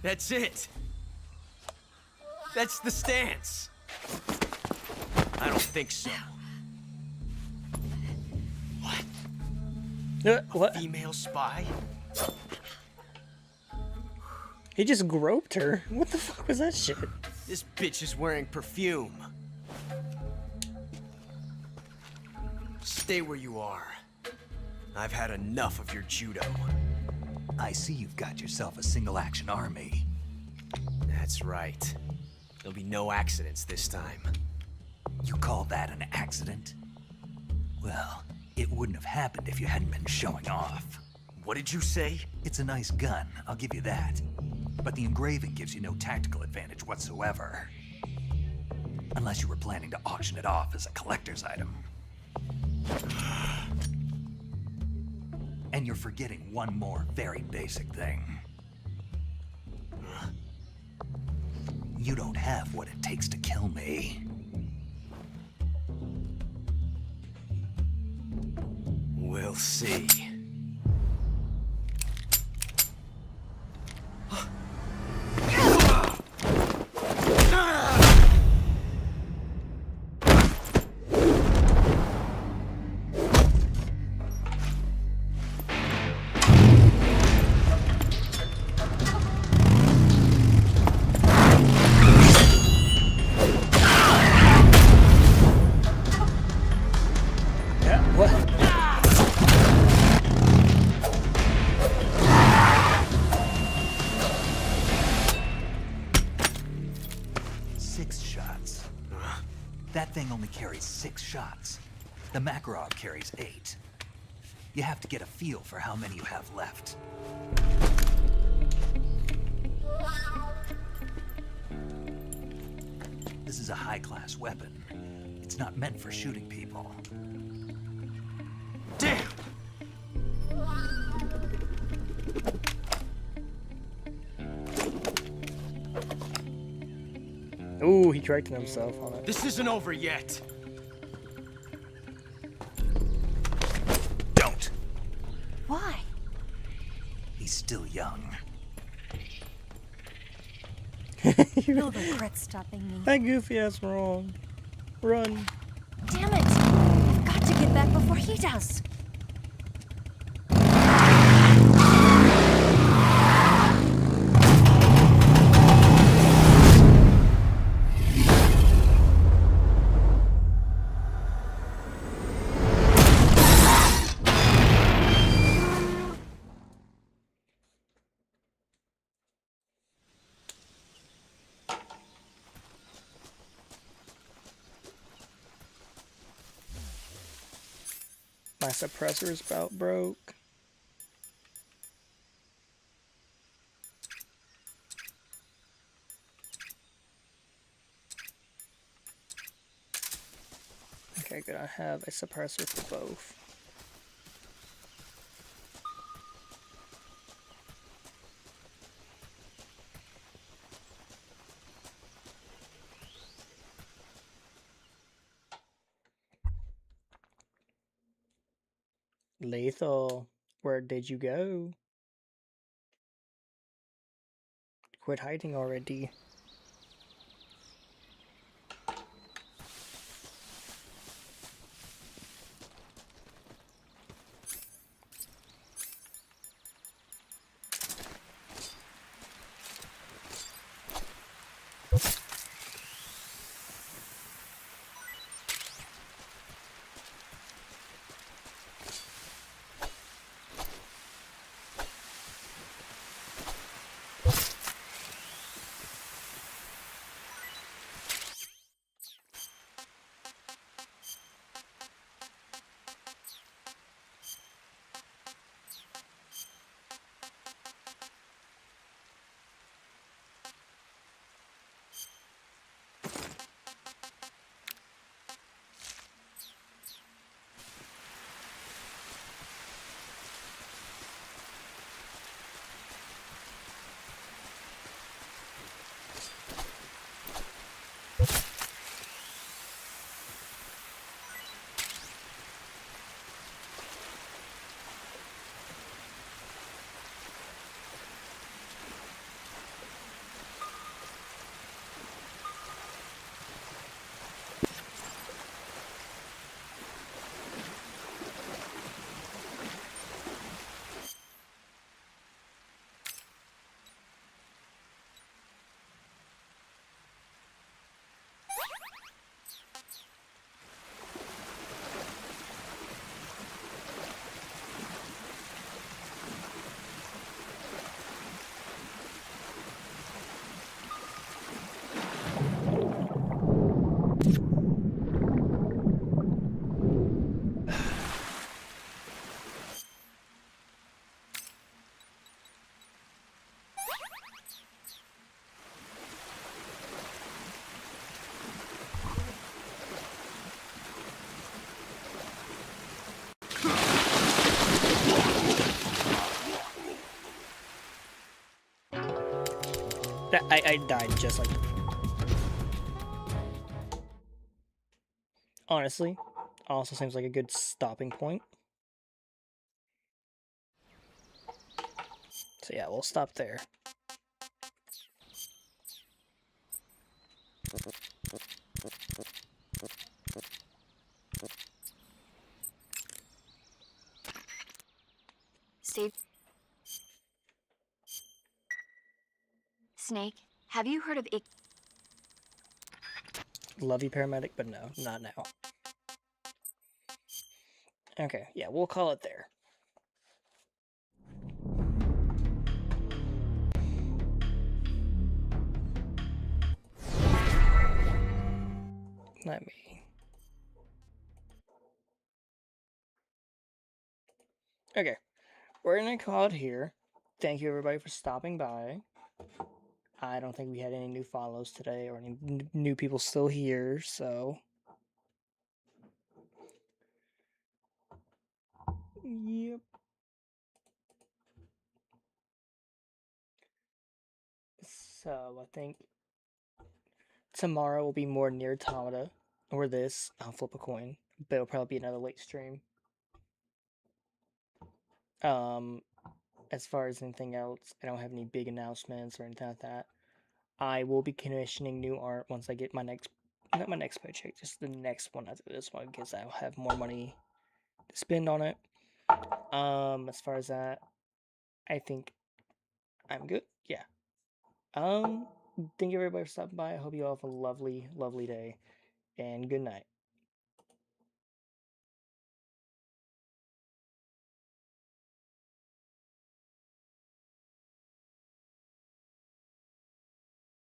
That's it. That's the stance. I don't think so. What? Female spy? He just groped her. What the fuck was that shit? This bitch is wearing perfume. Stay where you are. I've had enough of your judo. I see you've got yourself a single-action army. That's right. There'll be no accidents this time. You call that an accident? Well, it wouldn't have happened if you hadn't been showing off. What did you say? It's a nice gun, I'll give you that. But the engraving gives you no tactical advantage whatsoever. Unless you were planning to auction it off as a collector's item. And you're forgetting one more very basic thing. You don't have what it takes to kill me. We'll see. That thing only carries 6 shots. The Makarov carries 8. You have to get a feel for how many you have left. This is a high-class weapon. It's not meant for shooting people. Damn! Ooh, he corrected himself on it. This isn't over yet. Don't! Why? He's still young. You'll regret stopping me. That goofy ass wrong. Run. Damn it! I've got to get back before he does. My suppressor is about broke. Okay, good. I have a suppressor for both. Lethal, where did you go? Quit hiding already. I died just like that. Honestly, also seems like a good stopping point. So yeah, we'll stop there. Steve? Snake, have you heard of Love you, paramedic, but no, not now. Okay, yeah, we'll call it there. Let me. Okay, we're gonna call it here. Thank you everybody for stopping by. I don't think we had any new follows today or any new people still here, so. Yep. So I think tomorrow will be more Nier Automata, or this. I'll flip a coin, but it'll probably be another late stream. As far as anything else, I don't have any big announcements or anything like that. I will be commissioning new art once I get my next, not my next paycheck, just the next one after this one, because I'll have more money to spend on it. As far as that, I think I'm good. Yeah. Thank you everybody for stopping by. I hope you all have a lovely, lovely day, and good night.